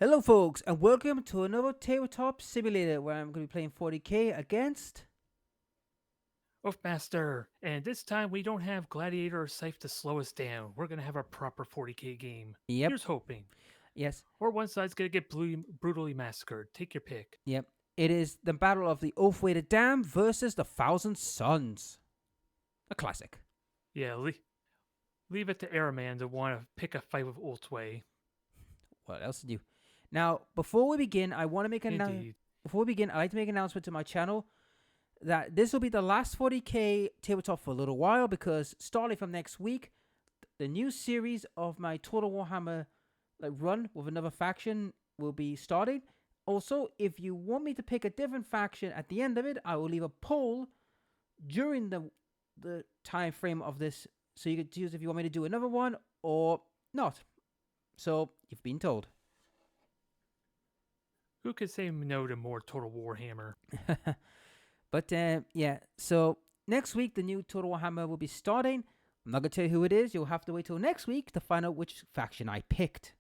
Hello, folks, and welcome to another tabletop simulator where I'm going to be playing 40k against. Master, and this time we don't have Gladiator or Scythe to slow us down. We're gonna have a proper 40k game. Yep, Here's hoping. yes, Or one side's gonna get brutally massacred. Take your pick. yep. It is the Battle of the Oath-Weighted Dam versus the Thousand Suns. A classic. Yeah, leave it to Airman to want to pick a fight with Ultway. What else to do? Now, before we begin, I want to make a Indeed. before we begin, I'd like to make an announcement to my channel that this will be the last 40k tabletop for a little while because starting from next week, the new series of my Total Warhammer run with another faction will be starting. Also, if you want me to pick a different faction at the end of it, I will leave a poll during the time frame of this, so you can choose if you want me to do another one or not. So you've been told. Who could say no to more Total Warhammer? But yeah, so next week the new Total Warhammer will be starting. I'm not gonna tell you who it is. You'll have to wait till next week to find out which faction I picked.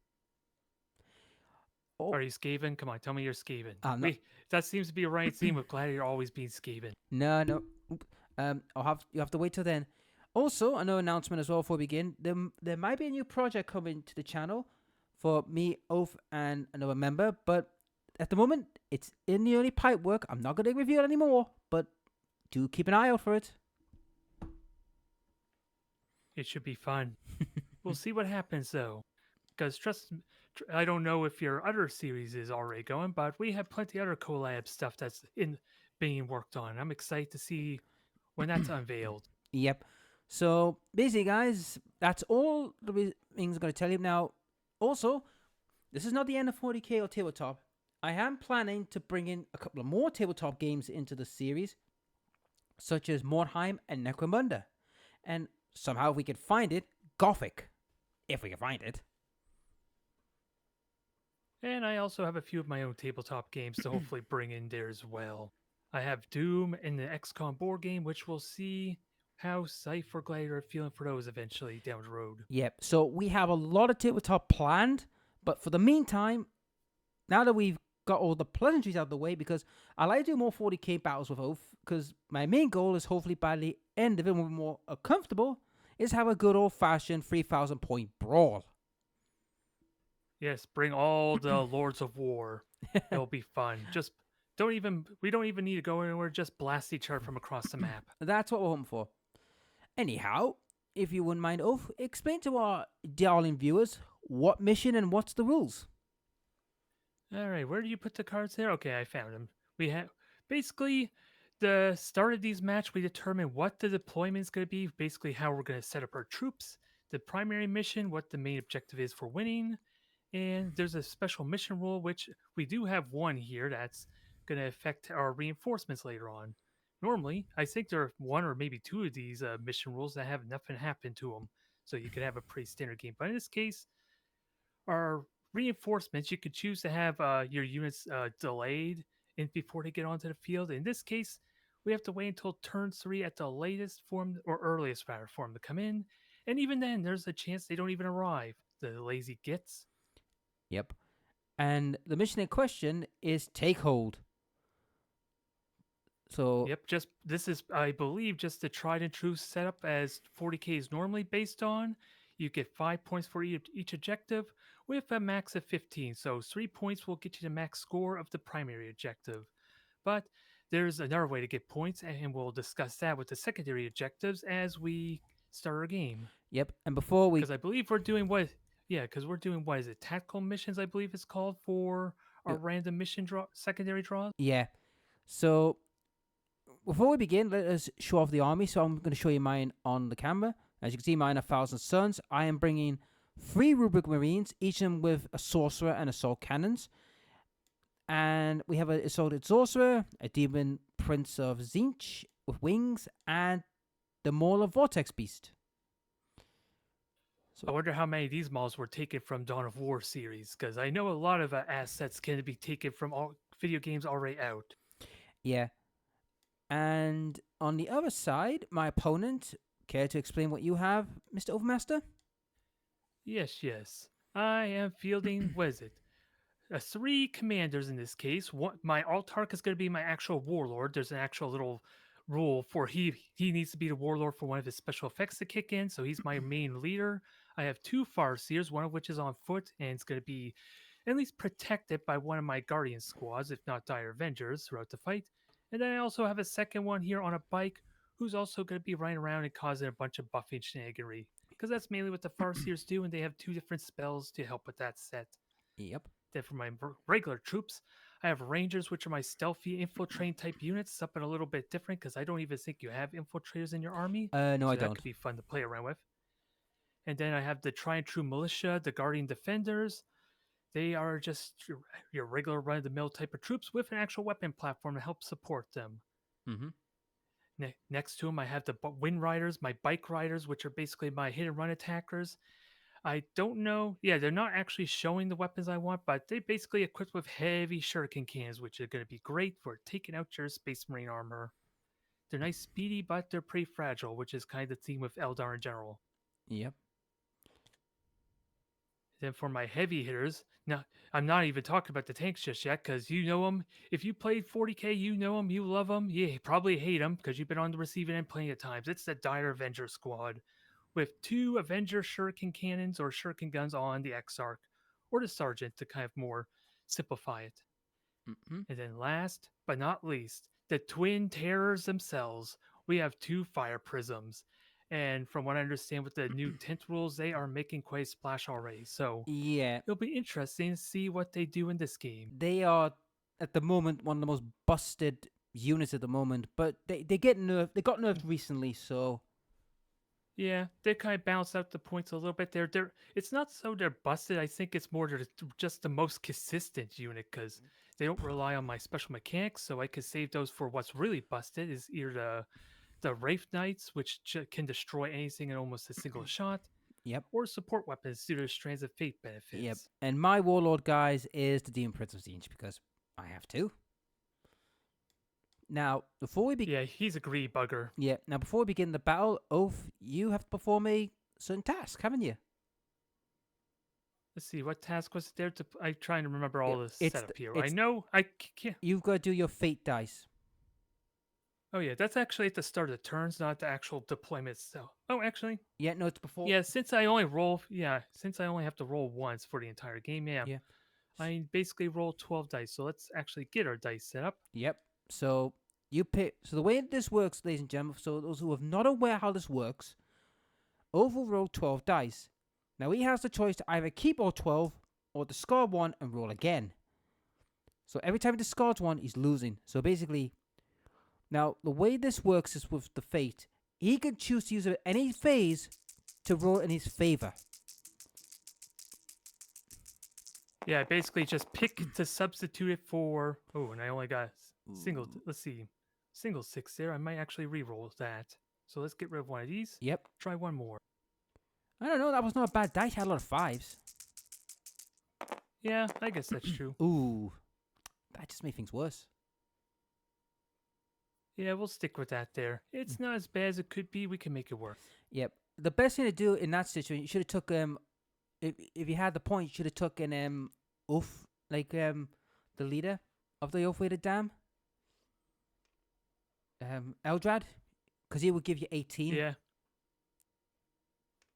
Oh, Are you Skaven? Come on, tell me you're Skaven. I'm not. That seems to be a running theme with Gladiator always being Skaven. No, no. You have to wait till then. Also, another announcement as well before we begin. There might be a new project coming to the channel for me, Oath, and another member, but at the moment it's in the early pipe work. I'm not going to reveal anymore, but do keep an eye out for it. It should be fun. We'll see what happens though. Because I don't know if your other series is already going, but we have plenty other collab stuff that's in being worked on. I'm excited to see when that's unveiled. Yep. So basically, guys, that's all the things I'm going to tell you now. Also, this is not the end of 40k or tabletop. I am planning to bring in a couple of more tabletop games into the series, such as Mordheim and Necromunda. And somehow, if we could find it, Gothic. If we can find it. And I also have a few of my own tabletop games to hopefully bring in there as well. I have Doom and the XCOM board game, which we'll see how Scythe or Gladiator are feeling for those eventually down the road. Yep. So we have a lot of tabletop planned, but for the meantime, now that we've got all the pleasantries out of the way, because I like to do more 40k battles with Oath, because my main goal is hopefully by the end of it, when we're more comfortable, is have a good old-fashioned 3,000 point brawl. Yes, bring all the Lords of War. It'll be fun. Just we don't even need to go anywhere, just blast each other from across the map. That's what we're hoping for. Anyhow, if you wouldn't mind, Oath, explain to our darling viewers what mission and what's the rules. All right, where do you put the cards there? Okay, I found them. We have basically the start of these match. We determine what the deployment is going to be. Basically, how we're going to set up our troops. The primary mission, what the main objective is for winning, and there's a special mission rule, which we do have one here that's going to affect our reinforcements later on. Normally, I think there are one or maybe two of these mission rules that have nothing happen to them, so you could have a pretty standard game. But in this case, our reinforcements, you could choose to have your units delayed before they get onto the field. In this case, we have to wait until turn 3 at the latest form or earliest rather form to come in. And even then, there's a chance they don't even arrive. The lazy gits. Yep. And the mission in question is Take Hold. So, Yep, just this is, I believe, just the tried and true setup as 40k is normally based on. You get 5 points for each objective with a max of 15. So 3 points will get you the max score of the primary objective. But there's another way to get points, and we'll discuss that with the secondary objectives as we start our game. yep. And before we. Because I believe we're doing because we're doing what is it, tactical missions, I believe it's called, for our random mission secondary draws. Yeah. So, before we begin, let us show off the army. So, I'm going to show you mine on the camera. As you can see, mine are Thousand Suns. I am bringing 3 Rubric Marines, each of them with a Sorcerer and Assault Cannons. And we have an Assaulted Sorcerer, a Demon Prince of Zinch with wings, and the Mauler Vortex Beast. I wonder how many of these models were taken from Dawn of War series, because I know a lot of assets can be taken from all video games already out. Yeah. And on the other side, my opponent, care to explain what you have, Mr. Overmaster? Yes, yes. I am fielding, what is it? 3 commanders in this case. One, my Altark is going to be my actual warlord. There's an actual little rule for he needs to be the warlord for one of his special effects to kick in, so he's my main leader. I have 2 Farseers, one of which is on foot, and it's going to be at least protected by one of my Guardian squads, if not Dire Avengers, throughout the fight. And then I also have a second one here on a bike, who's also going to be running around and causing a bunch of buffing shenaniganry. Because that's mainly what the Farseers do, and they have 2 different spells to help with that set. Yep. Then for my regular troops, I have Rangers, which are my stealthy infiltrating type units, something a little bit different because I don't even think you have infiltrators in your army. No, I So that don't. could be fun to play around with. And then I have the Try and True Militia, the Guardian Defenders. They are just your regular run of the mill type of troops with an actual weapon platform to help support them. Mm-hmm. Next to them, I have the Wind Riders, my Bike Riders, which are basically my hit and run attackers. I don't know. Yeah, they're not actually showing the weapons I want, but they're basically equipped with heavy shuriken cannons, which are going to be great for taking out your Space Marine armor. They're nice, speedy, but they're pretty fragile, which is kind of the theme with Eldar in general. Yep. Then for my heavy hitters, now I'm not even talking about the tanks just yet, because you know them. If you played 40k, you know them, you love them. You probably hate them because you've been on the receiving end plenty of times. It's the Dire Avenger squad, with 2 Avenger shuriken cannons or shuriken guns on the Exarch or the Sergeant to kind of more simplify it. Mm-hmm. And then last but not least, the Twin Terrors themselves. We have 2 Fire Prisms. And from what I understand with the new tint rules, they are making quite a splash already. So Yeah, it'll be interesting to see what they do in this game. they are at the moment one of the most busted units at the moment, but they get nerfed. They got nerfed recently, so Yeah, they kind of balance out the points a little bit. They're it's not so they're busted. I think it's more they're just the most consistent unit because they don't rely on my special mechanics, so I could save those for what's really busted. Is either the Wraith Knights, which can destroy anything in almost a single shot, yep, or support weapons due to Strands of Fate yep. benefits. And my warlord, guys, is the Demon Prince of Zinj because I have to. Now, before we begin, Yeah, he's a greedy bugger. Now before we begin the battle, Oath, you have to perform a certain task, haven't you? Let's see, what task was there to? I'm trying to remember all the It's setup here. I it's know I can't. you've got to do your fate dice. Oh yeah, that's actually at the start of the turns, not the actual deployment itself. Oh, actually, Yeah, no, it's before. yeah. Since I only have to roll once for the entire game. Yeah, Yeah. I basically roll 12 dice. So let's actually get our dice set up. Yep. So you pick. So the way this works, ladies and gentlemen, so those who are not aware how this works, Oath will roll 12 dice. Now he has the choice to either keep all 12 or discard one and roll again. So every time he discards one, he's losing. So basically, now the way this works is with the fate. He can choose to use any phase to roll in his favor. Yeah, I basically just pick to substitute it for. Oh, and I only got single. Let's see, single 6 there. I might actually re-roll that. So let's get rid of one of these. Yep. Try one more. I don't know. That was not a bad dice. Had a lot of 5s. Yeah, I guess that's true. Ooh, that just made things worse. Yeah, we'll stick with that there. It's not as bad as it could be. We can make it work. Yep. The best thing to do in that situation, you should have took if you had the point, you should have took an Oath, like the leader of the Oath Weighted Dam, Eldrad, because he would give you 18. Yeah.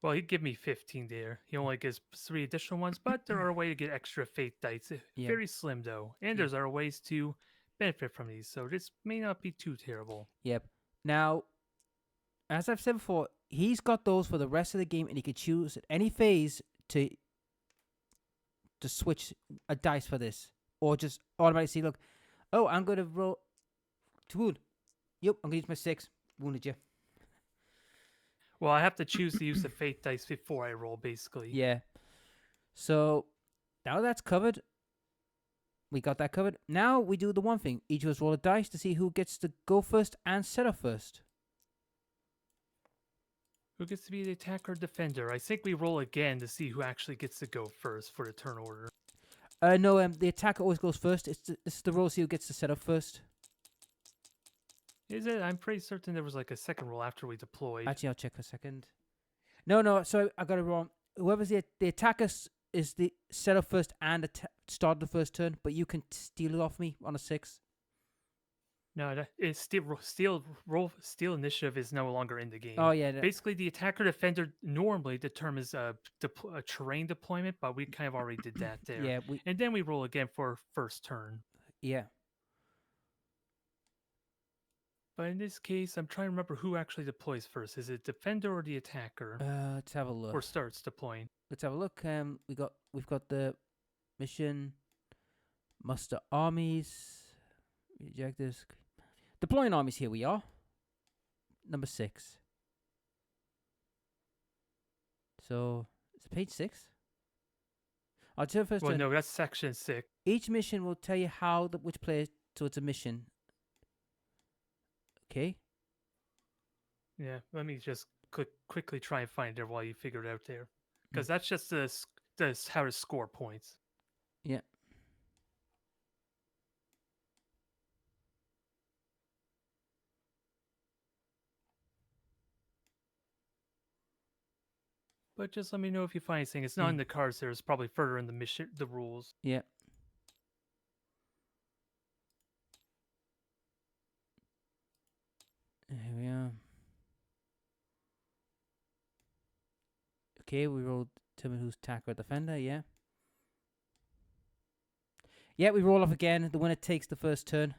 Well, he'd give me 15 there. He only gives 3 additional ones, but there are a way to get extra fate dice. Yeah. Very slim though, and there's other ways to benefit from these. So this may not be too terrible. Yep. Now, as I've said before, he's got those for the rest of the game, and he can choose at any phase to switch a dice for this, or just automatically see, look, oh, I'm going to roll to wound. Yep, I'm going to use my 6. Wounded you. Well, I have to choose to use the fate dice before I roll, basically. Yeah. So, now that's covered. We got that covered. Now we do the one thing. Each of us roll a dice to see who gets to go first and set up first. Who gets to be the attacker or defender? I think we roll again to see who actually gets to go first for the turn order. No, the attacker always goes first. It's the roll to see who gets to set up first. Is it? I'm pretty certain there was like a second roll after we deployed. Actually, I'll check for a second. No, sorry, I got it wrong. Whoever's the attacker is the set up first and start of the first turn, but you can steal it off me on a 6. No, it's steal initiative is no longer in the game. Oh yeah, Basically, the attacker defender normally determines a terrain deployment, but we kind of already did that there. yeah, And then we roll again for first turn. yeah. But in this case, I'm trying to remember who actually deploys first. Is it defender or the attacker? Let's have a look. Or starts deploying? Let's have a look. We've got the mission, muster armies, objectives, deploying armies. Here we are. Number 6. So it's page 6. I'll tell you first. Well, no, that's section 6. Each mission will tell you how which player. So it's a mission. Okay. Yeah, let me just quickly try and find it while you figure it out there, because that's just the how to score points. Yeah. But just let me know if you find anything. It's not in the cards there. It's probably further in the mission, the rules. Yeah. Here we are. Okay, we rolled determine who's attacker or defender, yeah. Yeah, we roll off again. The winner takes the first turn.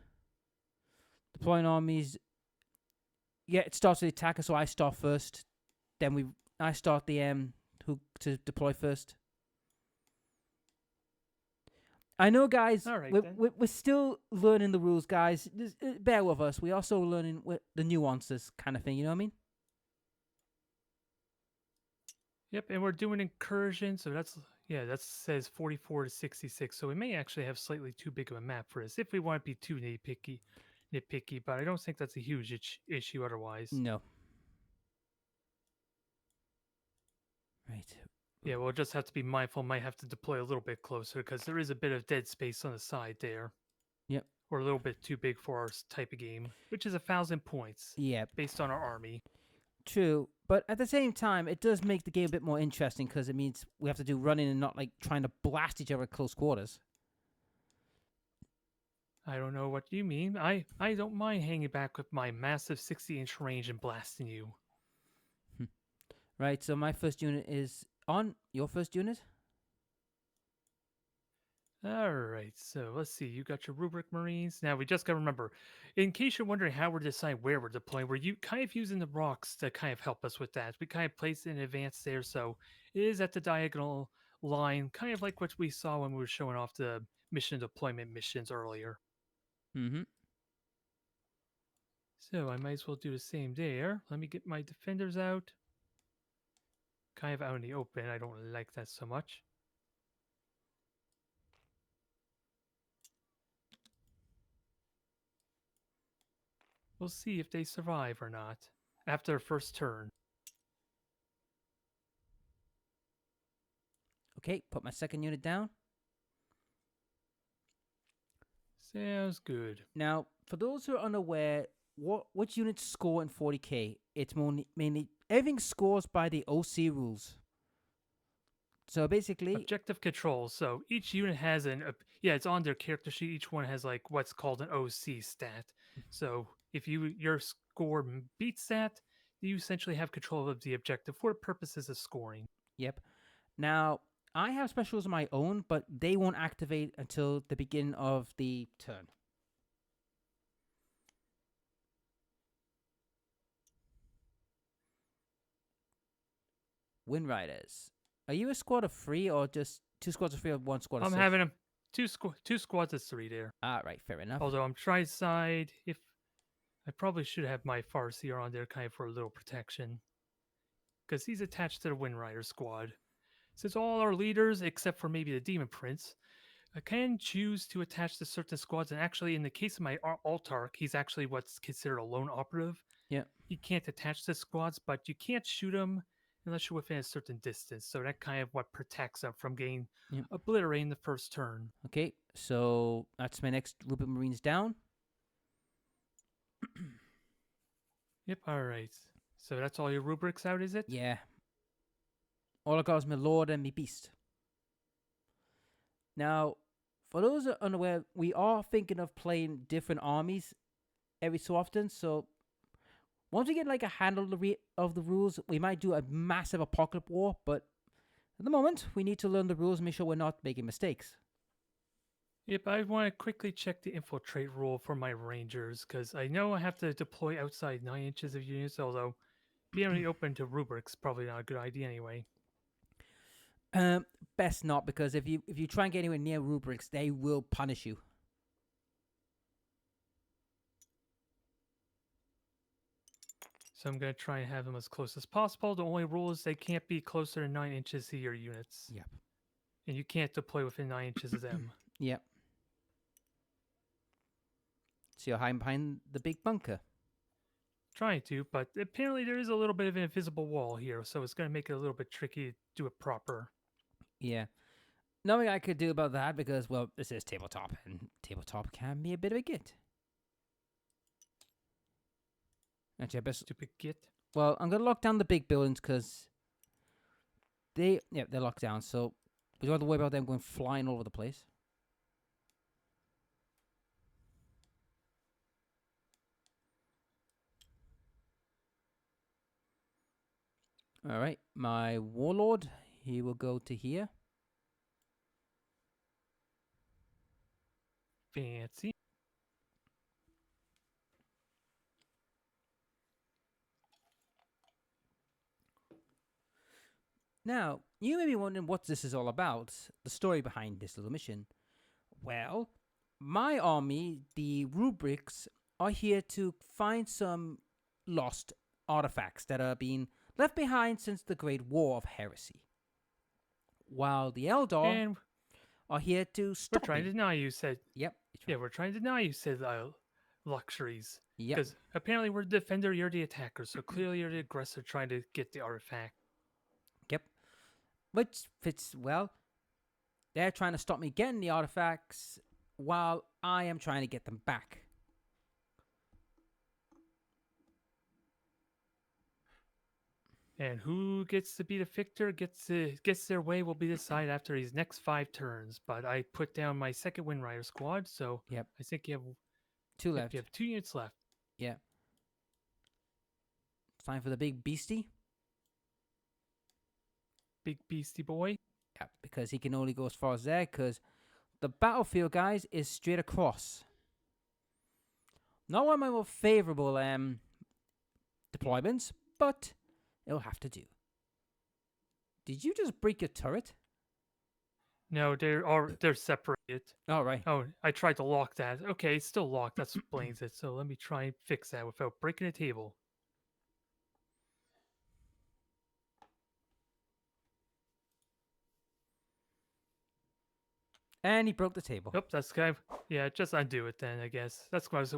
Deploying armies. Yeah, it starts with the attacker, so I start first. Then I start the who to deploy first. I know, guys. All right, we're still learning the rules, guys. Just, bear with us. We're also learning the nuances, kind of thing. You know what I mean? Yep, and we're doing incursion, so that says 44 to 66. So we may actually have slightly too big of a map for this if we want to be too nitpicky. But I don't think that's a huge issue otherwise. No. Right. Yeah, we'll just have to be mindful. Might have to deploy a little bit closer because there is a bit of dead space on the side there. Yep. Or a little bit too big for our type of game, which is 1,000 points. Yeah. Based on our army. True, but at the same time, it does make the game a bit more interesting because it means we have to do running and not like trying to blast each other at close quarters. I don't know what you mean. I don't mind hanging back with my massive 60-inch range and blasting you. Right, so my first unit is on. Your first unit? All right, so let's see. You got your rubric Marines. Now we just got to remember, in case you're wondering how we're deciding where we're deploying, we're kind of using the rocks to kind of help us with that. We kind of place it in advance there, so it is at the diagonal line, kind of like what we saw when we were showing off the mission deployment missions earlier. Mm-hmm. So I might as well do the same there. Let me get my defenders out. Kind of out in the open. I don't like that so much. We'll see if they survive or not after their first turn. Okay, put my second unit down. Sounds good. Now, for those who are unaware, which units score in 40k? It's mainly everything scores by the OC rules. So basically, objective control. So each unit has it's on their character sheet. Each one has like what's called an OC stat. So if your score beats that, you essentially have control of the objective for purposes of scoring. Yep. Now, I have specials of my own, but they won't activate until the beginning of the turn. Wind Riders. Are you a squad of 3 or just 2 squads of 3 or 1 squad of 6? I'm having them two squads of 3 there. Ah, right, fair enough. Although I'm trying side, if I probably should have my Farseer on there kind of for a little protection. Because he's attached to the Wind Rider squad. Since all our leaders, except for maybe the Demon Prince, can choose to attach to certain squads. And actually, in the case of my Altark, he's actually what's considered a lone operative. Yeah. He can't attach to squads, but you can't shoot him unless you're within a certain distance. So that kind of what protects him from getting obliterated in the first turn. Okay, so that's my next Rubric Marines down. Yep, all right. So that's all your rubrics out, is it? Yeah. All I got is my Lord and my Beast. Now, for those that are unaware, we are thinking of playing different armies every so often. So once we get like a handle of the rules, we might do a massive apocalypse war. But at the moment, we need to learn the rules and make sure we're not making mistakes. Yep, I want to quickly check the infiltrate rule for my rangers, because I know I have to deploy outside 9 inches of units, although being really open to rubrics probably not a good idea anyway. Best not, because if you try and get anywhere near rubrics, they will punish you. So I'm going to try and have them as close as possible. The only rule is they can't be closer than 9 inches to your units. Yep. And you can't deploy within 9 inches of them. Yep. So you're hiding behind the big bunker. Trying to, but apparently there is a little bit of an invisible wall here, so it's going to make it a little bit tricky to do it proper. Yeah. Nothing I could do about that because, well, this is tabletop, and tabletop can be a bit of a git. Actually, I best... Stupid git. Well, I'm going to lock down the big buildings because they're locked down, so we don't have to worry about them going flying all over the place. All right, my warlord, he will go to here. Fancy. Now, you may be wondering what this is all about, the story behind this little mission. Well, my army, the rubrics, are here to find some lost artifacts that are being left behind since the Great War of Heresy. While the Eldar And are here to we're stop trying it. to deny you said. Yep. Yeah, we're trying to deny you said luxuries. Yep. Because apparently we're the defender, you're the attacker, so clearly you're the aggressor trying to get the artifact. Yep. Which fits well. They're trying to stop me getting the artifacts while I am trying to get them back. And who gets to be the victor, gets their way, will be decided after these next 5 turns. But I put down my second Wind Rider squad, so Yep. I think you have 2 left. You have 2 units left. Yeah. Time for the big beastie. Big beastie boy. Yeah, because he can only go as far as there, because the battlefield, guys, is straight across. Not one of my more favorable deployments, but it'll have to do. Did you just break your turret? No, they're separated. All right. Oh, I tried to lock that. Okay, it's still locked. That explains it. So let me try and fix that without breaking the table. And he broke the table. Yep, that's kind of, yeah, just undo it then, I guess. That's what I was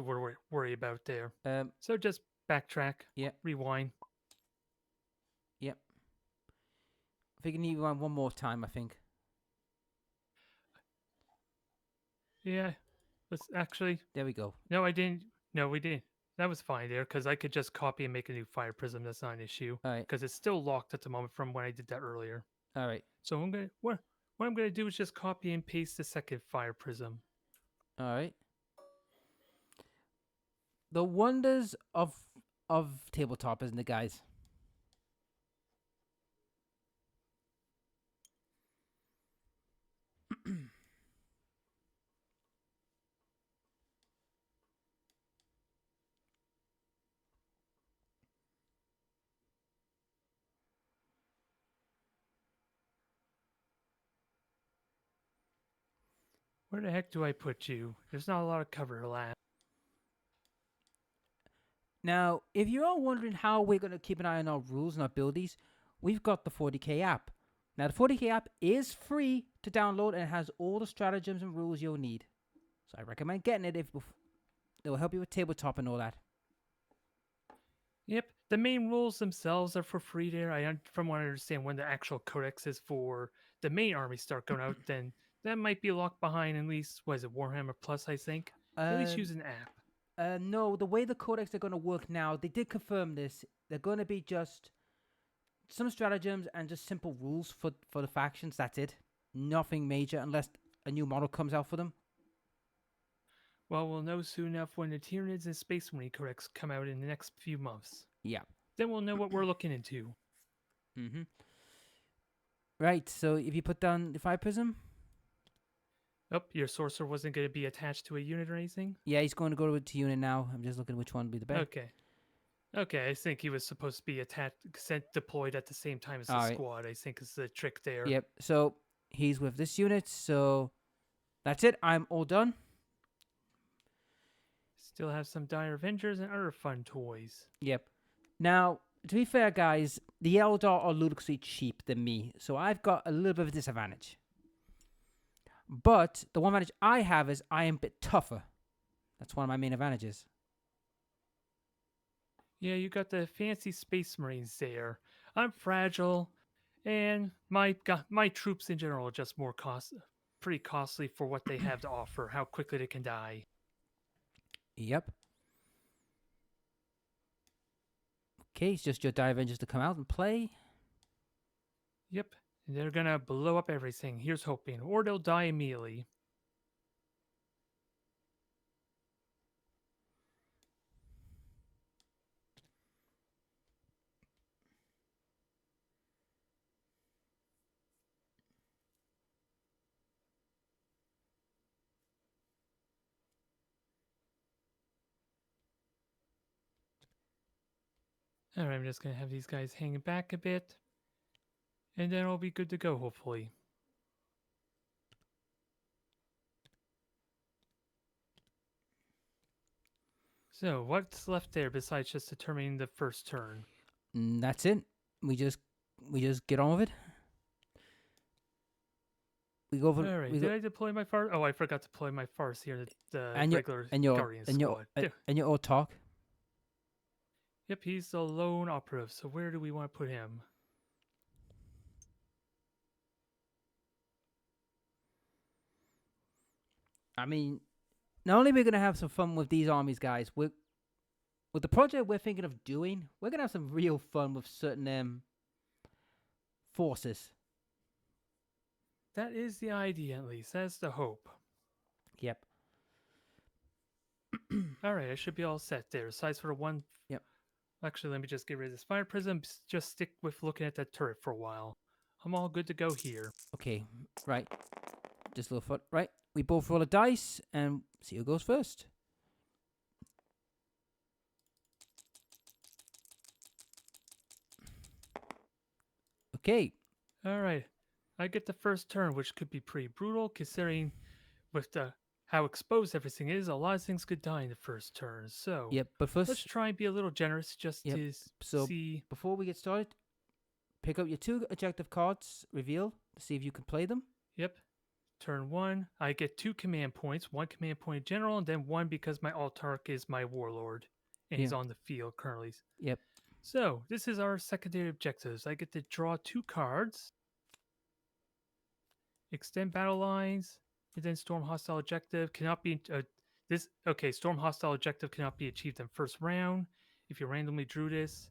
worried about there. So just backtrack. Yeah. Rewind. Yep. I think you need one more time, I think. Yeah. Let's actually. There we go. No, I didn't. No, we didn't. That was fine there, because I could just copy and make a new fire prism. That's not an issue. All right. Because it's still locked at the moment from when I did that earlier. All right. So what I'm going to do is just copy and paste the second fire prism. All right. The wonders of tabletop, isn't it, guys? Where the heck do I put you? There's not a lot of cover left. Now, if you're all wondering how we're going to keep an eye on our rules and our abilities, we've got the 40k app. Now, the 40k app is free to download and has all the stratagems and rules you'll need. So I recommend getting it. It will help you with tabletop and all that. Yep, the main rules themselves are for free there. From what I understand, when the actual codexes for the main army start going out, then that might be locked behind at least, Warhammer Plus, I think? At least use an app. No, the way the codex are going to work now, they did confirm this. They're going to be just some stratagems and just simple rules for the factions. That's it. Nothing major, unless a new model comes out for them. Well, we'll know soon enough when the Tyranids and Space Marine corrects come out in the next few months. Yeah. Then we'll know what we're looking into. Mm-hmm. Right. So if you put down the Fire Prism, Oh, your sorcerer wasn't going to be attached to a unit or anything? yeah, he's going to go to unit now. I'm just looking which one would be the best. Okay. Okay, I think he was supposed to be deployed at the same time as the All right. squad. I think is the trick there. Yep. So he's with this unit. So that's it. I'm all done. Still have some Dire Avengers and other fun toys. Yep. Now, to be fair, guys, the Eldar are ludicrously cheap than me, so I've got a little bit of a disadvantage. But the one advantage I have is I am a bit tougher. That's one of my main advantages. Yeah, you got the fancy Space Marines there. I'm fragile, and my troops in general are just pretty costly for what they have to offer. How quickly they can die. Yep. Okay, it's just your Dire Avengers to come out and play. Yep, and they're gonna blow up everything. Here's hoping, or they'll die immediately. All right, I'm just gonna have these guys hang back a bit, and then I'll be good to go, hopefully. So, what's left there besides just determining the first turn? That's it. We just get on with it. We go for. All right, did I deploy my farce? Oh, I forgot to deploy my farce here. The regular Guardian squad. And your old talk. Yep, he's the lone operative. So where do we want to put him? I mean, not only are we gonna have some fun with these armies, guys. With the project we're thinking of doing, we're gonna have some real fun with certain forces. That is the idea, at least. That's the hope. Yep. All right, I should be all set there. Size for one. Yep. Actually, let me just get rid of this fire prism. Just stick with looking at that turret for a while. I'm all good to go here. Okay, right. Just a little foot. Right. We both roll a dice and see who goes first. Okay. All right. I get the first turn, which could be pretty brutal, considering with how exposed everything is. A lot of things could die in the first turn. So Yep. But first, let's try and be a little generous just Yep. to So, see. before we get started, pick up your 2 objective cards. Reveal to see if you can play them. Yep. Turn 1, I get 2 command points. 1 command point general, and then 1 because my Altark is my warlord, and he's Yeah. on the field currently. Yep. So this is our secondary objectives. I get to draw 2 cards, extend battle lines, and then storm hostile objective cannot be storm hostile objective cannot be achieved in first round. If you randomly drew this,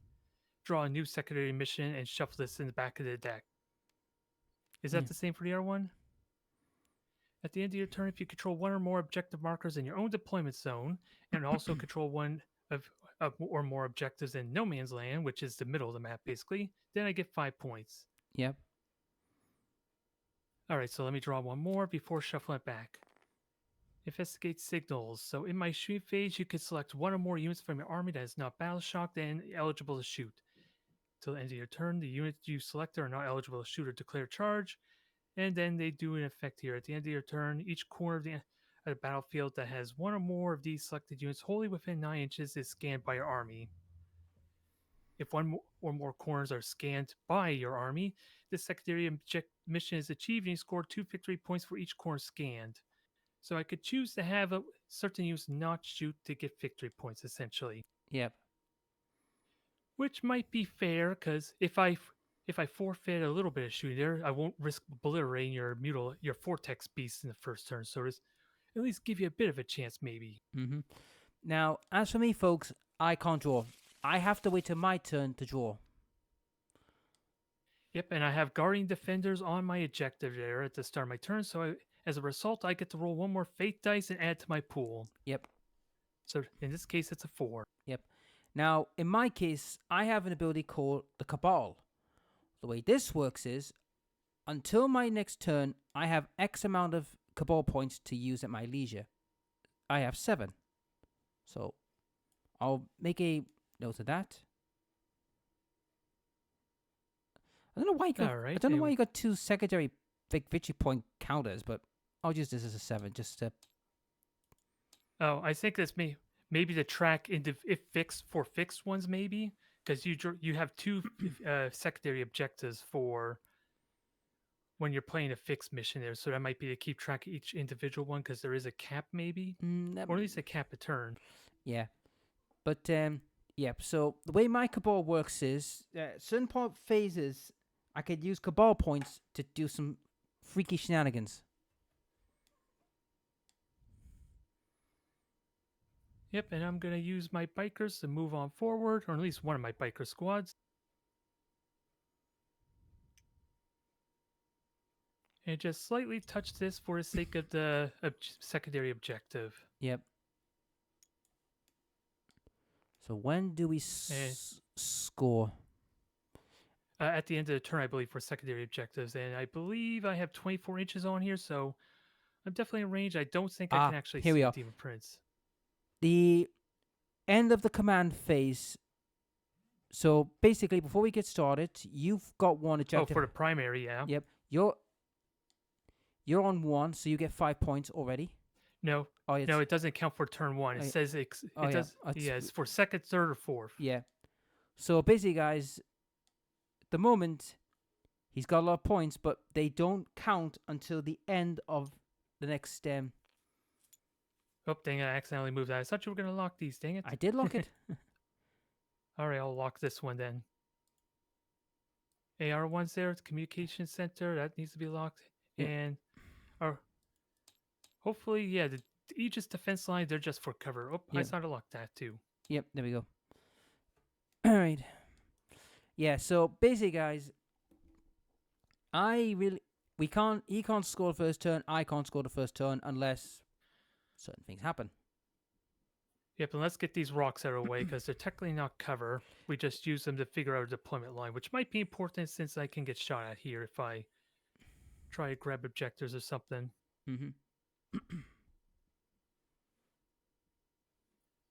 draw a new secondary mission and shuffle this in the back of the deck. Is that the same for the other one? At the end of your turn, if you control 1 or more objective markers in your own deployment zone, and also control 1 of or more objectives in no man's land, which is the middle of the map basically, then I get 5 points. Yep. All right, so let me draw 1 more before shuffling it back. Investigate signals. So in my shoot phase, you can select 1 or more units from your army that is not battle shocked and eligible to shoot. Till the end of your turn, the units you selected are not eligible to shoot or declare charge. And then they do an effect here. At the end of your turn, each corner of the battlefield that has 1 or more of these selected units wholly within 9 inches is scanned by your army. If 1 or more corners are scanned by your army, this secondary mission is achieved and you score 2 victory points for each corner scanned. So I could choose to have a certain units not shoot to get victory points, essentially. Yep. Which might be fair, because if I forfeit a little bit of shooting there, I won't risk obliterating your Vortex Beast in the first turn. So at least give you a bit of a chance, maybe. Mm-hmm. Now, as for me, folks, I can't draw. I have to wait till my turn to draw. Yep, and I have Guardian Defenders on my objective there at the start of my turn, so As a result, I get to roll one more fate dice and add to my pool. Yep. So in this case, it's a 4. Yep. Now, in my case, I have an ability called the Cabal. The way this works is, until my next turn, I have X amount of Cabal points to use at my leisure. I have 7. So, I'll make a note of that. I don't know why you got. All right. I don't know why you got 2 secondary victory point counters, but I'll use this as a 7 just to. Oh, I think that's maybe the track into if fixed for fixed ones maybe because you have 2 secondary objectives for when you're playing a fixed mission there, so that might be to keep track of each individual one because there is a cap maybe, or at least a cap a turn. Yeah, but yeah. So the way my Cabal works is certain phases I could use Cabal points to do some freaky shenanigans. Yep, and I'm going to use my bikers to move on forward, or at least one of my biker squads. And just slightly touch this for the sake of the secondary objective. Yep. So when do we score? At the end of the turn, I believe, for secondary objectives. And I believe I have 24 inches on here, so I'm definitely in range. I don't think I can actually here see we are. Demon Prince. The end of the command phase. So basically, before we get started, you've got one objective. Oh, for the primary, yeah. Yep. You're on 1, so you get 5 points already. No. Oh, no, it doesn't count for turn 1. It says it does. Yeah, it's for second, third, or fourth. Yeah. So basically, guys, at the moment, he's got a lot of points, but they don't count until the end of the next Oh, dang it, I accidentally moved that. I thought you were going to lock these, dang it. I did lock it. All right, I'll lock this one then. AR1's there, the communication center, that needs to be locked. Yep. And hopefully, yeah, the Aegis defense line, they're just for cover. Oh, Yep. I started to lock that too. Yep, there we go. All right. Yeah, so basically, guys, he can't score the first turn, I can't score the first turn unless certain things happen. Yep, and let's get these rocks out of the way because they're technically not cover. We just use them to figure out a deployment line, which might be important since I can get shot at here if I try to grab objectives or something. Mm-hmm.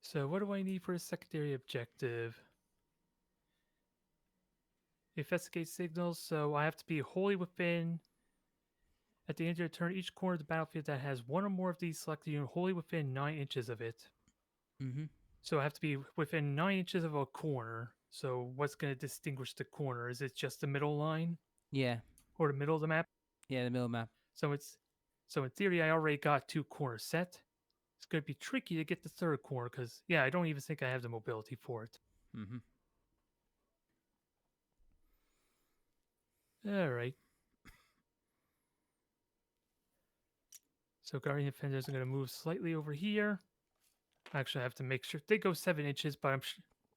So what do I need for a secondary objective? Investigate signals, so I have to be wholly within. At the end of your turn, each corner of the battlefield that has one or more of these selected units wholly within 9 inches of it. Mm-hmm. So I have to be within 9 inches of a corner. So what's going to distinguish the corner? Is it just the middle line? Yeah. Or the middle of the map? Yeah, the middle map. So in theory, I already got 2 corners set. It's going to be tricky to get the third corner because, yeah, I don't even think I have the mobility for it. Mm-hmm. All right. So Guardian Defenders are going to move slightly over here. Actually, I have to make sure. They go 7 inches, but I'm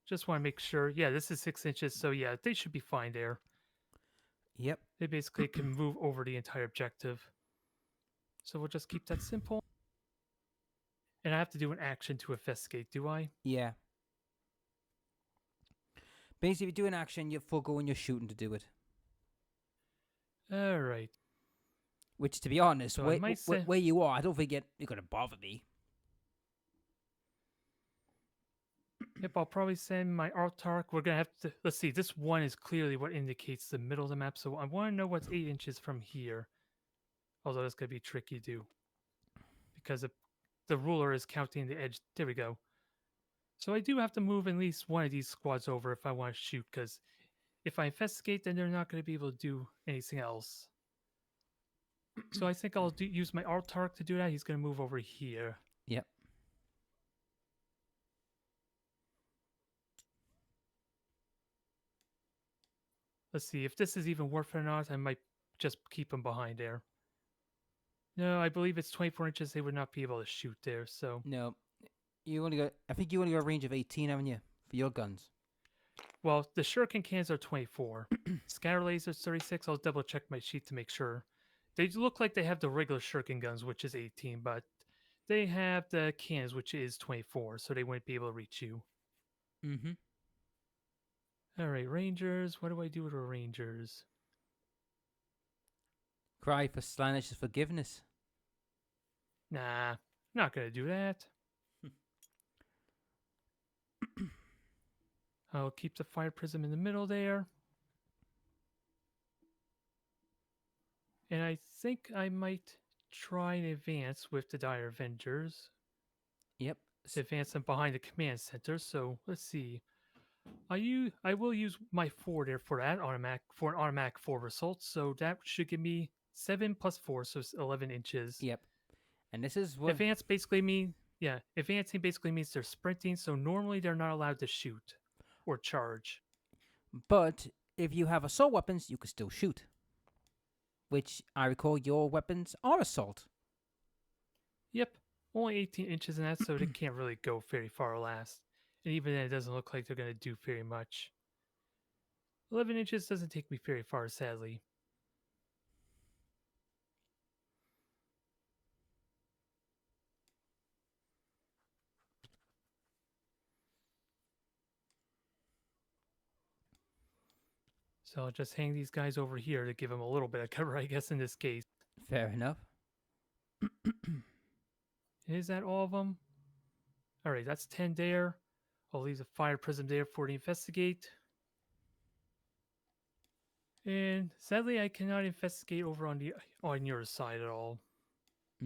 just want to make sure. Yeah, this is 6 inches, so yeah, they should be fine there. Yep. They basically can move over the entire objective. So we'll just keep that simple. And I have to do an action to investigate, do I? Yeah. Basically, if you do an action, you forego when you're shooting to do it. All right. Which, to be honest, So where you are, I don't think you're going to bother me. Yep, I'll probably send my Artark. We're going to have to... Let's see, this 1 is clearly what indicates the middle of the map. So I want to know what's 8 inches from here. Although that's going to be tricky to do. Because the ruler is counting the edge. There we go. So I do have to move at least one of these squads over if I want to shoot. Because if I investigate, then they're not going to be able to do anything else. So I think I'll use my Artark to do that. He's going to move over here. Yep. Let's see. If this is even worth it or not, I might just keep him behind there. No, I believe it's 24 inches. They would not be able to shoot there, so... No. I think you only got a range of 18, haven't you? For your guns. Well, the shuriken cans are 24. Scatter lasers 36. I'll double check my sheet to make sure. they look like they have the regular shuriken guns, which is 18, but they have the cannons, which is 24, so they wouldn't be able to reach you. Mm-hmm. All right, Rangers. What do I do with our Rangers? Cry for Slanish's forgiveness. Nah, not gonna do that. I'll keep the fire prism in the middle there. And I think I might try and advance with the Dire Avengers. Yep. Advance them behind the command center. So let's see. I will use my 4 there for that automatic for an automatic 4 result. So that should give me 7 plus 4, so it's 11 inches. Yep. And this is what Advancing basically means they're sprinting, so normally they're not allowed to shoot or charge. But if you have assault weapons, you can still shoot. Which I recall your weapons are assault. Yep, only 18 inches in that, so they can't really go very far last. And even then, it doesn't look like they're going to do very much. 11 inches doesn't take me very far, sadly. So I'll just hang these guys over here to give them a little bit of cover, I guess, in this case. Fair enough. Is that all of them? All right, that's 10 there. I'll leave the fire prism there for the investigate. And sadly, I cannot investigate over on your side at all.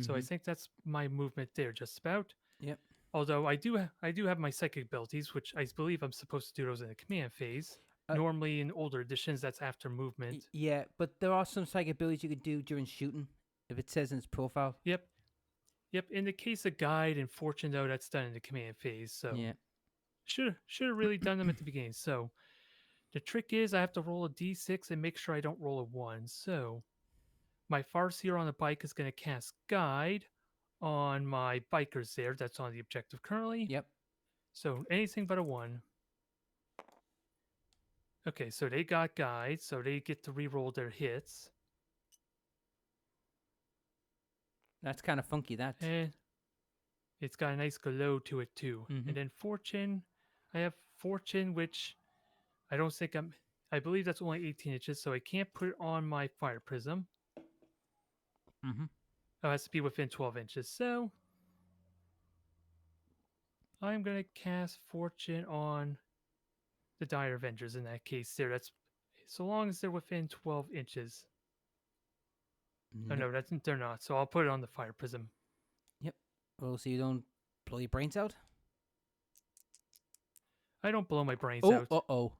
So I think that's my movement there, just about. Yep. Although I do have my psychic abilities, which I believe I'm supposed to do those in the command phase. Normally in older editions, that's after movement. Yeah, but there are some psychic abilities you can do during shooting, if it says in its profile. Yep. In the case of guide and fortune, though, that's done in the command phase. So yeah, should have really done them at the beginning. So the trick is I have to roll a d6 and make sure I don't roll a 1. So my Farseer on the bike is going to cast guide on my bikers there. That's on the objective currently. Yep. So anything but a 1. Okay, so they got guide, so they get to re-roll their hits. That's kind of funky, that. And it's got a nice glow to it, too. And then fortune, I have fortune, which I don't think I believe that's only 18 inches, so I can't put it on my fire prism. It has to be within 12 inches, so I'm going to cast fortune on the Dire Avengers in that case there. That's so long as they're within 12 inches. Oh no, they're not. So I'll put it on the fire prism. Yep. Well, so you don't blow your brains out? I don't blow my brains out. Uh-oh.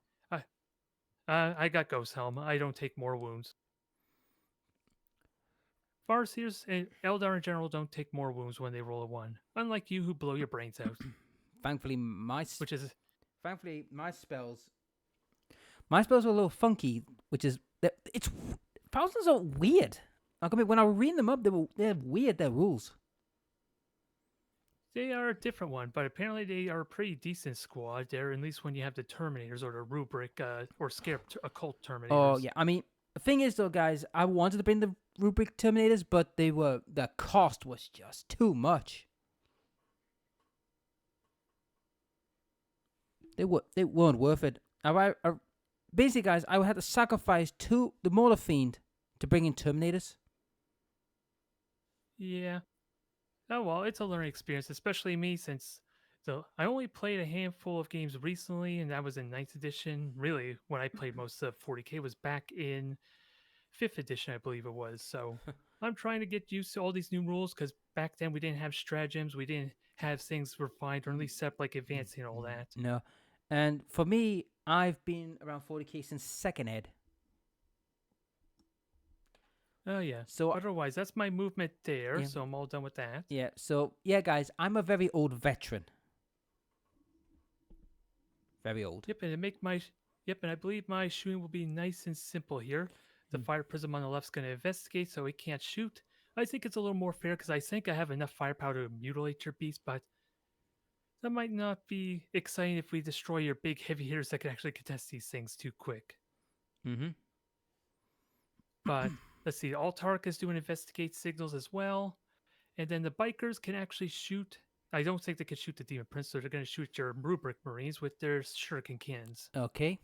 I got Ghost Helm. I don't take more wounds. Farseers and Eldar in general don't take more wounds when they roll a 1. Unlike you who blow your brains out. Thankfully, my spells are a little funky, which is it's thousands are weird. Like, I mean, when I was reading them up, they're weird. Their rules. They are a different one, but apparently they are a pretty decent squad there. At least when you have the Terminators or the Rubric or Scare Occult Terminators. Oh yeah, I mean, the thing is though, guys, I wanted to bring the Rubric Terminators, but the cost was just too much. They weren't worth it. Basically, guys, I had to sacrifice the Mortar Fiend to bring in Terminators. Yeah. Oh well, it's a learning experience, especially me since I only played a handful of games recently, and that was in 9th edition. Really, when I played most of 40k was back in 5th edition, I believe it was. So I'm trying to get used to all these new rules because back then we didn't have stratagems, we didn't have things refined or at least set like advancing and all that. No. And for me, I've been around 40k since 2nd ed. Oh yeah. So otherwise, that's my movement there. Yeah. So I'm all done with that. Yeah. So yeah, guys, I'm a very old veteran. Very old. Yep, and I believe my shooting will be nice and simple here. The fire prism on the left's going to investigate, so it can't shoot. I think it's a little more fair because I think I have enough firepower to mutilate your beast, but that might not be exciting if we destroy your big heavy hitters that can actually contest these things too quick. But let's see, Altark is doing investigate signals as well. And then the bikers can actually shoot. I don't think they can shoot the Demon Prince, so they're going to shoot your Rubric Marines with their shuriken cannons. Okay.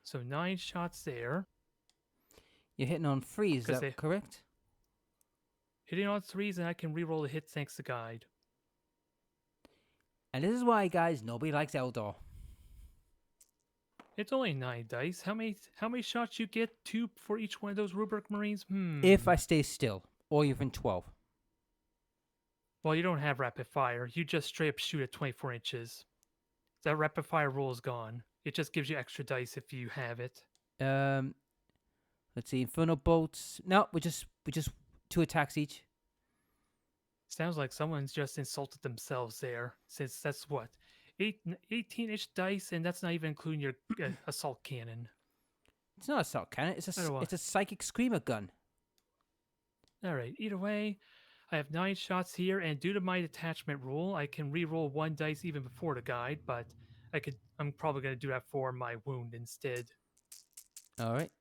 So 9 shots there. You're hitting on 3, is that correct? Hitting on 3s, and I can reroll the hit thanks to guide. And this is why, guys, nobody likes Eldar. It's only 9 dice. How many shots you get? 2 for each one of those Rubric Marines? If I stay still, or even 12. Well, you don't have rapid fire. You just straight up shoot at 24 inches. That rapid fire rule is gone. It just gives you extra dice if you have it. Let's see, Inferno Bolts. No, we just 2 attacks each. Sounds like someone's just insulted themselves there, since that's what? 18-inch dice, and that's not even including your assault cannon. It's not a assault cannon. It's a psychic screamer gun. All right. Either way, I have 9 shots here, and due to my detachment rule, I can re-roll 1 dice even before the guide. But I'm probably going to do that for my wound instead. All right.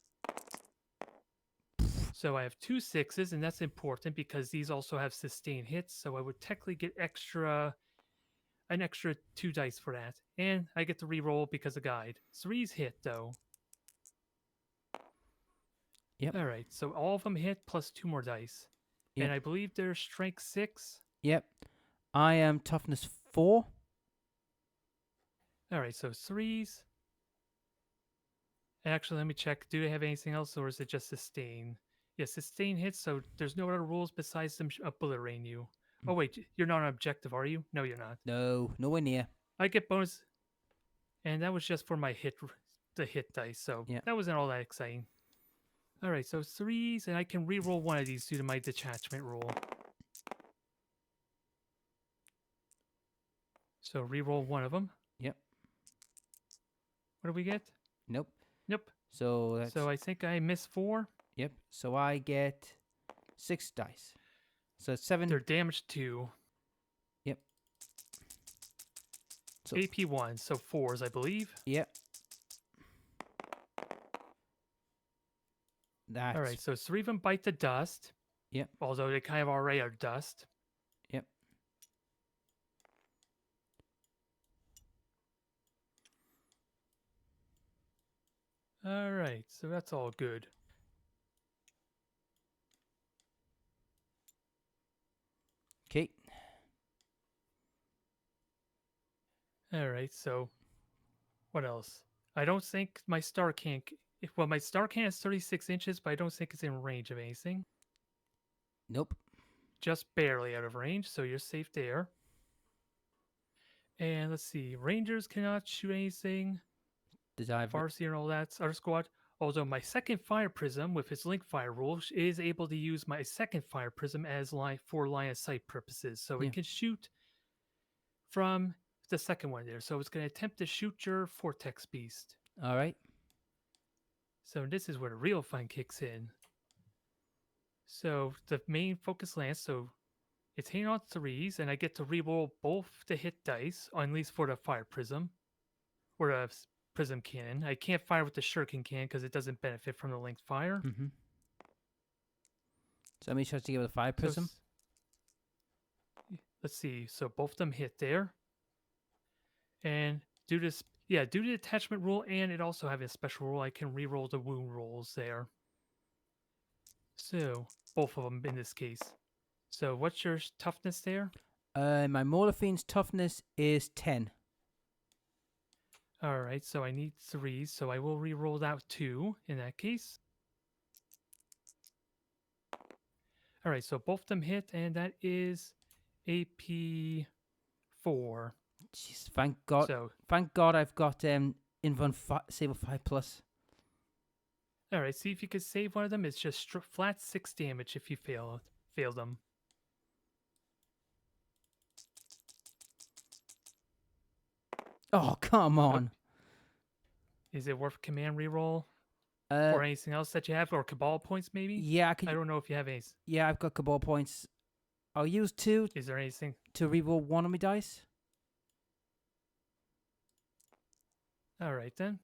So I have 2 6s, and that's important because these also have sustained hits. So I would technically get an extra 2 dice for that, and I get to re-roll because of guide. 3s hit though. Yep. All right, so all of them hit plus 2 more dice. Yep. And I believe they're strength 6. Yep. I am toughness 4. All right, so 3s. Actually, let me check. Do they have anything else, or is it just sustain? Yeah, sustain hits, so there's no other rules besides them obliterating you. Oh, wait, you're not an objective, are you? No, you're not. No, nowhere near. I get bonus. And that was just for my the hit dice, so that wasn't all that exciting. All right, so 3s, and I can re-roll 1 of these due to my detachment rule. So re-roll 1 of them. Yep. What do we get? Nope. Nope. So I think I missed 4. Yep. So I get 6 dice. So 7. They're damaged 2. Yep. So AP 1, so 4s, I believe. Yep. That's... All right, so 3 of them bite the dust. Yep. Although they kind of already are dust. Yep. All right, so that's all good. Okay. All right, so what else? I don't think my star can't... Well, my star can is 36 inches, but I don't think it's in range of anything. Nope. Just barely out of range, so you're safe there. And let's see. Rangers cannot shoot anything. Farseer and all that. Our squad. Although my second fire prism, with its link fire rule, is able to use my second fire prism as for line of sight purposes. So it can shoot from the second one there. So it's going to attempt to shoot your Vortex Beast. All right. So this is where the real fun kicks in. So the main focus lance, so it's hitting on 3s, and I get to reroll both the hit dice, or at least for the fire prism, or the prism cannon. I can't fire with the shuriken cannon because it doesn't benefit from the linked fire. Mm-hmm. So how many shots do you get with a fire prism? So, let's see. So both of them hit there. And due to the attachment rule, and it also have a special rule, I can reroll the wound rolls there. So both of them in this case. So what's your toughness there? My Morlophine's toughness is 10. All right, so I need 3, so I will reroll that 2 in that case. All right, so both of them hit, and that is AP 4. Jeez, thank God! Thank God I've got Invuln Saber 5+. All right, see if you could save one of them. It's just flat 6 damage if you fail them. Oh, come on. Is it worth command reroll? Or anything else that you have? Or Cabal points, maybe? Yeah, I don't know if you have any. Yeah, I've got Cabal points. I'll use 2. Is there anything? To reroll 1 of my dice. All right, then.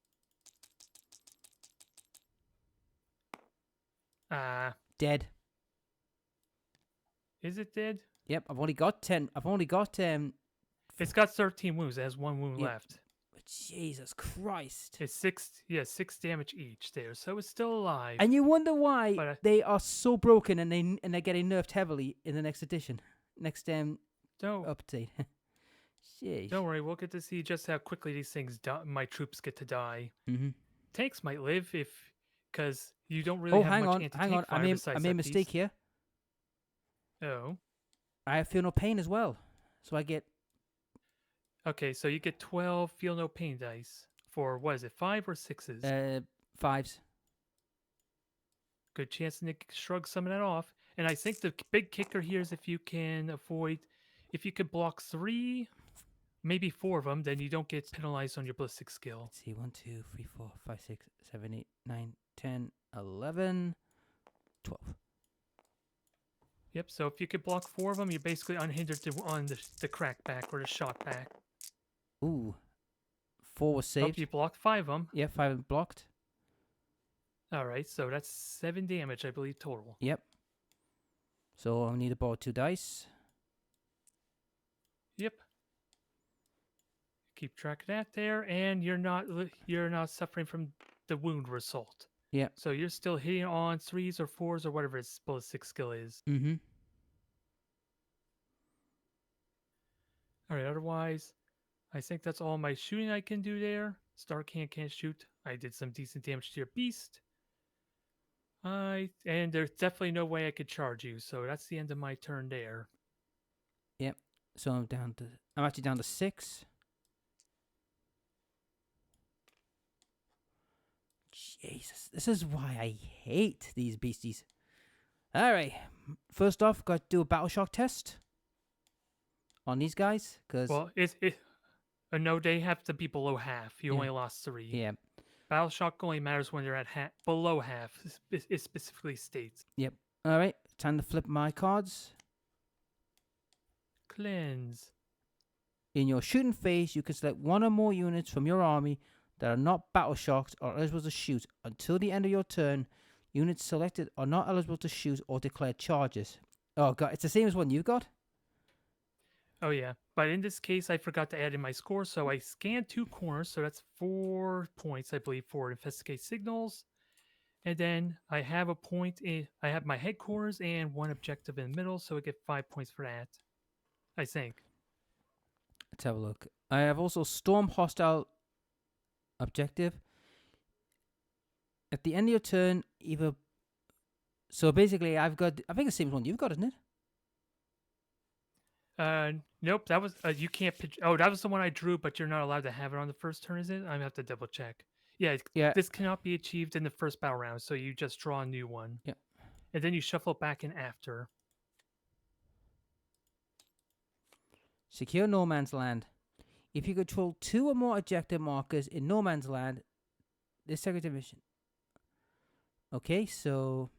Dead. Is it dead? Yep, I've only got 10. I've only got It's got 13 wounds. It has 1 wound Yep. left. Jesus Christ. It's 6 damage each there, so it's still alive. And you wonder why But, they are so broken and they're getting nerfed heavily in the next edition. Next don't update. Sheesh. don't worry, we'll get to see just how quickly these things my troops get to die. Mm-hmm. Tanks might live because you don't really have hang much on. anti-tank I fire made besides a that mistake beast. here. Oh. I feel no pain as well. So I get Okay, so you get 12 feel no pain dice for, what is it, 5 or 6s? 5s. Good chance to shrug some of that off. And I think the big kicker here is if you can block 3, maybe 4 of them, then you don't get penalized on your ballistic skill. Let's see, 1, 2, 3, 4, 5, 6, 7, 8, 9, 10, 11, 12. Yep, so if you could block 4 of them, you're basically unhindered on the crack back or the shot back. Ooh. 4 was Oh, saved. you blocked 5 of them. Yeah, 5 blocked. Alright, so that's 7 damage, I believe, total. Yep. So I need to borrow 2 dice. Yep. Keep track of that there, and you're not suffering from the wound result. Yeah. So you're still hitting on 3s or 4s or whatever its ballistic skill is. Mm-hmm. Alright, otherwise, I think that's all my shooting I can do there. Starcan can't shoot. I did some decent damage to your beast. And there's definitely no way I could charge you, so that's the end of my turn there. Yep. So I'm actually down to 6. Jesus, this is why I hate these beasties. Alright, first off, got to do a battle shock test on these guys, because... Well, no, they have to be below half. You only lost 3. Yeah. Battle shock only matters when you're at below half. It specifically states. Yep. Alright, time to flip my cards. Cleanse. In your shooting phase, you can select 1 or more units from your army that are not battle shocked or eligible to shoot. Until the end of your turn, units selected are not eligible to shoot or declare charges. Oh god, it's the same as one you've got? Oh yeah, but in this case, I forgot to add in my score, so I scanned 2 corners, so that's 4 points, I believe, for investigate signals. And then I have I have my headquarters and 1 objective in the middle, so I get 5 points for that, I think. Let's have a look. I have also storm hostile objective. At the end of your turn, either... So basically, I think it's the same one you've got, isn't it? Nope, that was you can't. Oh, that was the one I drew, but you're not allowed to have it on the first turn, is it? I have to double check. Yeah, this cannot be achieved in the first battle round, so you just draw a new one. Yeah, and then you shuffle it back in after. Secure no man's land. If you control 2 or more objective markers in no man's land, this second mission. Okay, so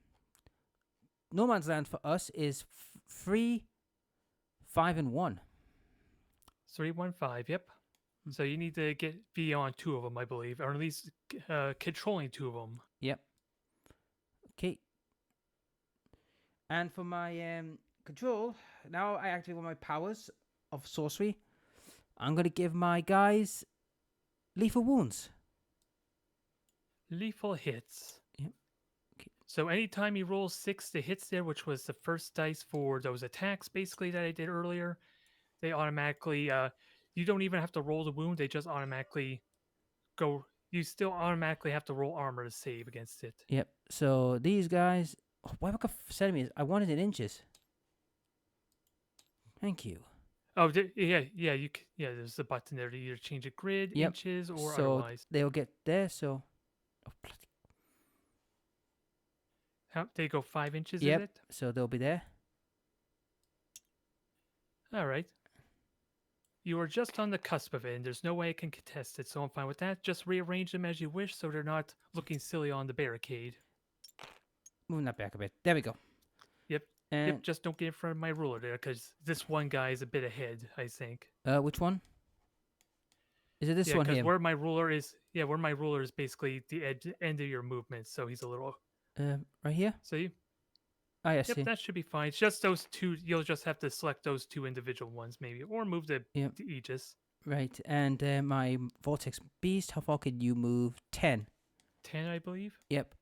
no man's land for us is 3, 5, and 1. 3, 1, 5. Yep. So you need to get beyond 2 of them, I believe, or at least controlling 2 of them. Yep. Okay. And for my control, now I activate one of my powers of sorcery. I'm going to give my guys lethal wounds. Lethal hits. Yep. Okay. So anytime you roll 6 to hits there, which was the first dice for those attacks basically that I did earlier, they automatically, you don't even have to roll the wound. They just automatically go, you still automatically have to roll armor to save against it. Yep. So these guys, why have I got centimeters? I wanted in inches. Thank you. Oh, yeah, there's a button there to either change a grid, inches, or so otherwise. They'll get there, so... Oh, bloody... They go 5 inches, yep. Is it? So they'll be there. All right. You are just on the cusp of it, and there's no way I can contest it, so I'm fine with that. Just rearrange them as you wish so they're not looking silly on the barricade. Moving that back a bit. There we go. Yep. And yep, just don't get in front of my ruler there, because this one guy is a bit ahead, I think. Which one? Is it this one here? Where my ruler is basically the end of your movement, so he's a little Right here. So you, Oh, I yep, see. that should be fine. It's just those two. You'll just have to select those two individual ones, maybe, or move Yep. the Aegis. Right. And my vortex beast. How far can you move? 10. 10, I believe. Yep.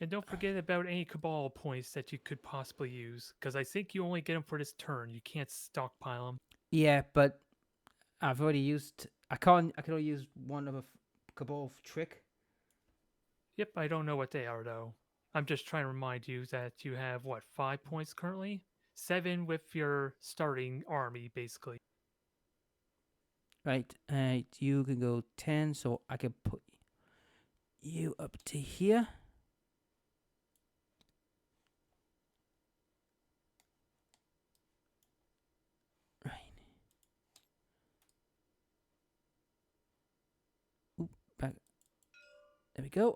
And don't forget about any Cabal points that you could possibly use, because I think you only get them for this turn. You can't stockpile them. Yeah, but I've already used. I can't. I can only use one of a cabal trick. Yep, I don't know what they are though. I'm just trying to remind you that you have what 5 points currently, 7 with your starting army, basically. Right. You can go 10, so I can put you up to here. Right. Oop, back. There we go.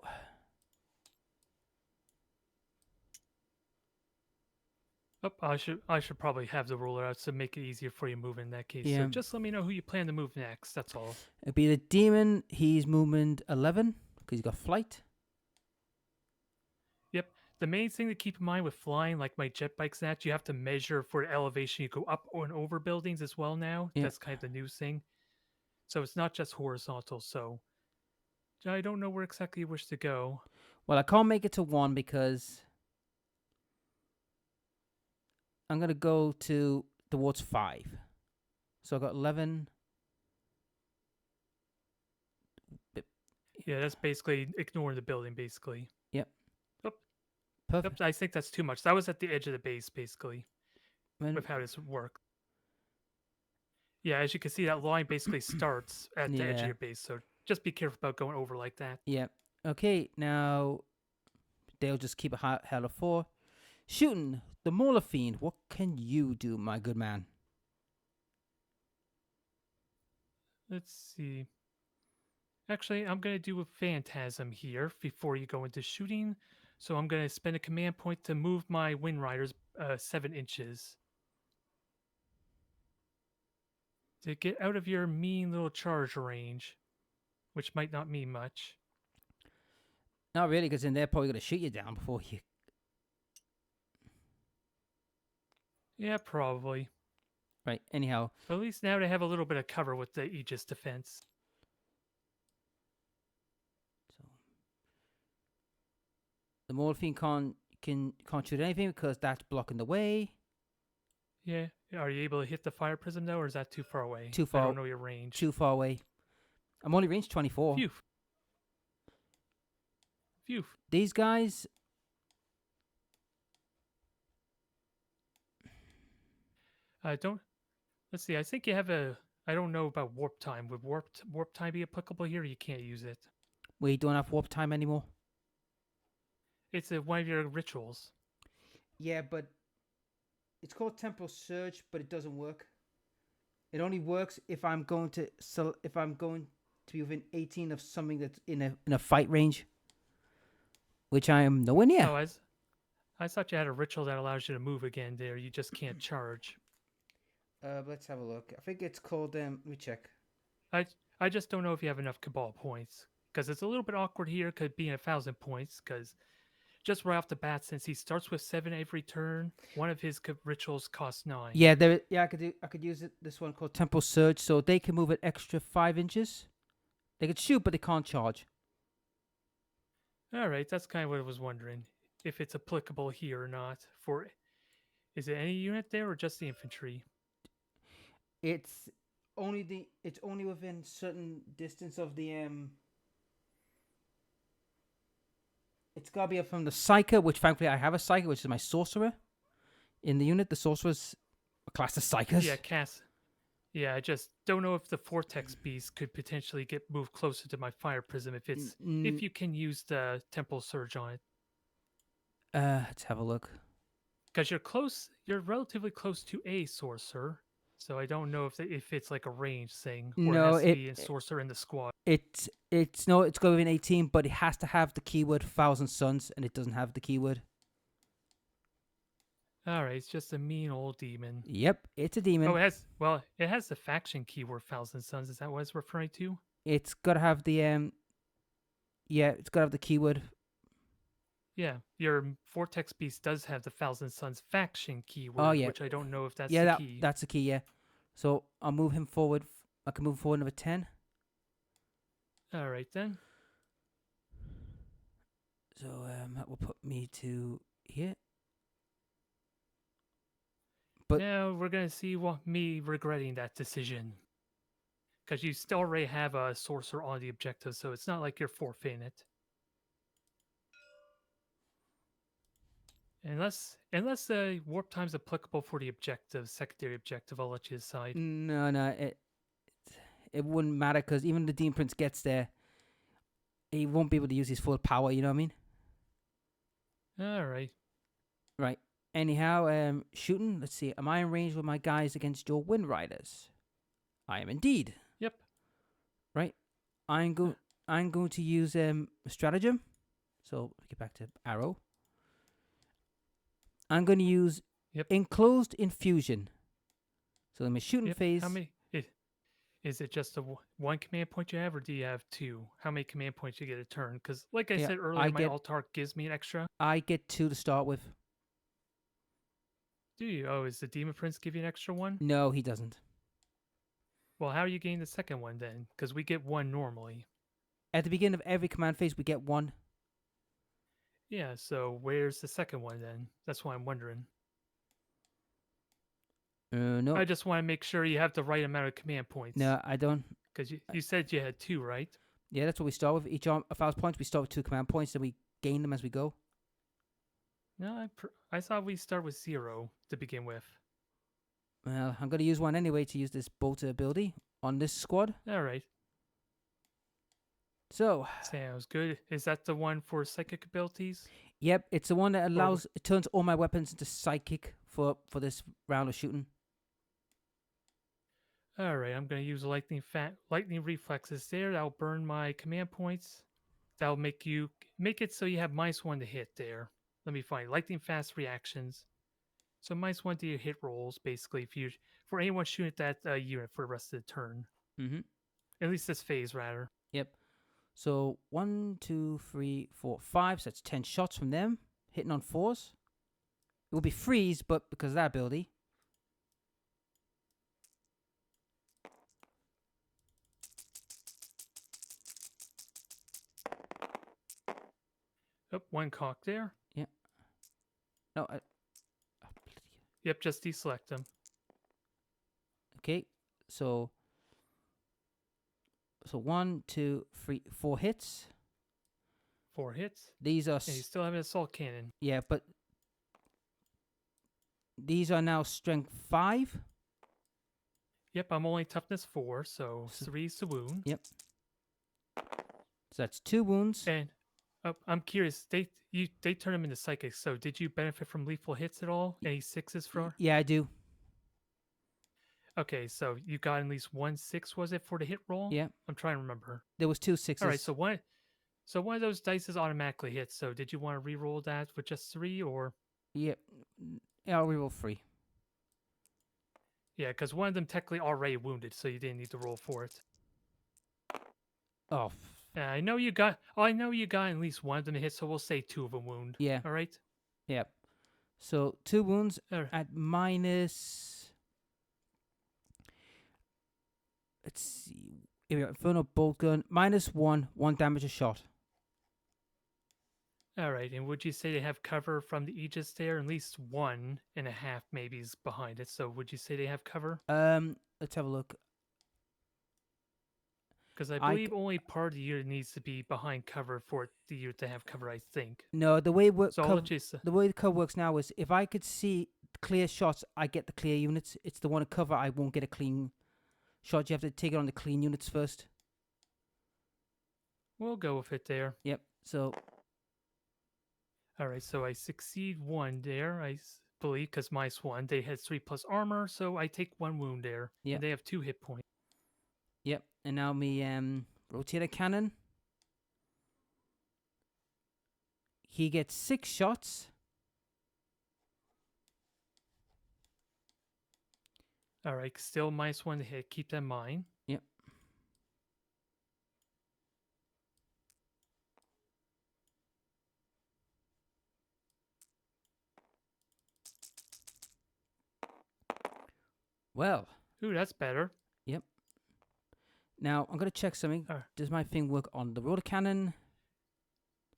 Oh, I should probably have the ruler out to make it easier for you to move in that case. Yeah. So just let me know who you plan to move next. That's all. It'll be the demon. He's movement 11 because he's got flight. Yep. The main thing to keep in mind with flying, like my jet bikes, that you have to measure for the elevation. You go up and over buildings as well now. Yeah. That's kind of the new thing. So it's not just horizontal. So I don't know where exactly you wish to go. Well, I can't make it to 1 because I'm going to go towards 5. So I got 11. Yeah, that's basically ignoring the building, basically. Yep. Oh, Perfect. yep, I think that's too much. That was at the edge of the base, basically, When, with how this works. Yeah, as you can see, that line basically starts at the edge of Yeah. your base. So just be careful about going over like that. Yep. Okay, now they'll just keep a hell of 4. Shooting the Mauler Fiend. What can you do, my good man? Let's see. Actually, I'm going to do a Phantasm here before you go into shooting. So I'm going to spend a command point to move my Wind Riders 7 inches. To get out of your mean little charge range, which might not mean much. Not really, because then they're probably going to shoot you down before you. Yeah, probably. Right, anyhow. But at least now they have a little bit of cover with the Aegis defense. So the Mauler Fiend can't shoot anything because that's blocking the way. Yeah. Are you able to hit the Fire Prism, though, or is that too far away? Too far. I don't know your range. Too far away. I'm only range 24. Phew. Phew. These guys. Don't. Let's see. I think you have a. I don't know about warp time. Would warp time be applicable here? You can't use it. We don't have warp time anymore. It's one of your rituals. Yeah, but it's called Temporal Surge, but it doesn't work. It only works if I'm going to be within 18 of something that's in a fight range, which I am nowhere near. Oh, I thought you had a ritual that allows you to move again. There, you just can't charge. Let's have a look. I think it's called. Let me check. I just don't know if you have enough Cabal points because it's a little bit awkward here. Could be 1,000 points because just right off the bat, since he starts with 7 every turn, one of his rituals costs 9. Yeah, I could use it. This one called Temporal Surge, so they can move an extra 5 inches. They could shoot, but they can't charge. All right, that's kind of what I was wondering if it's applicable here or not. Is it any unit there or just the infantry? It's only within certain distance of the It's gotta be from the Psyker, which thankfully I have a Psyker, which is my sorcerer in the unit. The sorcerers are classed as Psykers. Yeah, Yeah, I just don't know if the Vortex Beast could potentially get moved closer to my Fire Prism if you can use the Temple Surge on it. Let's have a look. Because you're relatively close to a sorcerer, so I don't know if it's like a range thing. Or No, it has to be a sorcerer in the squad. It's going within 18, but it has to have the keyword Thousand Suns, and it doesn't have the keyword. All right, it's just a mean old demon. Yep, it's a demon. Oh, it has the faction keyword Thousand Suns. Is that what it's referring to? It's gotta have the it's gotta have the keyword. Yeah, your Vortex Beast does have the Thousand Suns faction Oh keyword, yeah, which I don't know if that's yeah. the key. That's the key. Yeah. So I'll move him forward. I can move forward another 10. All right then. So that will put me to here. But Now we're gonna see me regretting that decision. Because you still already have a sorcerer on the objective, so it's not like you're forfeiting it. Unless the warp time's applicable for the objective, secondary objective, I'll let you decide. no, it wouldn't matter because even the Demon Prince gets there, he won't be able to use his full power. You know what I mean? All right. Right. Anyhow, shooting. Let's see. Am I in range with my guys against your Wind Riders? I am indeed. Yep. Right. I'm going. I'm going to use stratagem. So get back to arrow. I'm going to use enclosed infusion. So in my shooting phase. How many? Is it just one command point you have, or do you have two? How many command points you get a turn? Because, like I said earlier, my altar gives me an extra. I get 2 to start with. Do you? Oh, is the Demon Prince give you an extra one? No, he doesn't. Well, how are you getting the second one then? Because we get one normally. At the beginning of every command phase, we get 1. Yeah, so where's the second one then? That's why I'm wondering. No. I just want to make sure you have the right amount of command points. No, I don't. Because you said you had 2, right? Yeah, that's what we start with. Each of our points, we start with 2 command points, then we gain them as we go. No, I thought we start with 0 to begin with. Well, I'm going to use one anyway to use this bolter ability on this squad. All right. So. Sounds good. Is that the one for psychic abilities? Yep, it's the one that allows, it turns all my weapons into psychic for this round of shooting. All right, I'm going to use lightning reflexes there. That'll burn my command points. That'll make it so you have -1 to hit there. Let me find lightning fast reactions. So -1 to your hit rolls, basically, for anyone shooting at that unit for the rest of the turn. Mm-hmm. At least this phase, rather. Yep. So 1, 2, 3, 4, 5. So that's 10 shots from them, hitting on 4s. It will be freeze, but because of that ability. Oh, 1 cock there. Yeah. No. Yep, just deselect them. Okay. So 1, 2, 3, 4 hits. 4 hits. These are. And you still have an assault cannon. Yeah, but these are now strength 5. Yep, I'm only toughness 4, so 3's the wound. Yep. So that's 2 wounds. And I'm curious, they turn them into psychics. So did you benefit from lethal hits at all? Any 6s for? Yeah, I do. Okay, so you got at least 1 6, was it, for the hit roll? Yeah. I'm trying to remember. There was 2 6s. All right, so one of those dice is automatically hit. So did you want to re-roll that with just 3 or? Yeah, I'll reroll 3. Yeah, because one of them technically already wounded, so you didn't need to roll for it. Oh. I know you got at least one of them to hit, so we'll say 2 of them wound. Yeah. All right. Yep. So 2 wounds Right. at minus. Let's see. Here we go. Infernal bolt gun -1 damage a shot. All right, and would you say they have cover from the Aegis there? At least 1.5 maybe is behind it. So would you say they have cover? Let's have a look. Because I believe only part of the unit needs to be behind cover for the unit to have cover, I think. No, the way the way the cover works now is if I could see clear shots, I get the clear units. It's the one to cover, I won't get a clean shot. You have to take it on the clean units first. We'll go with it there. Yep. So. All right, so I succeed 1 there, I believe, because -1. They had 3+ armor, so I take 1 wound there. Yeah. And they have 2 hit points. Yep. And now me rotator cannon. He gets 6 shots. All right, still -1 to hit. Keep that in mind. Yep. Well, Ooh, that's better. yep. Now, I'm going to check something. Uh, Does my thing work on the rotor cannon?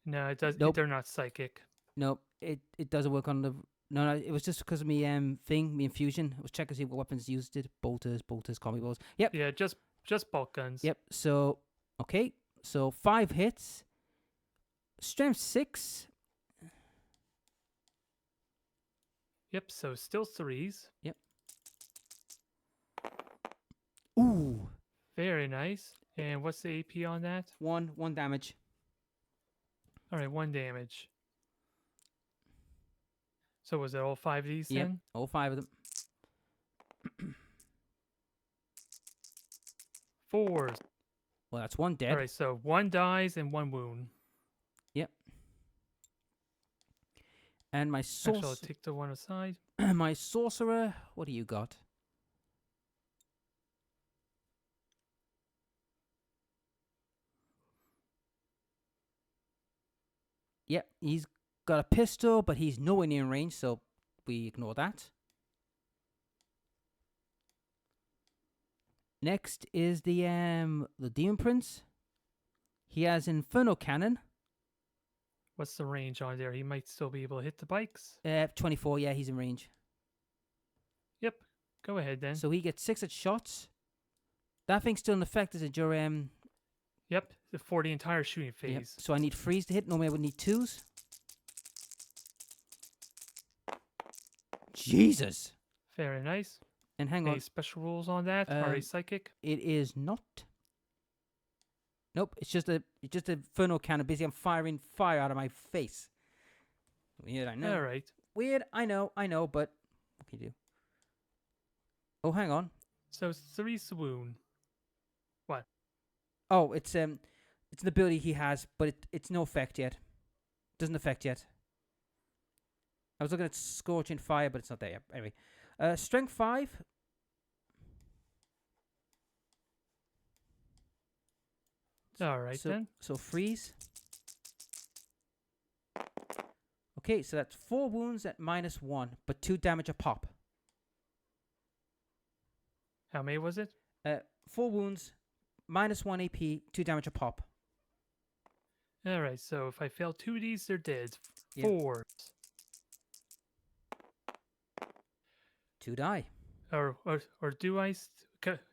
no, it does. Nope. They're not psychic. Nope. It doesn't work on the... No, it was just because of me me infusion. I was checking to see what weapons used it. Bolters, combi bolts. Yep. Yeah, just bolt guns. Yep. So, okay. So, 5 hits. Strength 6. Yep. So still threes. Yep. Ooh. Very nice. And what's the AP on that? 1 damage. All right, 1 damage. So was it all 5 of these Yep. then? All 5 of them. 4s. Well, that's 1 dead. All right, so 1 dies and 1 wound. Yep. And my Actually, I'll take the one aside. my sorcerer, what do you got? Yep, he's got a pistol, but he's nowhere near range, so we ignore that. Next is the Demon Prince. He has Inferno Cannon. What's the range on there? He might still be able to hit the bikes. 24, yeah, he's in range. Yep. Go ahead then. So he gets 6 at shots. That thing's still in effect, is it your Yep. For the entire shooting phase. Yep. So I need 3s to hit. Normally I would need 2s. Jesus. Very nice. And hang Any on. special rules on that? Are they psychic? It is not. Nope. It's just a Inferno Cannon. Basically, I'm firing fire out of my face. Weird, I know. All right. Weird, I know, but what can you do? Oh, hang on. So 3's the wound. What? Oh, it's an ability he has, but it's no effect yet. Doesn't affect yet. I was looking at Scorching Fire, but it's not there yet. Anyway, Strength 5. All right then. So freeze. Okay, so that's 4 wounds at -1, but 2 damage a pop. How many was it? 4 wounds, -1 AP, 2 damage a pop. All right. So if I fail 2 of these, they're dead. Yeah. 4s. 2 die. Or do I?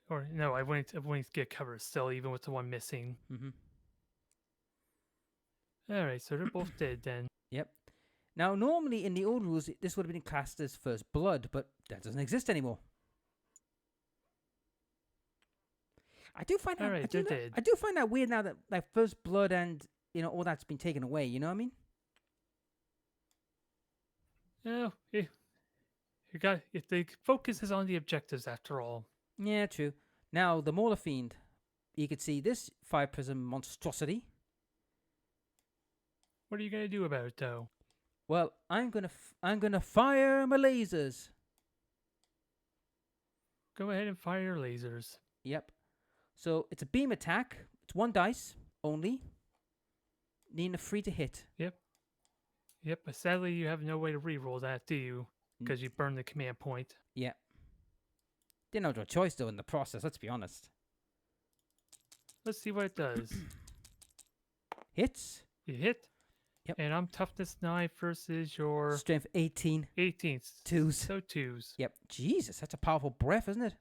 Or no, I wouldn't get covered still, even with the one missing. Mm-hmm. All right. So they're both dead then. Yep. Now, normally in the old rules, this would have been classed as first blood, but that doesn't exist anymore. I do find that. All right, they're dead. I do find that weird now that like first blood and all that's been taken away. You know what I mean? Oh, if the focus is on the objectives after all. Yeah, true. Now the Mauler Fiend, you could see this fire prism monstrosity. What are you gonna do about it though? Well, I'm gonna fire my lasers. Go ahead and fire your lasers. Yep. So it's a beam attack. It's 1 dice only. Needing a 3 to hit. Yep. But sadly, you have no way to reroll that, do you? Because you burned the command point. Yeah. Didn't have no choice though in the process. Let's be honest. Let's see what it does. Hits. You hit. Yep. And I'm toughness 9 versus your Strength 18. 18. 2s. So 2s. Yep. Jesus, that's a powerful breath, isn't it?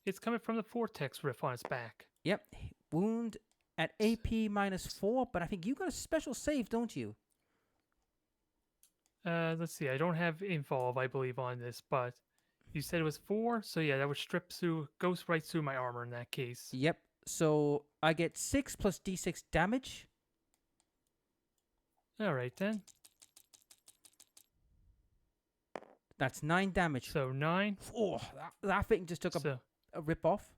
It's coming from the vortex riff on its back. Yep. Wound at AP -4, but I think you got a special save, don't you? Let's see. I don't have involve, I believe, on this, but you said it was 4, so yeah, that would goes right through my armor in that case. Yep. So I get 6 plus D6 damage. All right then. That's 9 damage. So 9. Oh, that thing just took a rip off.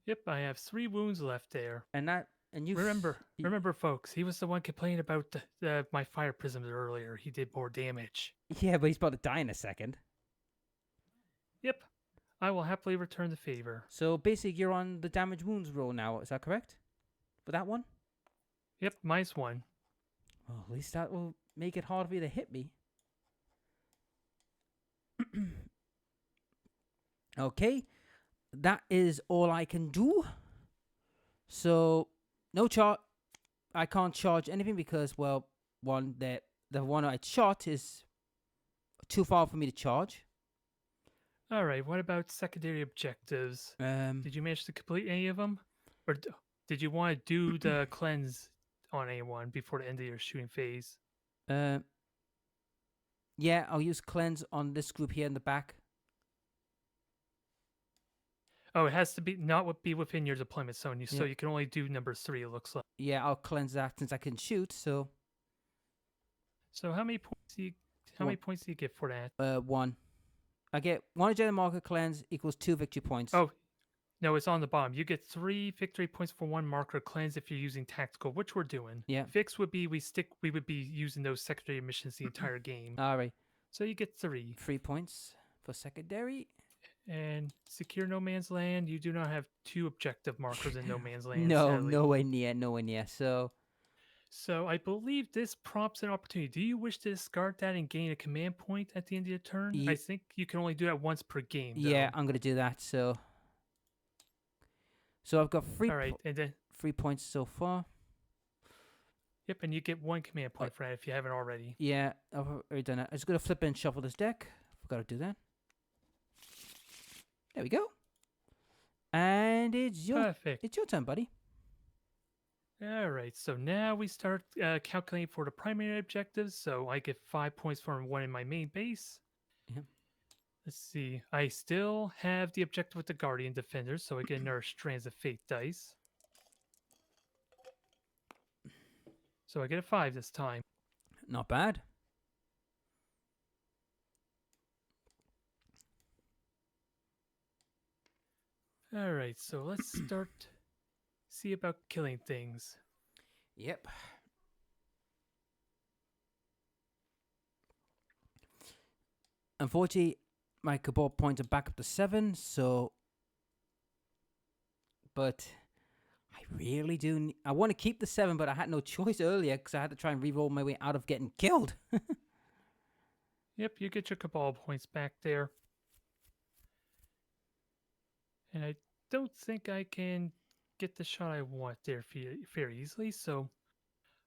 Yep, I have 3 wounds left there. And you remember, folks, he was the one complaining about my fire prisms earlier. He did more damage. Yeah, but he's about to die in a second. Yep, I will happily return the favor. So basically, you're on the damage wounds roll now. Is that correct? For that one? Yep, -1. Well, at least that will make it hard for you to hit me. Okay, that is all I can do. So no charge. I can't charge anything because, well, one that the one I shot is too far for me to charge. All right. What about secondary objectives? Um, Did you manage to complete any of them, or did you want to do the cleanse on anyone before the end of your shooting phase? uh, yeah, I'll use cleanse on this group here in the back. Oh, it has to be not be within your deployment zone, so Yep. you can only do number 3. It looks like. Yeah, I'll cleanse that since I can shoot. So So how many points do you one, get for that? one. I get one agenda marker cleanse equals 2 victory points. Oh, no, it's on the bottom. You get 3 victory points for 1 marker cleanse if you're using tactical, which we're doing. Yeah. Fix would be we would be using those secondary missions the entire game. All right. So you get 3. 3 points for secondary. And secure no man's land. You do not have 2 objective markers in no man's land. No, sadly. nowhere near, nowhere near. So I believe this prompts an opportunity. Do you wish to discard that and gain a command point at the end of your turn? I think you can only do that once per game. Though. Yeah, I'm gonna do that. So I've got All right, and then 3 points so far. yep, and you get 1 command point for that if you haven't already. Yeah, I've already done it. I'm just gonna flip and shuffle this deck. Forgot to do that. There we go. And it's your turn, buddy. All right, so now we start calculating for the primary objectives. So I get 5 points for 1 in my main base. Yeah. Let's see. I still have the objective with the Guardian Defenders, so I get another Strands of Fate dice. So I get a 5 this time. Not bad. All right, so let's start. See about killing things. Yep. Unfortunately, my cabal points are back up to 7, so. But I really do. I want to keep the 7, but I had no choice earlier because I had to try and re-roll my way out of getting killed. Yep, you get your cabal points back there. And I don't think I can get the shot I want there very easily, so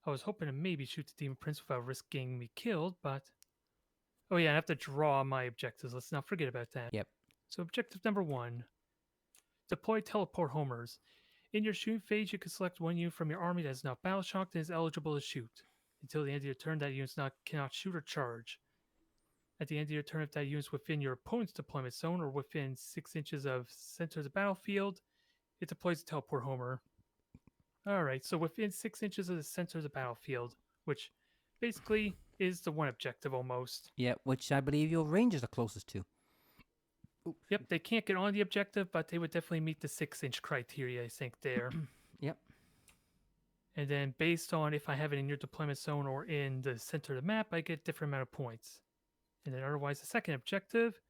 I was hoping to maybe shoot the Demon Prince without risking me killed, but... Oh yeah, I have to draw my objectives. Let's not forget about that. Yep. So objective number 1. Deploy teleport homers. In your shooting phase, you can select one unit from your army that is not battle shocked and is eligible to shoot. Until the end of your turn, that unit cannot shoot or charge. At the end of your turn, if that unit is within your opponent's deployment zone or within 6 inches of center of the battlefield, it deploys a teleport homer. Alright, so within 6 inches of the center of the battlefield, which basically is the one objective almost. Yeah, which I believe your rangers are closest to. Oops. Yep, they can't get on the objective, but they would definitely meet the 6-inch criteria, I think, there. Yep. And then based on if I have it in your deployment zone or in the center of the map, I get a different amount of points. And then otherwise, the second objective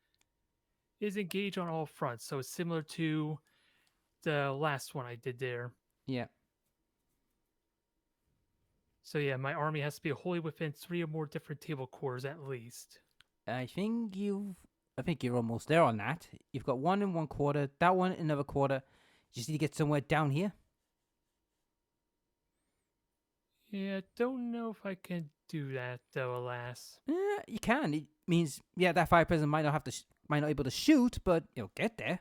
is engage on all fronts. So it's similar to the last one I did there. Yeah. So yeah, my army has to be wholly within 3 or more different table cores at least. I think you're almost there on that. You've got 1 in 1 quarter, that one in another quarter. You just need to get somewhere down here. Yeah, don't know if I can do that though, alas. Yeah, you can. It means that fire prison might not be able to shoot, but you'll get there.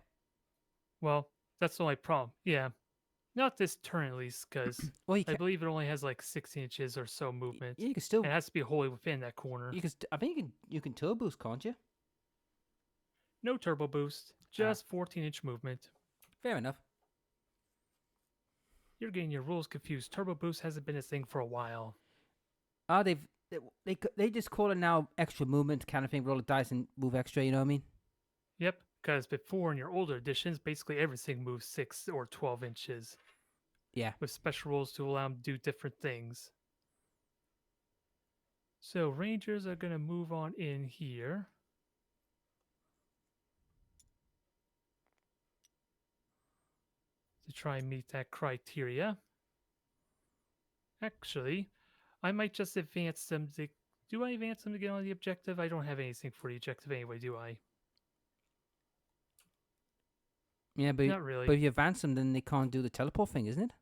Well, that's the only problem. Yeah, not this turn at least, because well, I believe it only has like 16 inches or so movement. Yeah, you can still. It has to be wholly within that corner. I think you can turbo boost, can't you? No turbo boost, just 14-inch movement. Fair enough. You're getting your rules confused. Turbo boost hasn't been a thing for a while. They just call it now extra movement kind of thing. Roll the dice and move extra. You know what I mean? Yep, because before in your older editions, basically everything moves 6 or 12 inches. Yeah. With special rules to allow them to do different things. So Rangers are going to move on in here. To try and meet that criteria. Actually, I might just advance them Do I advance them to get on the objective? I don't have anything for the objective anyway, do I? Yeah, Not really. but if you advance them, then they can't do the teleport thing, isn't it?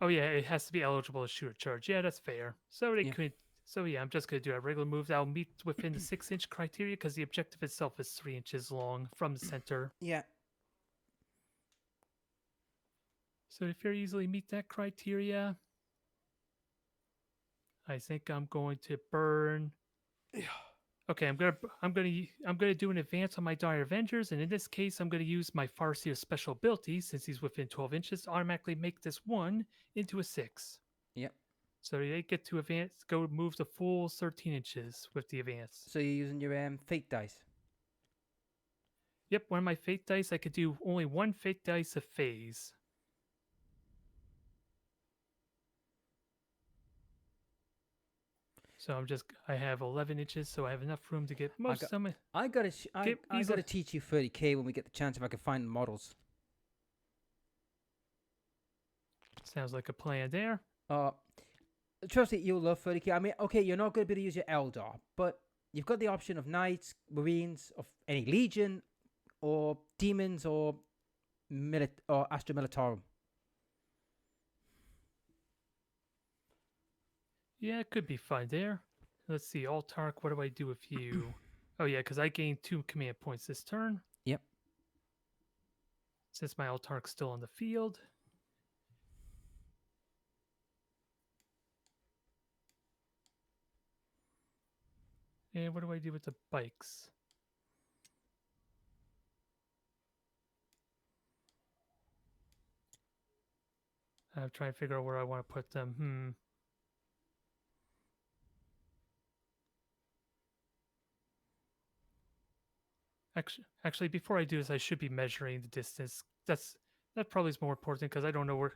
Oh yeah, it has to be eligible to shoot a charge. Yeah, that's fair. So they Yeah. could. So yeah, I'm just gonna do a regular move that'll meet within the 6-inch criteria because the objective itself is 3 inches long from the center. Yeah. So if you easily meet that criteria, I think I'm going to burn. Okay, I'm gonna do an advance on my Dire Avengers, and in this case, I'm gonna use my Farseer special ability since he's within 12 inches to automatically make this 1 into a 6. Yep. So they get to advance, go move the full 13 inches with the advance. So you're using your fate dice. Yep, one of my fate dice, I could do only 1 fate dice a phase. So I have 11 inches, so I have enough room to get most of my. I gotta teach you 30k when we get the chance if I can find the models. Sounds like a plan there. Trust me, you'll love 30k. I mean, okay, you're not gonna be able to use your Eldar, but you've got the option of knights, marines, of any legion, or demons, or Astra Militarum. Yeah, it could be fun there. Let's see, Altark, what do I do with you? Oh yeah, because I gained 2 command points this turn. Yep. Since my Altark's still on the field. And what do I do with the bikes? I'm trying to figure out where I want to put them. Actually, before I do this, I should be measuring the distance. That probably is more important because I don't know where.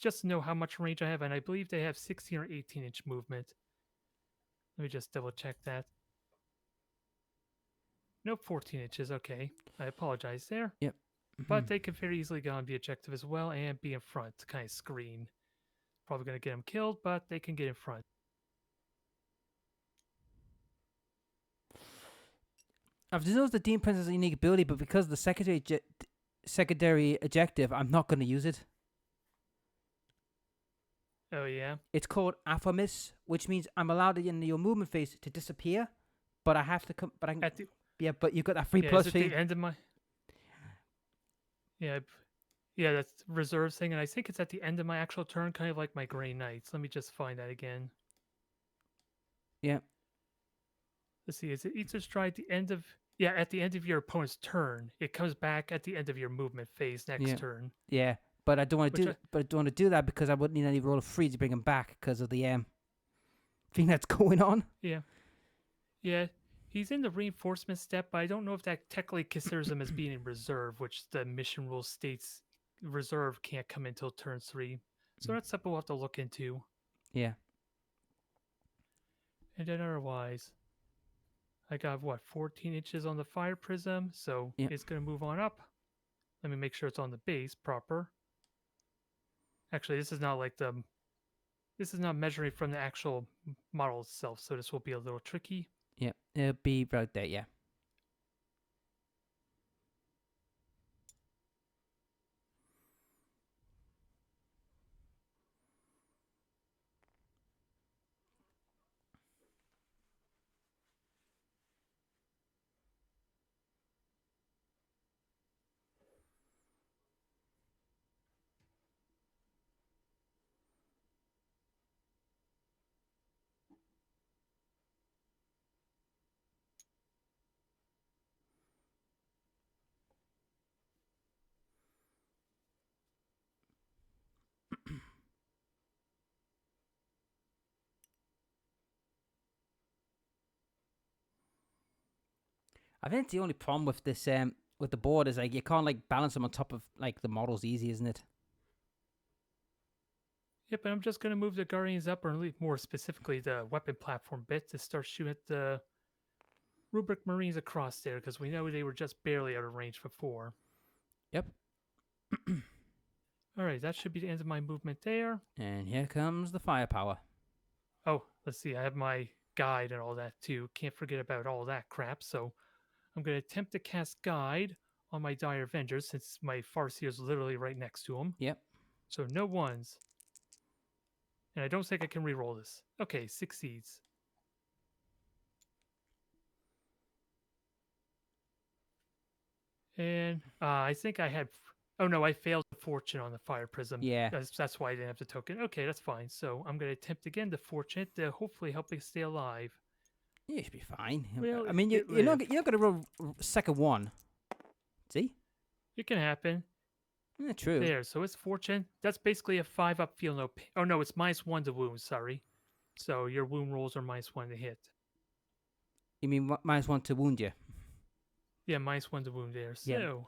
Just to know how much range I have, and I believe they have 16 or 18-inch movement. Let me just double check that. Nope, 14 inches. Okay, I apologize there. Yep. But they can very easily get on the objective as well and be in front to kind of screen. Probably going to get them killed, but they can get in front. I've noticed the Dean Prince has a unique ability, but because of the secondary objective, I'm not going to use it. Oh yeah. It's called Aphomis, which means I'm allowed in your movement phase to disappear, but I have to come. But I can. Yeah, but you got that free plus at fee. the end of my. Yeah, that's the reserve thing, and I think it's at the end of my actual turn, kind of like my Grey Knights. Let me just find that again. Yeah. Let's see. Is it Eater Stride at the end of? Yeah, at the end of your opponent's turn, it comes back at the end of your movement phase next turn. Yeah, but I don't want to do. But I don't want to do that because I wouldn't need any roll of 3 to bring him back because of the thing that's going on. Yeah. Yeah. He's in the reinforcement step, but I don't know if that technically considers him as being in reserve, which the mission rule states reserve can't come until turn 3. So that's something we'll have to look into. Yeah. And then otherwise, I got, 14 inches on the fire prism, so it's going to move on up. Let me make sure it's on the base proper. Actually, this is not measuring from the actual model itself, so this will be a little tricky. Yeah, it'll be right there, yeah. I think the only problem with this with the board is like you can't like balance them on top of like the models easy, isn't it? Yep, and I'm just going to move the Guardians up, or more specifically the weapon platform bit, to start shooting at the Rubric Marines across there, because we know they were just barely out of range before. Yep. All right, that should be the end of my movement there. And here comes the firepower. Oh, let's see, I have my guide and all that too. Can't forget about all that crap. So I'm going to attempt to cast guide on my Dire Avengers since my Farseer is literally right next to him. Yep. So no ones. And I don't think I can reroll this. Okay, succeeds. And I think I had. Oh no, I failed the fortune on the fire prism. Yeah. That's why I didn't have the token. Okay, that's fine. So I'm going to attempt again the fortune to hopefully help me stay alive. Yeah, you should be fine. Well, I mean, it you're not lived. you're not gonna roll second one. See? It can happen. Yeah, true. There, so it's fortune. That's basically a 5-up feel no pain. Oh no, it's -1 to wound, sorry. So your wound rolls are -1 to hit. You mean -1 to wound you? Yeah, -1 to wound there. So Yeah.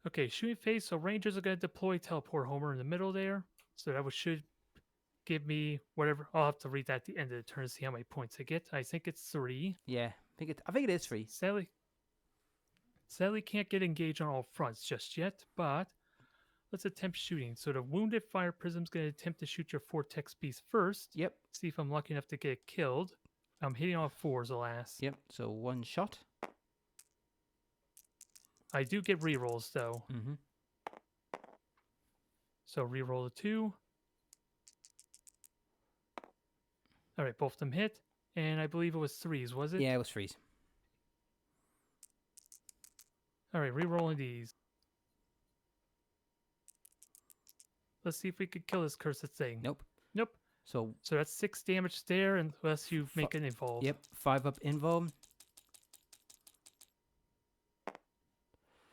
okay, shooting phase, so Rangers are gonna deploy teleport Homer in the middle there. So that should give me whatever. I'll have to read that at the end of the turn to see how many points I get. I think it's 3. Yeah. I think it is free. Sadly can't get engaged on all fronts just yet, but let's attempt shooting. So the wounded fire prism's going to attempt to shoot your vortex beast first. Yep. See if I'm lucky enough to get it killed. I'm hitting on 4s, alas. Yep. So one shot. I do get rerolls though. Mm-hmm. So reroll a 2. All right, both of them hit, and I believe it was 3s, was it? Yeah, it was freeze. All right, rerolling these. Let's see if we could kill this cursed thing. Nope. Nope. So So that's 6 damage there, unless you make it involve. yep, 5-up involve.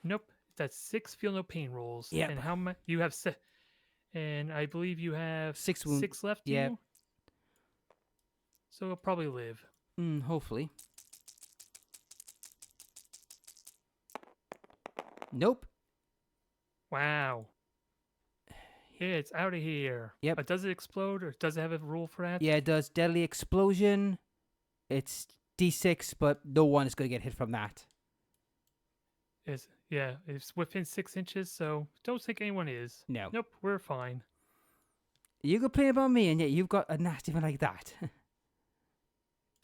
Nope. That's 6 feel no pain rolls. Yep. And how much you have? And I believe you have 6 wound. 6 left. Yeah. You? So it'll probably live. Hopefully. Nope. Wow. Yeah, it's out of here. Yep. But does it explode, or does it have a rule for that? Yeah, it does deadly explosion. It's D6, but no one is gonna get hit from that. It's within 6 inches, so don't think anyone is. No. Nope, we're fine. You complain about me, and yet you've got a nasty one like that.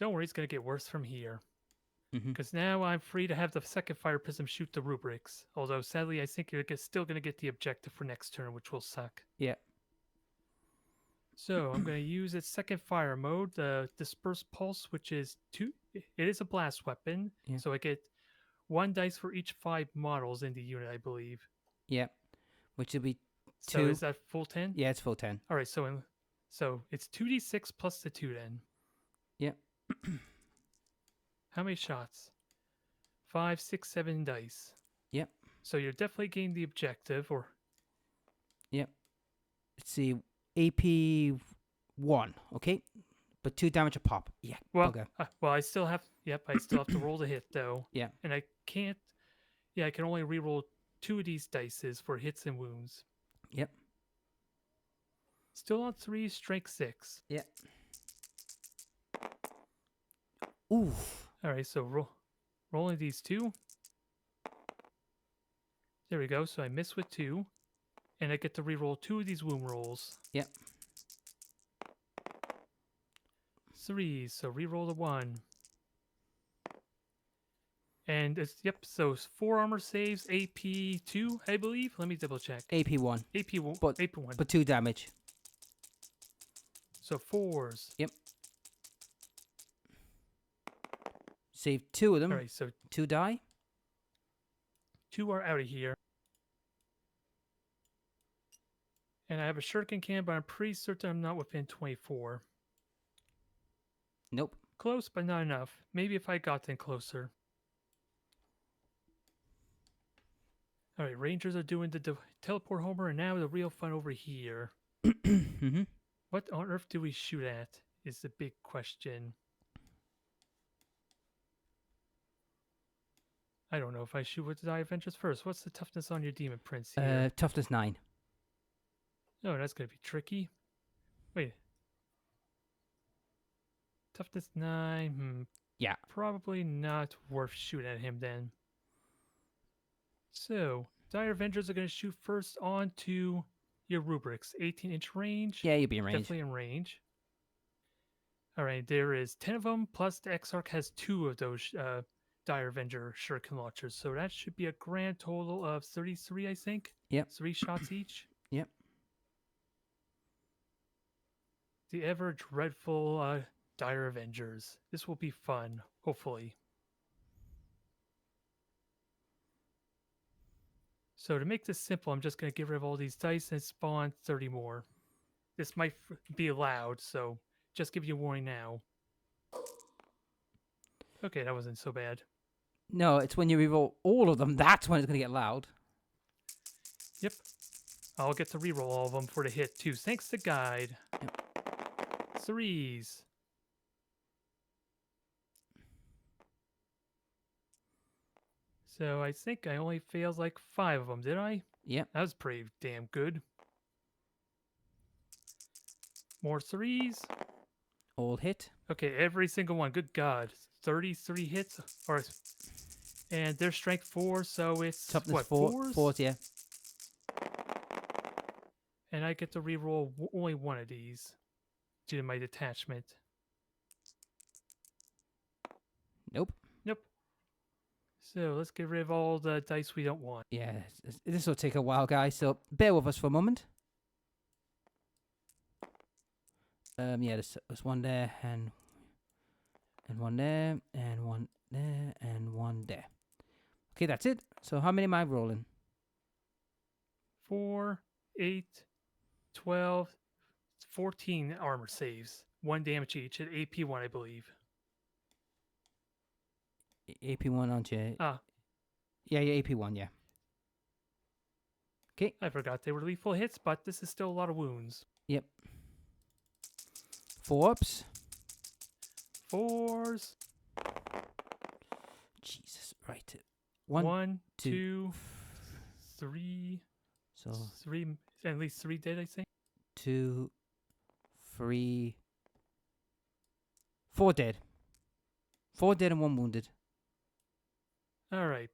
Don't worry, it's gonna get worse from here. Mm-hmm. Because now I'm free to have the second fire prism shoot the rubrics. Although sadly, I think you're still gonna get the objective for next turn, which will suck. Yeah. So I'm going to use its second fire mode, the Disperse Pulse, which is 2. It is a blast weapon, Yeah. so I get 1 dice for each 5 models in the unit, I believe. Yeah. Which will be 2. So is that full 10? Yeah, it's full 10. All right, so it's 2d6 plus the 2 then. Yeah. How many shots? 5, 6, 7 dice. Yep. So you're definitely getting the objective, or Yep. Let's see. AP 1, okay? But 2 damage a pop. Yeah. well, Okay. I still have. Yep, I still have to roll the hit though. Yeah. And I can't. Yeah, I can only reroll 2 of these dices for hits and wounds. Yep. Still on 3, strength 6. Yeah. Ooh. All right, so rolling these 2. There we go. So I miss with 2, and I get to reroll 2 of these wound rolls. Yep. 3, so reroll the 1. And it's so it's 4 armor saves, AP 2, I believe. Let me double check. AP 1. AP 1. But- AP 1. But 2 damage. So 4s. Save 2 of them. All right, so 2 die. 2 are out of here. And I have a shuriken can, but I'm pretty certain I'm not within 24. Nope. Close, but not enough. Maybe if I got in closer. All right, Rangers are doing the teleport Homer, and now the real fun over here. Mm-hmm. What on earth do we shoot at is the big question. I don't know if I shoot with the Die Avengers first. What's the toughness on your Demon Prince here? Toughness 9. Oh, that's going to be tricky. Wait. Toughness 9. Yeah. Probably not worth shooting at him then. So, Dire Avengers are going to shoot first onto your rubrics. 18-inch range. Yeah, you'll be in range. Definitely in range. All right, there is 10 of them, plus the Exarch has 2 of those Dire Avenger shuriken launchers. So that should be a grand total of 33, I think. Yep. 3 shots each. Yep. The ever dreadful Dire Avengers. This will be fun, hopefully. So to make this simple, I'm just going to get rid of all these dice and spawn 30 more. This might be loud, so just give you a warning now. Okay, that wasn't so bad. No, it's when you reroll all of them. That's when it's going to get loud. Yep. I'll get to reroll all of them for the hit, too. Thanks to Guide. Yep. 3s. So I think I only failed like 5 of them, did I? Yep. That was pretty damn good. More 3s. All hit. Okay, every single one. Good God. 33 hits. And they're strength 4, so it's Toughness what, 4. 4s? 4s, yeah. And I get to reroll only one of these due to my detachment. Nope. Nope. So let's get rid of all the dice we don't want. Yeah, this will take a while, guys, so bear with us for a moment. Yeah, there's one there, and one there, and one there, and one there. Okay, that's it. So how many am I rolling? 4, 8, 12, 14 armor saves. 1 damage each at AP 1, I believe. AP1, aren't you? Ah. Yeah, AP1, yeah. Okay. I forgot they were lethal hits, but this is still a lot of wounds. Yep. 4 ups. 4s. Jesus, right. 1, 2, 3. So 3, at least 3 dead, I think. 2, 3, 4 dead. 4 dead and 1 wounded. All right.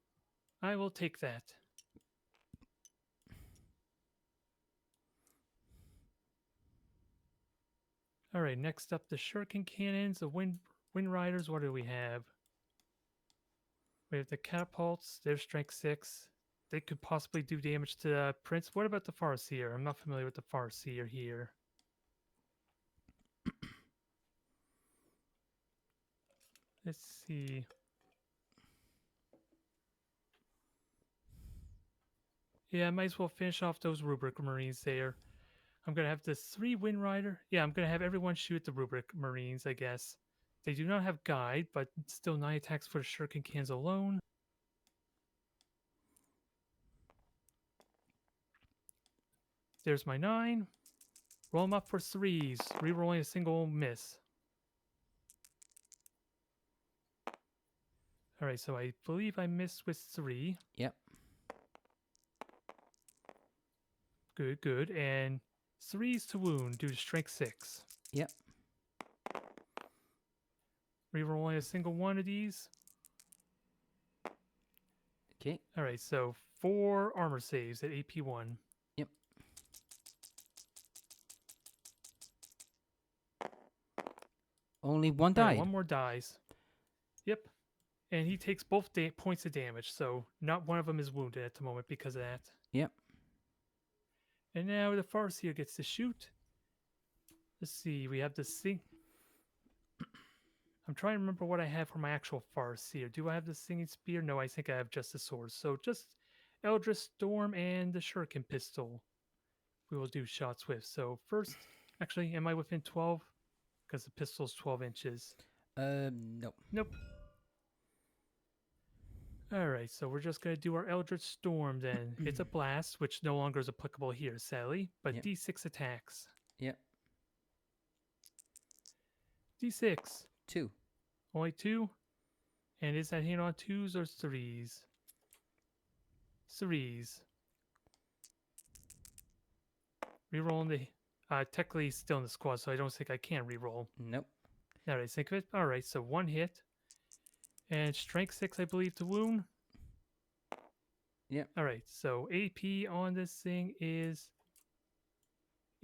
I will take that. All right, next up, the shuriken cannons, the wind riders. What do we have? We have the catapults. They're strength 6. They could possibly do damage to the prince. What about the Farseer? I'm not familiar with the Farseer here. Let's see. Yeah, I might as well finish off those Rubric Marines there. I'm going to have the 3 Wind Rider. Yeah, I'm going to have everyone shoot the Rubric Marines, I guess. They do not have Guide, but still 9 attacks for the Shuriken cans alone. There's my 9. Roll them up for 3s. Rerolling a single miss. Alright, so I believe I missed with 3. Yep. Good, good. And 3s to wound due to strength 6. Yep. Rerolling a single one of these. Okay. Alright, so 4 armor saves at AP 1. Yep. Only 1 died. Right, 1 more dies. Yep. And he takes both points of damage, so not one of them is wounded at the moment because of that. Yep. And now the Farseer gets to shoot. Let's see, we have this thing. I'm trying to remember what I have for my actual Farseer. Do I have the Singing Spear? No, I think I have just the sword. So just Eldritch Storm and the Shuriken Pistol we will do shots with. So first, actually, am I within 12? Because the pistol's 12 inches. Nope. Nope. Alright, so we're just going to do our Eldritch Storm then. It's a blast, which no longer is applicable here, sadly, but Yep. D6 attacks. Yep. D6. 2. Only 2? And is that hit on 2s or 3s? 3s. Rerolling the... technically he's still in the squad, so I don't think I can reroll. Nope. Now that I think of it. Alright, so 1 hit. And strength 6, I believe, to wound. Yep. Alright, so AP on this thing is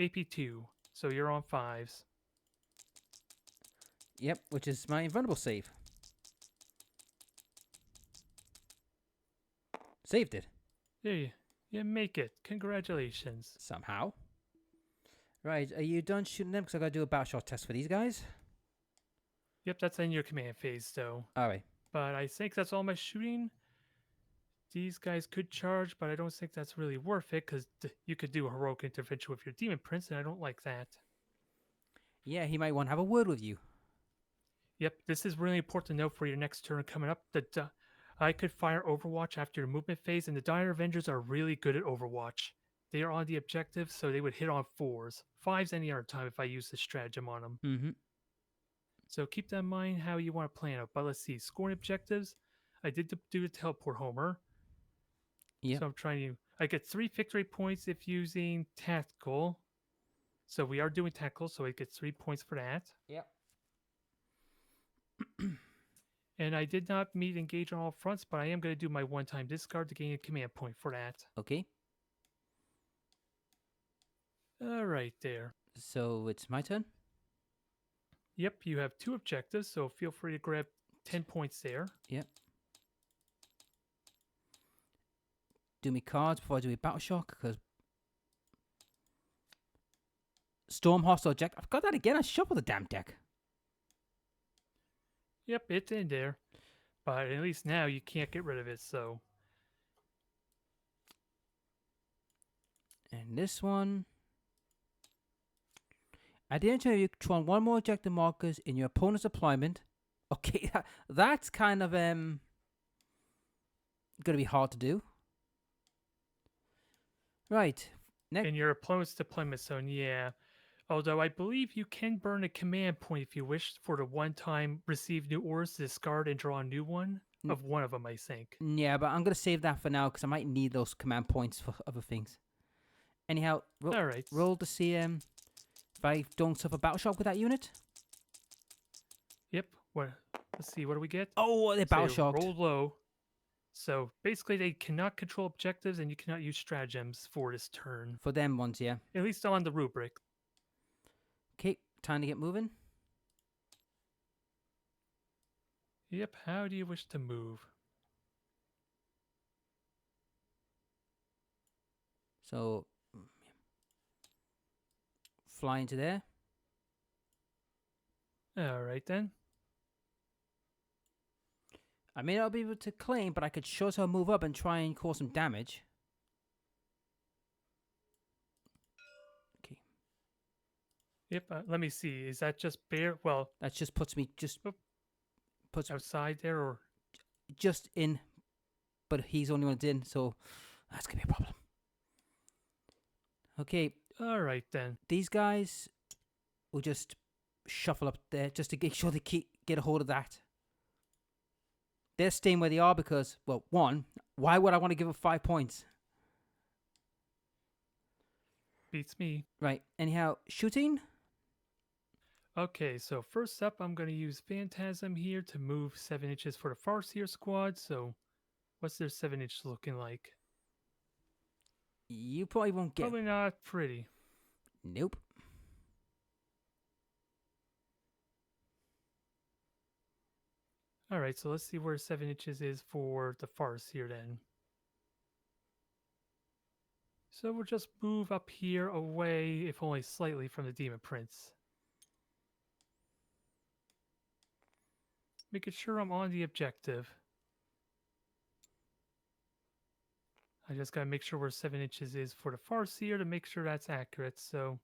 AP2. So you're on 5s. Yep, which is my invulnerable save. Saved it. There you make it. Congratulations. Somehow. Right, are you done shooting them? Because I got to do a battle shot test for these guys. Yep, that's in your command phase, though. Alright. But I think that's all my shooting. These guys could charge, but I don't think that's really worth it because you could do a heroic intervention with your demon prince, and I don't like that. Yeah, he might want to have a word with you. Yep, this is really important to know for your next turn coming up. I could fire Overwatch after your movement phase, and the Dire Avengers are really good at Overwatch. They are on the objective, so they would hit on 4s. 5s any other time if I use this stratagem on them. Mm-hmm. So keep that in mind how you want to plan it. But let's see, scoring objectives. I did do the teleport homer. Yeah. So I'm trying to. I get 3 victory points if using tactical. So we are doing tactical, so I get 3 points for that. Yep. And I did not meet engage on all fronts, but I am going to do my one-time discard to gain a command point for that. Okay. All right, there. So it's my turn? Yep, you have 2 objectives, so feel free to grab 10 points there. Yep. Do me cards before I do me battle shock, because Storm hostile deck. I've got that again. I shuffled the damn deck. Yep, it's in there. But at least now you can't get rid of it, so. And this one. At the end of you control one more objective markers in your opponent's deployment. Okay, that's kind of gonna be hard to do. Right. Next. In your opponent's deployment zone, yeah. Although I believe you can burn a command point if you wish for the one-time receive new orders, discard and draw a new one of one of them, I think. Yeah, but I'm gonna save that for now because I might need those command points for other things. Anyhow, All right. Roll to see if I don't suffer battle shock with that unit. Yep. What? Let's see. What do we get? Oh, they're battle shocked. Roll low. So basically, they cannot control objectives, and you cannot use stratagems for this turn. For them ones, yeah. At least on the rubric. Okay, time to get moving. Yep. How do you wish to move? So, fly into there. All right then. I may not be able to claim, but I could sure as hell move up and try and cause some damage. Okay. Yep. Let me see. Is that just bare? Well, that just puts me puts outside there, or just in. But he's only one in, so that's gonna be a problem. Okay. All right then. These guys will just shuffle up there just to make sure they get a hold of that. They're staying where they are because, well, one, why would I want to give up 5 points? Beats me. Right. Anyhow, shooting. Okay, so first up, I'm going to use Phantasm here to move 7 inches for the Farseer squad. So what's their 7 inches looking like? You probably won't get. Probably not pretty. Nope. All right, so let's see where 7 inches is for the Farseer then. So we'll just move up here away, if only slightly, from the Demon Prince. Making sure I'm on the objective. I just gotta make sure where 7 inches is for the Farseer to make sure that's accurate, so.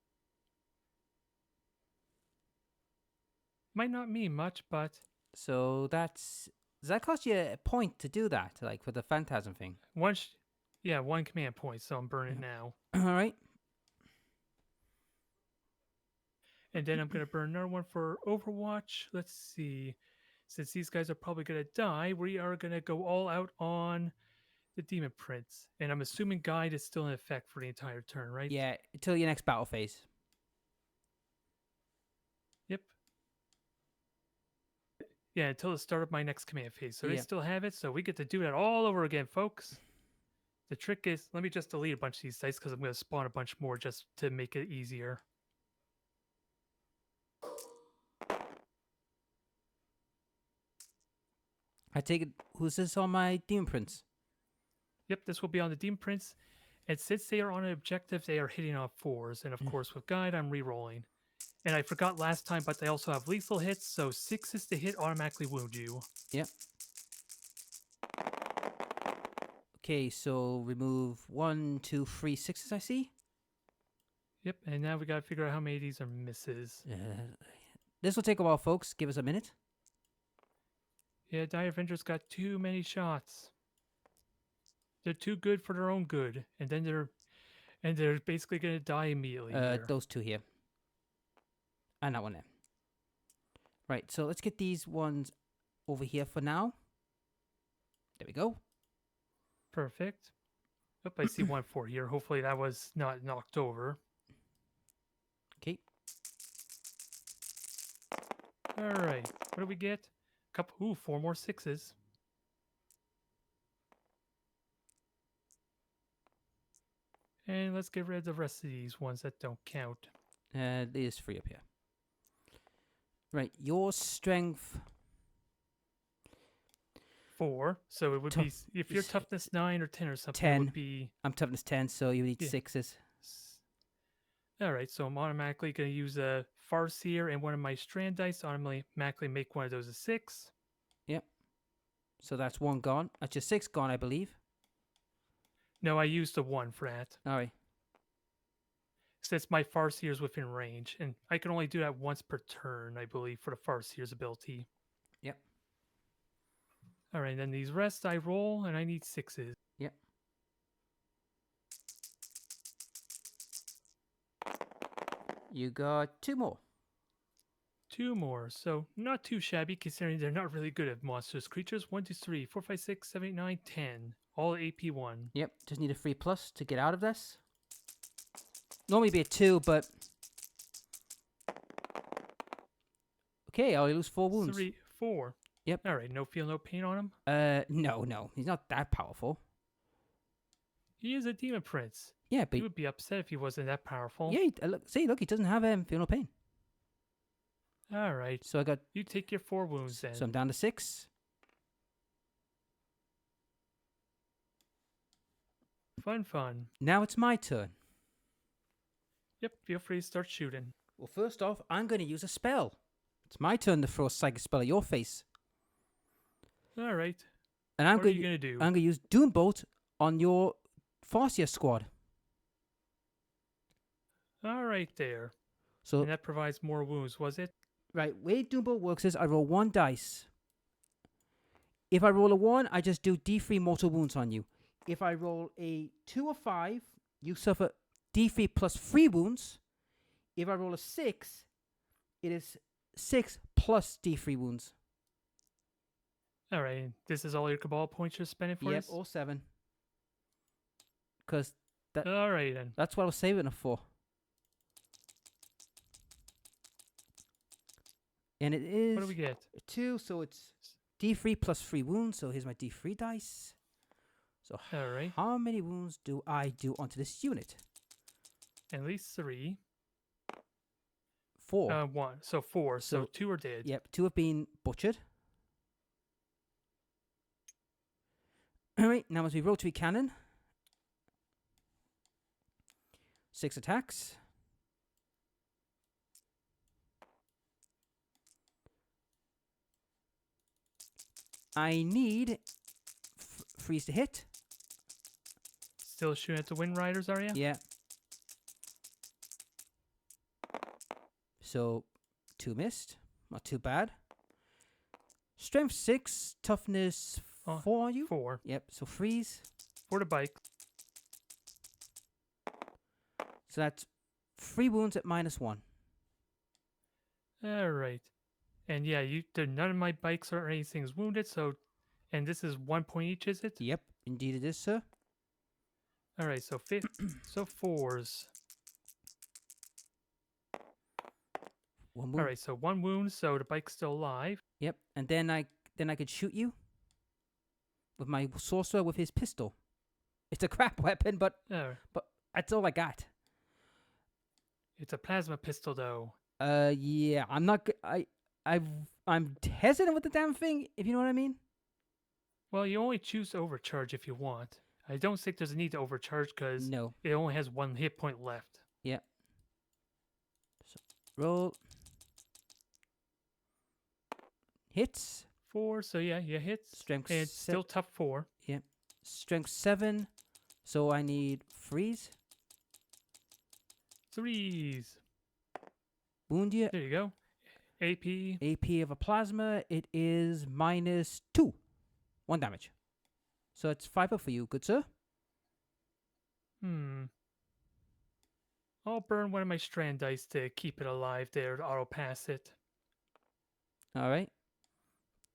Might not mean much, but. So does that cost you a point to do that, like for the Phantasm thing? One command point, so I'm burning now. All right. And then I'm going to burn another one for Overwatch. Let's see. Since these guys are probably going to die, we are going to go all out on the Demon Prince. And I'm assuming Guide is still in effect for the entire turn, right? Yeah, until your next battle phase. Yep. Yeah, until the start of my next command phase. So they still have it, so we get to do that all over again, folks. The trick is, let me just delete a bunch of these dice because I'm going to spawn a bunch more just to make it easier. I take it. Who's this on my Demon Prince? Yep, this will be on the Demon Prince. And since they are on an objective, they are hitting on 4s. And of course, with Guide, I'm re-rolling. And I forgot last time, but they also have lethal hits, so 6s to hit automatically wound you. Yep. Okay, so remove 1, 2, 3 6s, I see. Yep, and now we gotta figure out how many of these are misses. This will take a while, folks. Give us a minute. Yeah, Dire Avengers got too many shots. They're too good for their own good, and then they're basically gonna die immediately. Those two here. And that one there. Right, so let's get these ones over here for now. There we go. Perfect. Oh, I see 1-4 here. Hopefully that was not knocked over. Okay. All right. What do we get? Couple. Ooh, 4 more 6s. And let's get rid of the rest of these ones that don't count. There's 3 up here. Right, your strength 4. So it would be if you're toughness 9 or 10 or something. 10. It would be. I'm toughness 10, so you need Yeah. 6s. All right, so I'm automatically going to use a Farseer and one of my Strand dice. Automatically make one of those a 6. Yep. So that's 1 gone. That's your 6 gone, I believe. No, I used a 1 for that. All right. Since my Farseer is within range, and I can only do that once per turn, I believe, for the Farseer's ability. Yep. All right, then these rest I roll, and I need 6s. Yep. You got 2 more. 2 more, so not too shabby considering they're not really good at monstrous creatures. 1, 2, 3, 4, 5, 6, 7, 8, 9, 10. All AP 1. Yep. Just need a 3+ to get out of this. Normally be a 2, but okay, I'll lose 4 wounds. 3, 4. Yep. All right, no feel, no pain on him? No. He's not that powerful. He is a demon prince. Yeah, but He would be upset if he wasn't that powerful. yeah, look, he doesn't have feel no pain. All right. So I got. You take your 4 wounds then. So I'm down to 6. Fun. Now it's my turn. Yep, feel free to start shooting. Well, first off, I'm going to use a spell. It's my turn to throw a psychic spell at your face. All right. And I'm What are you going to do? I'm going to use Doombolt on your Farseer squad. All right there. So And that provides more wounds, was it? right, way Doombolt works is I roll 1 dice. If I roll a 1, I just do D3 mortal wounds on you. If I roll a 2 or 5, you suffer D3 plus 3 wounds. If I roll a 6, it is 6 plus D3 wounds. All right. This is all your Cabal points you're spending for Yep, us? all 7. Because All right, then. that's what I was saving it for. And it is What do we get? 2, so it's D3 plus 3 wounds. So here's my D3 dice. So All right. how many wounds do I do onto this unit? At least 3. 4. 1. So 4. So So- 2 are dead. Yep, 2 have been butchered. Alright, now as we rotary cannon. 6 attacks. I need freeze to hit. Still shooting at the Wind Riders, are you? Yeah. So 2 missed. Not too bad. Strength 6, toughness 4 are you? 4. Yep, so freeze. For the bike. So that's 3 wounds at -1. All right. And yeah, none of my bikes or anything's wounded, so, and this is 1 point each, is it? Yep, indeed it is, sir. All right, so so 4s. 1 wound. All right, so 1 wound, so the bike's still alive. Yep, and then I could shoot you with my sorcerer with his pistol. It's a crap weapon, but Oh, that's all I got. it's a plasma pistol, though. Yeah, I'm not. I'm hesitant with the damn thing. If you know what I mean. Well, you only choose to overcharge if you want. I don't think there's a need to overcharge because No. it only has 1 hit point left. Yeah. So roll. Hits. 4, so yeah, you hits. Strength And it's still tough 4. Yeah. Strength 7. So I need freeze. 3s. Wound you. There you go. AP. AP of a plasma. It is -2. 1 damage. So it's 5 up for you, good sir. I'll burn one of my strand dice to keep it alive there to auto pass it. All right.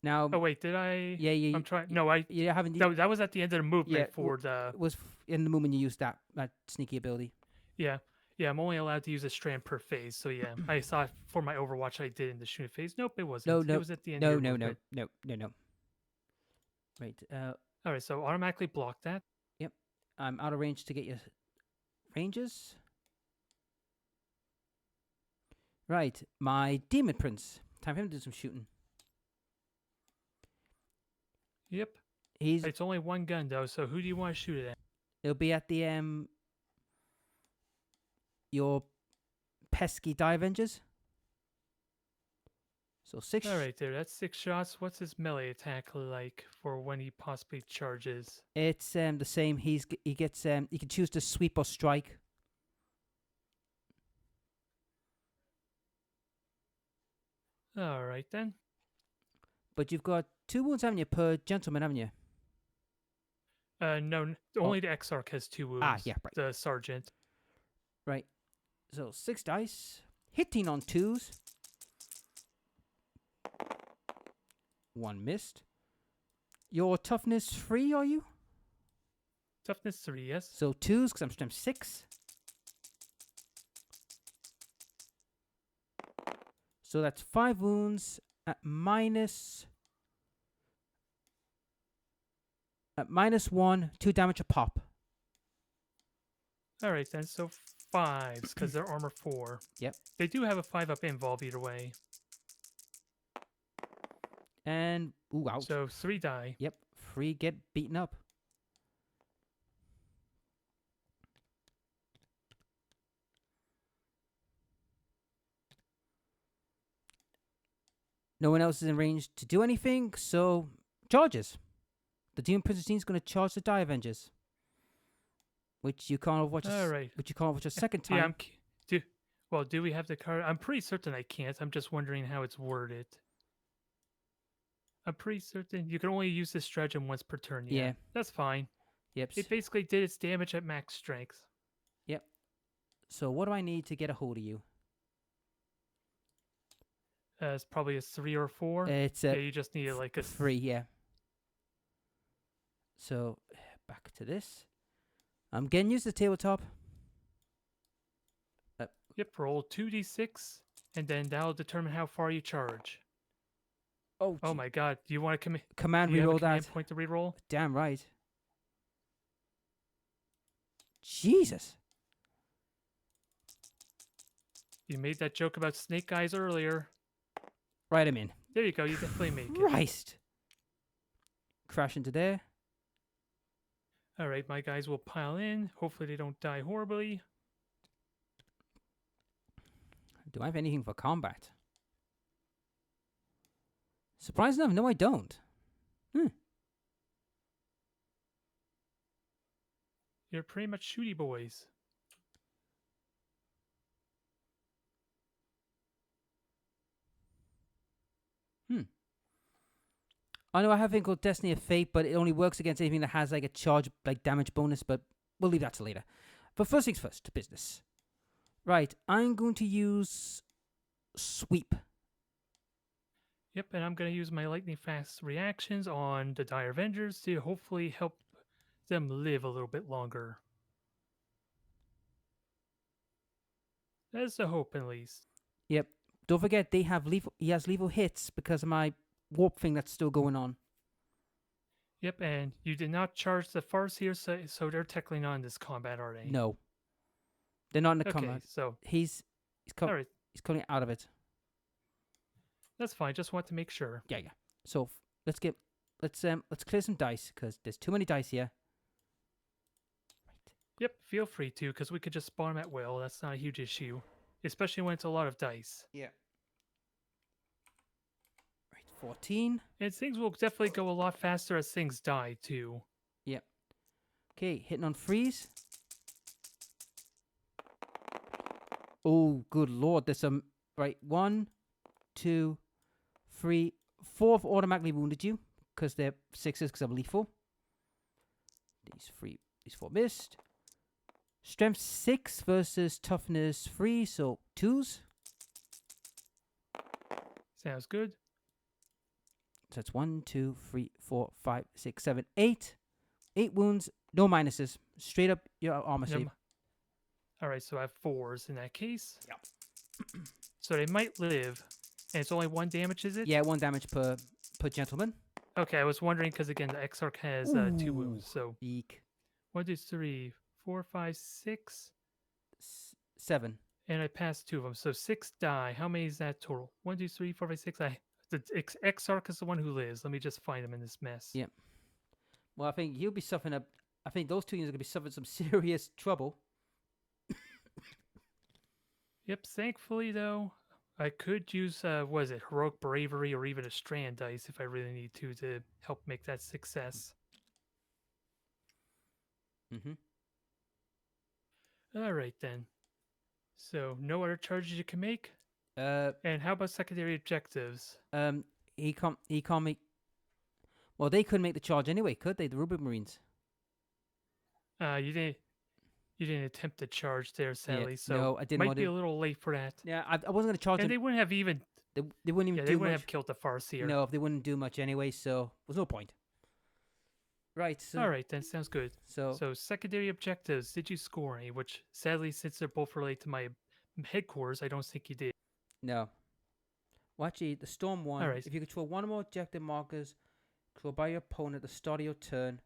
Now. Oh wait, did I? Yeah. I'm trying. No, I. You haven't. That was at the end of the movement Yeah, for the. It was in the moment you used that sneaky ability. Yeah, I'm only allowed to use a strand per phase. So yeah, I saw it for my Overwatch I did in the shooting phase. Nope, it wasn't. No. It was at the end. of your movement. No. Right. All right, so automatically block that. Yep. I'm out of range to get your ranges. Right. My Demon Prince. Time for him to do some shooting. Yep. He's. It's only one gun though, so who do you want to shoot it at? It'll be at the your pesky Die Avengers. So 6. All right, there. That's 6 shots. What's his melee attack like for when he possibly charges? It's the same. He gets he can choose to sweep or strike. All right then. But you've got 2 wounds, haven't you, per gentleman, haven't you? No, only the Exarch has 2 wounds. Yeah, right. The sergeant. Right. So 6 dice. Hitting on 2s. 1 missed. Your toughness 3, are you? Toughness 3, yes. So 2s, because I'm strength 6. So that's 5 wounds at -1, 2 damage a pop. All right then. So 5s because they're armor 4. Yep. They do have a 5-up involve either way. And ooh, ouch. So 3 die. Yep, 3 get beaten up. No one else is in range to do anything, so charges. The Demon Princess is going to charge the Die Avengers, which you can't watch. All right. Which you can't watch a second time. Yeah, do we have the card? I'm pretty certain I can't. I'm just wondering how it's worded. I'm pretty certain you can only use this stratagem once per turn. Yeah. That's fine. Yep. It basically did its damage at max strength. Yep. So what do I need to get a hold of you? It's probably a 3 or 4. It's yeah, you just need like a 3, yeah. So back to this. I'm getting used to tabletop. Yep, roll 2d6, and then that'll determine how far you charge. Oh my god. Do you want to command do you have a reroll command that? point to reroll? Damn right. Jesus. You made that joke about snake eyes earlier. Right, I'm in. There you go. You definitely make it. Christ. Crash into there. All right, my guys will pile in. Hopefully they don't die horribly. Do I have anything for combat? Surprisingly enough, no, I don't. You're pretty much shooty boys. I know I have a thing called Destiny of Fate, but it only works against anything that has like a charge, like damage bonus, but we'll leave that to later. But first things first, to business. Right, I'm going to use Sweep. Yep, and I'm going to use my lightning fast reactions on the Dire Avengers to hopefully help them live a little bit longer. That's the hope, at least. Yep. Don't forget, he has lethal hits because of my warp thing that's still going on. Yep, and you did not charge the Farseer, so they're technically not in this combat, are they? No, they're not in the Okay, combat. so He's all right, he's coming out of it. that's fine. Just want to make sure. Yeah, yeah. So let's clear some dice because there's too many dice here. Right. Yep, feel free to, because we could just spawn them at will. That's not a huge issue, especially when it's a lot of dice. Yeah. Right. 14. And things will definitely go a lot faster as things die too. Yep. Okay, hitting on freeze. Oh, good lord! There's some. Right. 1, 2, 3, 4 have automatically wounded you because they're 6s because I'm lethal. These 4 missed. Strength 6 versus toughness 3, so 2s. Sounds good. So that's 1, 2, 3, 4, 5, 6, 7, 8. 8 wounds, no minuses. Straight up your armor save. All right, so I have 4s in that case. Yep. So they might live, and it's only 1 damage, is it? Yeah, 1 damage per gentleman. Okay, I was wondering because again the Exarch has 2 wounds. So Eek. 1, 2, 3, 4, 5, 6, 7. and I passed 2 of them. So 6 die. How many is that total? 1, 2, 3, 4, 5, 6. The Exarch is the one who lives. Let me just find him in this mess. Yep. Well, I think you'll be suffering I think those 2 units are going to be suffering some serious trouble. Yep. Thankfully, though, I could use was it heroic bravery or even a strand dice if I really need to help make that success. Mm-hmm. All right then. So no other charges you can make. And how about secondary objectives? He can't make. Well, they couldn't make the charge anyway, could they? The Rubric Marines. You didn't attempt to charge there, sadly. Yeah, so no, I didn't might want be to. a little late for that. Yeah, I wasn't going to charge And them. they wouldn't have even. They wouldn't even Yeah, do they wouldn't much. have killed the Farseer. No, they wouldn't do much anyway, so there's no point. Right. So, All right, then sounds good. So Secondary objectives. Did you score any? Which sadly, since they're both related to my headquarters, I don't think you did. no. Well, actually, the Storm one. All right. If you control 1 or more objective markers, controlled by your opponent at the start of your turn.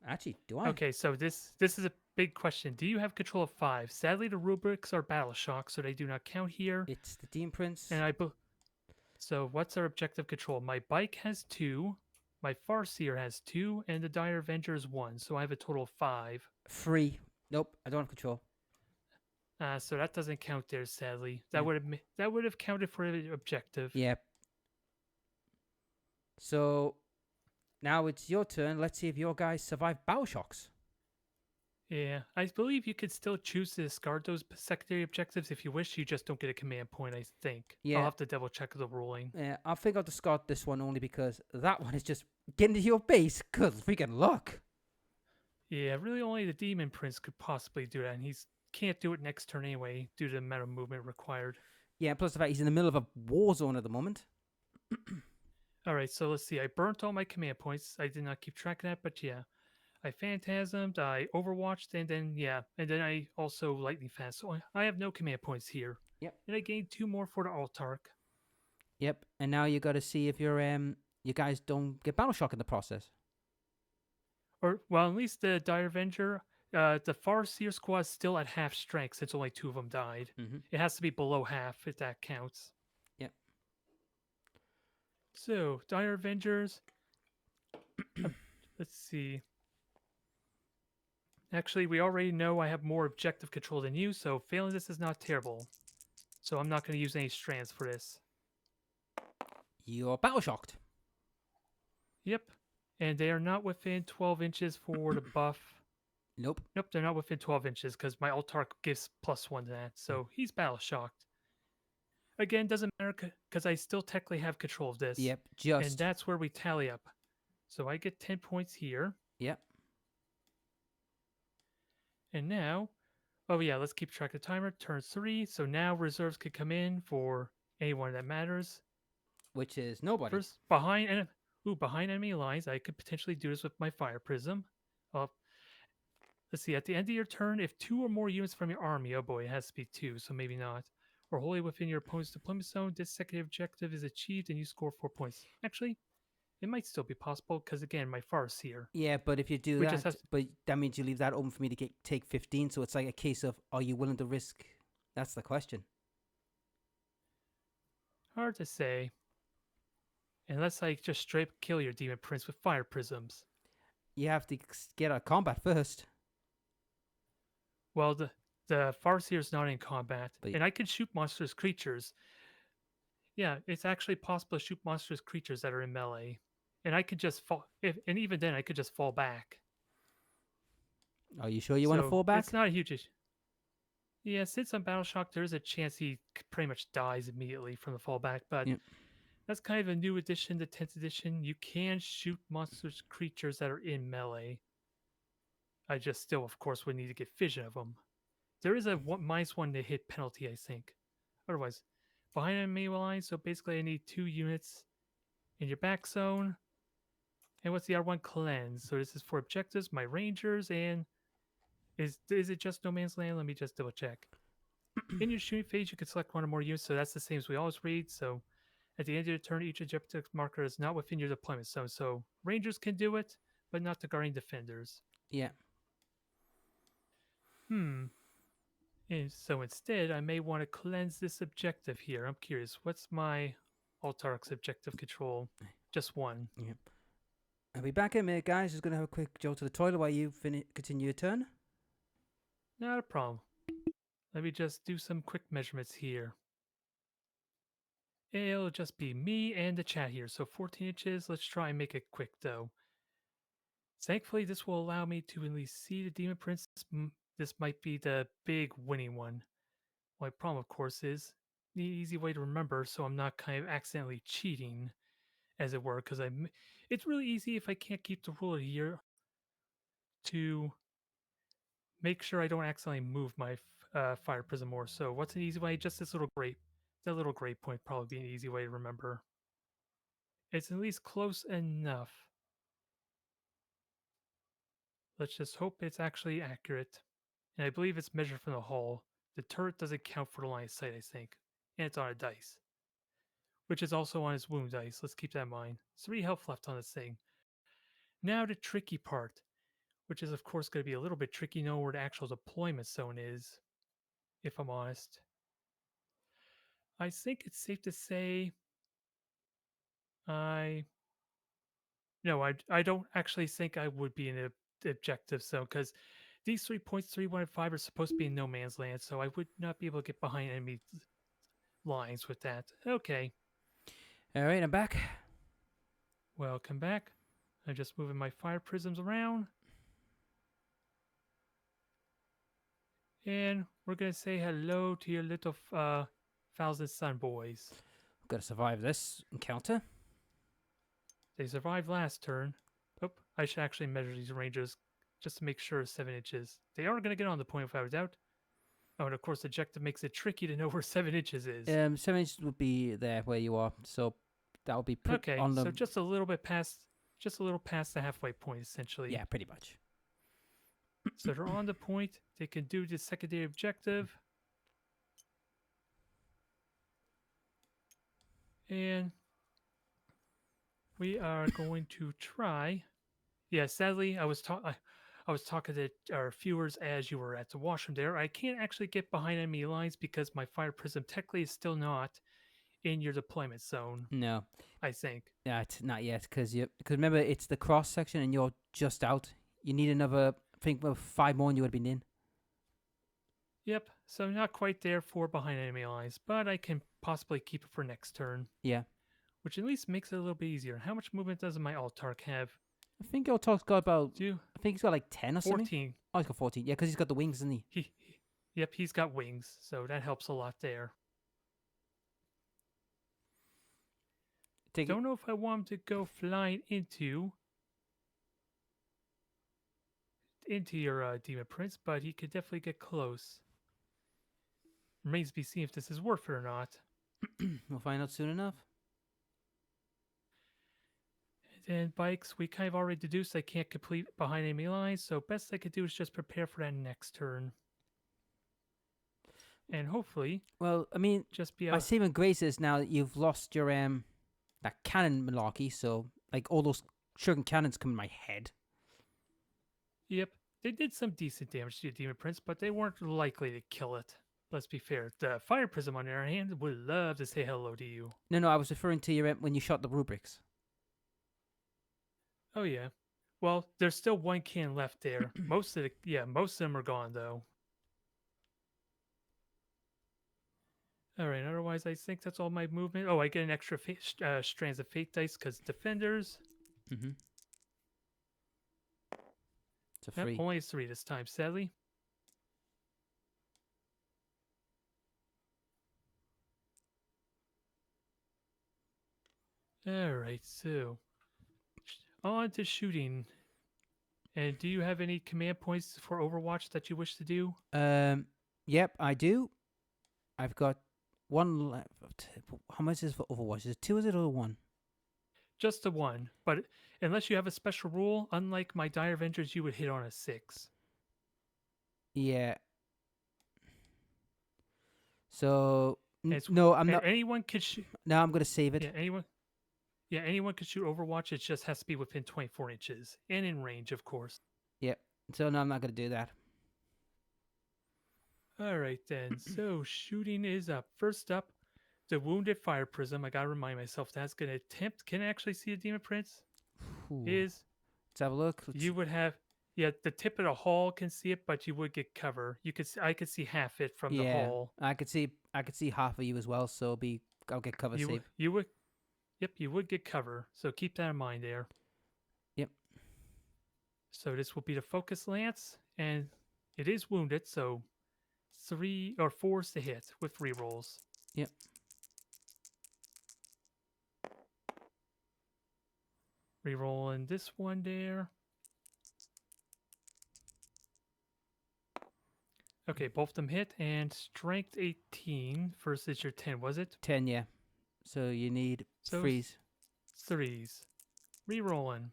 Actually, do I? Okay, so this is a big question. Do you have control of 5? Sadly, the rubrics are battle shock, so they do not count here. It's the Demon Prince. And so what's our objective control? My bike has 2, my Farseer has 2, and the Dire Avenger is 1. So I have a total of 5. 3. Nope, I don't have control. So that doesn't count there, sadly. That would have counted for the objective. Yeah. So now it's your turn. Let's see if your guys survive battle shocks. Yeah, I believe you could still choose to discard those secondary objectives if you wish. You just don't get a command point, I think. Yeah. I'll have to double check the ruling. Yeah, I think I'll discard this one only because that one is just getting to your base. Good freaking luck. Yeah, really only the Demon Prince could possibly do that, and he can't do it next turn anyway due to the amount of movement required. Yeah, plus the fact he's in the middle of a war zone at the moment. All right, so let's see. I burnt all my command points. I did not keep track of that, but yeah. I phantasmed, I overwatched, and then I also lightning fast. So I have no command points here. Yep. And I gained 2 more for the Altark. Yep, and now you got to see if your you guys don't get battle shock in the process. Or well, at least the Dire Avenger, the Farseer squad is still at half strength since only 2 of them died. Mm-hmm. It has to be below half if that counts. Yep. So Dire Avengers. Let's see. Actually, we already know I have more objective control than you, so failing this is not terrible. So I'm not going to use any strands for this. You're battle shocked. Yep. And they are not within 12 inches for the buff. Nope. Nope, they're not within 12 inches because my Altark gives +1 to that. So he's battle shocked. Again, doesn't matter because I still technically have control of this. Yep, just. And that's where we tally up. So I get 10 points here. Yep. And now, oh yeah, let's keep track of the timer. Turn 3. So now reserves could come in for anyone that matters. Which is nobody. First, behind enemy lines, I could potentially do this with my fire prism. Let's see, at the end of your turn, if 2 or more units from your army, oh boy, it has to be 2, so maybe not, or wholly within your opponent's deployment zone, this secondary objective is achieved and you score 4 points. Actually, It might still be possible because again, my far's here. Yeah, but if you do We just that, have but that means you leave that open for me to take 15. So it's like a case of, are you willing to risk? That's the question. hard to say. Unless I just straight kill your demon prince with fire prisms. You have to get out of combat first. Well, the Farseer is not in combat, But and I can shoot monstrous creatures. Yeah, it's actually possible to shoot monstrous creatures that are in melee, and I could just fall. And even then, I could just fall back. are you sure you want to So fall it's back? not a huge issue. Yeah, since I'm battle shocked, there is a chance he pretty much dies immediately from the fallback. But Yep. that's kind of a new addition to 10th edition. You can shoot monstrous creatures that are in melee. I just still, of course, would need to get vision of them. There is a -1 to hit penalty, I think. Otherwise, behind enemy line, so basically I need 2 units in your back zone. And what's the R1 cleanse? So this is for objectives, my rangers, and is it just no man's land? Let me just double check. In your shooting phase, you can select one or more units, so that's the same as we always read. So at the end of your turn, each objective marker is not within your deployment zone. So rangers can do it, but not the guardian defenders. Yeah. And so instead, I may want to cleanse this objective here. I'm curious, what's my Altark's objective control? Just one. Yep. I'll be back in a minute, guys. Just gonna have a quick jolt to the toilet while you continue your turn. Not a problem. Let me just do some quick measurements here. It'll just be me and the chat here. So 14 inches. Let's try and make it quick though. Thankfully, this will allow me to at least see the Demon Prince. This might be the big winning one. My problem, of course, is the easy way to remember so I'm not kind of accidentally cheating, as it were, because it's really easy if I can't keep the rule here to make sure I don't accidentally move my fire prism more. So what's an easy way? Just this little grape. That little grape point probably be an easy way to remember. It's at least close enough. Let's just hope it's actually accurate. And I believe it's measured from the hull. The turret doesn't count for the line of sight, I think. And it's on a dice. Which is also on his wound dice. Let's keep that in mind. 3 health left on this thing. Now the tricky part, which is of course going to be a little bit tricky knowing where the actual deployment zone is, if I'm honest. I think it's safe to say I don't actually think I would be in the objective zone because these 3 points, 3, 1, and 5 are supposed to be in no man's land, so I would not be able to get behind enemy lines with that. Okay. All right, I'm back. Welcome back. I'm just moving my fire prisms around. And we're going to say hello to your little Thousand Sun boys. We've got to survive this encounter. They survived last turn. Oh, I should actually measure these rangers just to make sure 7 inches. They are going to get on the point without a doubt. Oh, and of course, objective makes it tricky to know where 7 inches is. 7 inches would be there where you are, so that would be okay. on the. So just a little past the halfway point, essentially. Yeah, pretty much. So they're on the point. They can do the secondary objective. And we are going to try. Yeah, sadly, I was talking to our viewers as you were at the washroom there. I can't actually get behind enemy lines because my fire prism technically is still not in your deployment zone. No. I think. Yeah, not yet, because remember, it's the cross section and you're just out. You need another, I think, 5 more and you would have been in. Yep, so I'm not quite there for behind enemy lines, but I can possibly keep it for next turn. Yeah. Which at least makes it a little bit easier. How much movement does my Altark have? I think Altark's got about, I think he's got like 10 or 14. something. Oh, he's got 14. Yeah, because he's got the wings, isn't he? Yep, he's got wings, so that helps a lot there. Don't know if I want him to go flying into your Demon Prince, but he could definitely get close. Remains to be seen if this is worth it or not. We'll find out soon enough. And bikes, we kind of already deduced I can't complete behind enemy lines, so best I could do is just prepare for that next turn. And hopefully, well, I mean, just be my saving grace is now that you've lost your that cannon malarkey, so like all those shuriken cannons come in my head. Yep, they did some decent damage to the Demon Prince, but they weren't likely to kill it. Let's be fair. The Fire Prism, on the other hand, would love to say hello to you. No, I was referring to your when you shot the rubrics. Oh yeah. Well, there's still one can left there. Most of them are gone though. All right. Otherwise, I think that's all my movement. Oh, I get an extra strands of fate dice because defenders. Mm-hmm. It's a Yep, free. only 3 this time, sadly. All right. So on to shooting. And do you have any command points for Overwatch that you wish to do? Yep, I do. I've got one left. How much is for Overwatch? Is it 2 or is it or 1? Just the one. But unless you have a special rule, unlike my Dire Avengers, you would hit on a 6. Yeah. So And no, I'm not. Anyone could shoot. No, I'm gonna save it. Yeah, anyone could shoot Overwatch. It just has to be within 24 inches and in range, of course. Yep. So no, I'm not gonna do that. All right then. So shooting is up. First up, the Wounded Fire Prism. I gotta remind myself that's gonna attempt. Can I actually see a Demon Prince? Ooh. Is Let's have a look. you would have. Yeah, the tip of the hull can see it, but you would get cover. I could see half it from the hull. I could see half of you as well, so I'll get cover save. You would. Yep, you would get cover. So keep that in mind there. Yep. So this will be the focus lance, and it is wounded. So 3 or 4s to hit with rerolls. Yep. Rerolling this one there. Okay, both of them hit, and strength 18 versus your 10, was it? 10, yeah. So you need freeze. 3s. Rerolling.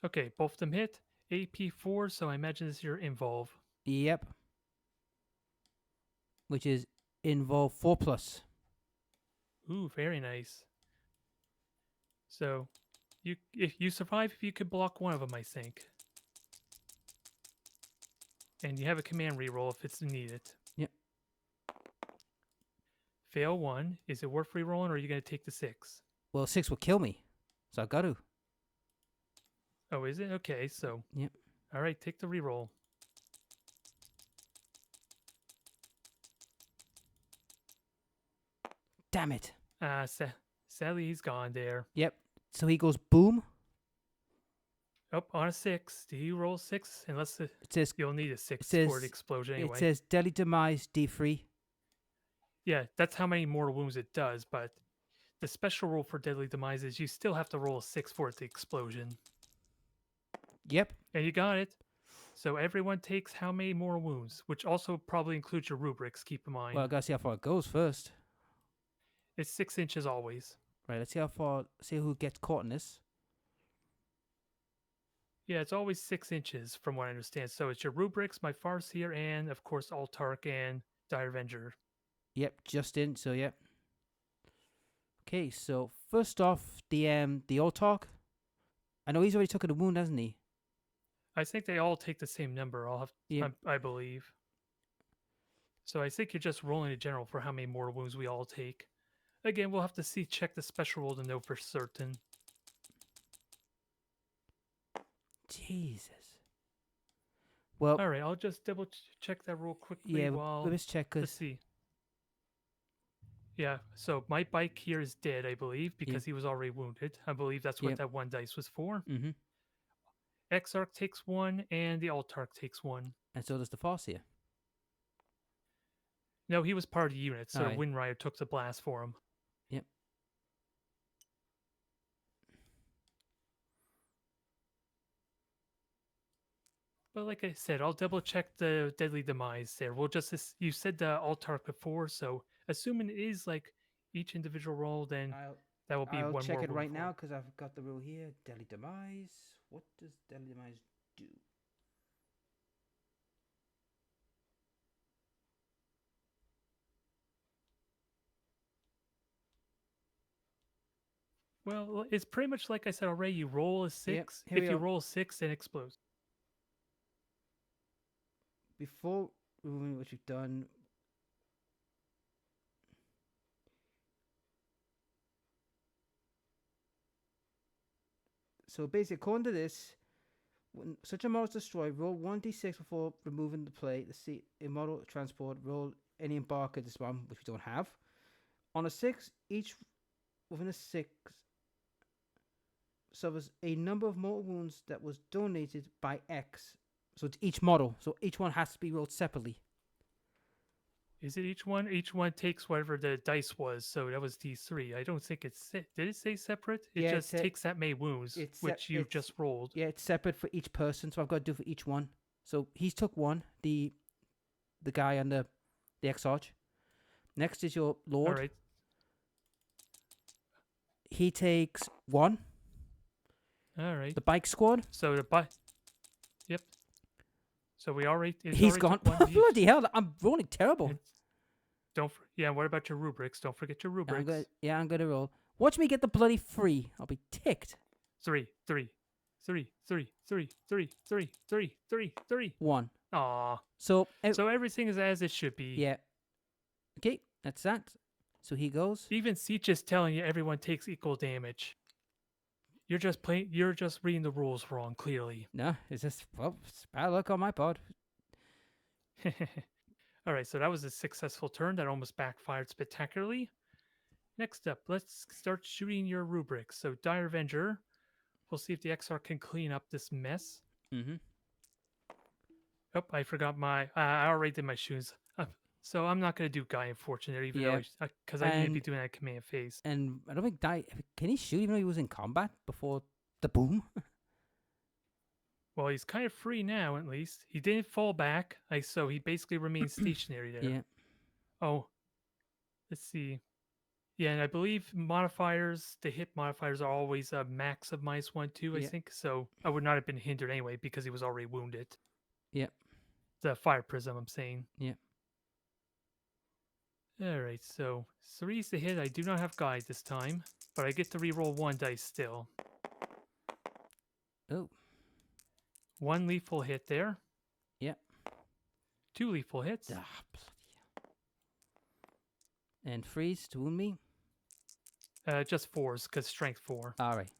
Okay, both of them hit. AP 4, so I imagine this is your involve. Yep. Which is involve 4+. Ooh, very nice. So, if you survive, if you could block one of them, I think. And you have a command reroll if it's needed. Yep. Fail 1. Is it worth rerolling, or are you going to take the 6? Well, 6 will kill me, so I got to. Oh, is it? Okay, so. Yep. All right, take the reroll. Damn it. Sadly, he's gone there. Yep. So he goes boom. Oh, on a 6. Do you roll 6? Unless It says you'll need a 6 says- for the explosion anyway. it says deadly demise D3. Yeah, that's how many mortal wounds it does, but the special rule for deadly demise is you still have to roll a 6 for it, the explosion. Yep. And you got it. So everyone takes how many mortal wounds, which also probably includes your rubrics, keep in mind. Well, I gotta see how far it goes first. It's 6 inches always. Right. Let's see how far. See who gets caught in this. Yeah, it's always 6 inches from what I understand. So it's your rubrics, my Farseer, and of course Altark and Dire Avenger. Yep. Just in. So yep. Okay. So first off, the old talk. I know he's already taken a wound, hasn't he? I think they all take the same number. I believe. So I think you're just rolling in general for how many mortal wounds we all take. Again, we'll have to check the special roll to know for certain. Jesus. Well, all right, I'll just double check that real quickly. Yeah, let's check. Let's see. Yeah, so my bike here is dead, I believe, because he was already wounded. I believe that's what that one dice was for. Mm-hmm. Exarch takes 1, and the Altark takes 1. And so does the Farseer. No, he was part of the unit, so Right. Wind Rider took the blast for him. Yep. But like I said, I'll double check the deadly demise there. We'll just you said the Altark before, so assuming it is like each individual roll, then that will be I'll one check more it right wound now because I've got the rule here. Deadly demise. What does deadly demise do? Well, it's pretty much like I said already. You roll a Yep, 6. here we If you are. roll a 6, it explodes. Before removing what you've done, so basically, according to this, when such a model is destroyed, roll 1d6 before removing the plate. Let's see, a model transport, roll any embarker this one, which we don't have. On a 6, each within a 6 suffers a number of mortal wounds that was donated by X. So it's each model. So each one has to be rolled separately. Is it each one? Each one takes whatever the dice was. So that was D3. I don't think it's... Did it say separate? It Yeah, just takes that many wounds, which you just rolled. Yeah, it's separate for each person. So I've got to do for each one. So he's took one, the guy on the X-Arch. Next is your Lord. All right. He takes one. All right. The bike squad. So the bike... Yep. So we already... He's already gone. took one Bloody hell, I'm rolling terrible. Yeah, what about your rubrics? Don't forget your rubrics. I'm going to roll. Watch me get the bloody 3. I'll be ticked. 3. 1. Aw. So everything is as it should be. Yeah. Okay, that's that. So he goes. Even Siege is telling you everyone takes equal damage. You're just reading the rules wrong, clearly. No, it's just, well, it's bad luck on my part. All right, so that was a successful turn that almost backfired spectacularly. Next up, let's start shooting your rubrics. So Dire Avenger, we'll see if the XR can clean up this mess. Mm-hmm. Oh, I forgot I already did my shoes. So I'm not going to do Guy, unfortunately, even though because I need to be doing that command phase. And I don't think can he shoot even though he was in combat before the boom? Well, he's kind of free now, at least. He didn't fall back, so he basically remains stationary there. Yeah. Oh, let's see. Yeah, and I believe the hit modifiers are always a max of -1, 2, I think. So I would not have been hindered anyway because he was already wounded. Yep. The fire prism, I'm saying. Yep. All right, so 3's the hit. I do not have guide this time, but I get to reroll 1 dice still. Oh. 1 lethal hit there. Yep. 2 lethal hits. Ah, and freeze to wound me. Just 4s, because strength 4. All right.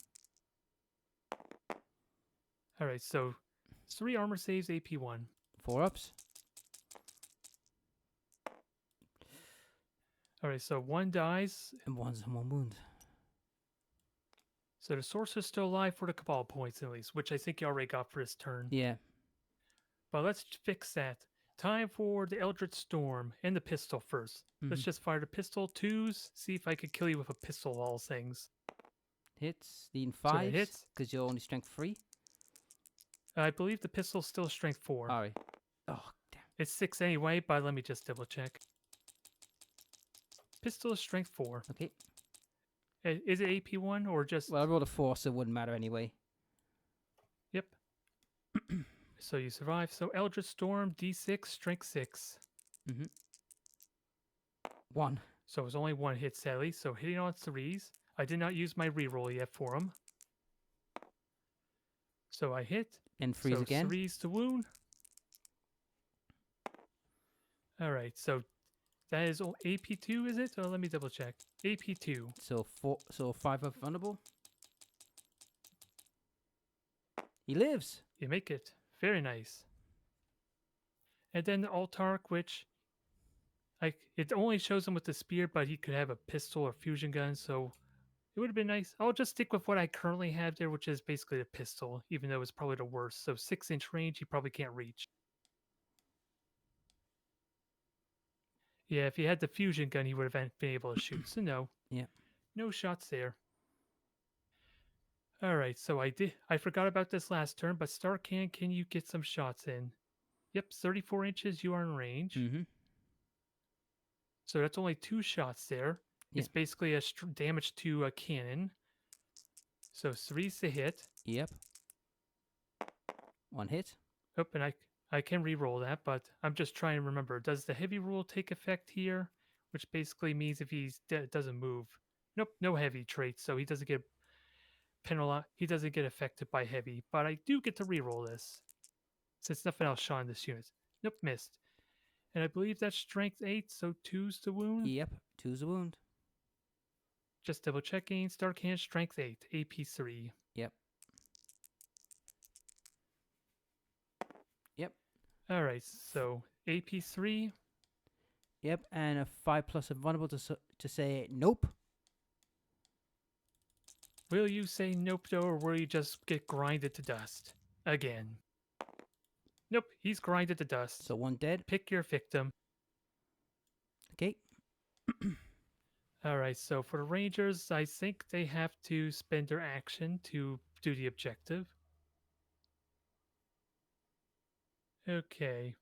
All right, so 3 armor saves, AP 1. 4 ups. All right, so 1 dies. And 1 wound. So the sorcerer's still alive for the Cabal points at least, which I think you already got for his turn. Yeah. But let's fix that. Time for the Eldritch Storm and the pistol first. Let's just fire the pistol. 2s. See if I can kill you with a pistol of all things. Hits. Lean 5. Hits. Because you're only strength 3. I believe the pistol's still strength 4. All right. Oh, damn. It's 6 anyway, but let me just double check. Pistol is strength 4. Okay. Is it AP 1 or just... Well, I rolled a 4, so it wouldn't matter anyway. Yep. So you survive. So Eldritch Storm, D6, strength 6. 1. So it was only 1 hit, sadly. So hitting on 3s. I did not use my reroll yet for him. So I hit. And freeze again. 3s to wound. All right. So that is AP2, is it? Oh, let me double check. AP2. So 5 up vulnerable. He lives. You make it. Very nice. And then the Altark, which it only shows him with the spear, but he could have a pistol or fusion gun, so it would have been nice. I'll just stick with what I currently have there, which is basically a pistol, even though it's probably the worst. So 6-inch range, he probably can't reach. Yeah, if he had the fusion gun, he would have been able to shoot. So no. Yeah. No shots there. All right, so I forgot about this last turn, but Starcan, can you get some shots in? Yep, 34 inches, you are in range. So that's only 2 shots there. Yeah. It's basically a damage to a cannon. So 3's the hit. Yep. 1 hit. Oh, and I can re-roll that, but I'm just trying to remember. Does the heavy rule take effect here? Which basically means if he doesn't move. Nope, no heavy traits, so he doesn't get penalized. He doesn't get affected by heavy, but I do get to reroll this since nothing else shot in this unit. Nope, missed. And I believe that's strength 8, so 2's the wound. Yep, 2's a wound. Just double checking. Stark hand, strength 8, AP 3. Yep. Yep. All right, so AP 3. Yep, and a 5+ invulnerable to say nope. Will you say nope, though, or will you just get grinded to dust again? Nope, he's grinded to dust. So 1 dead. Pick your victim. Okay. All right, so for the Rangers, I think they have to spend their action to do the objective. Okay.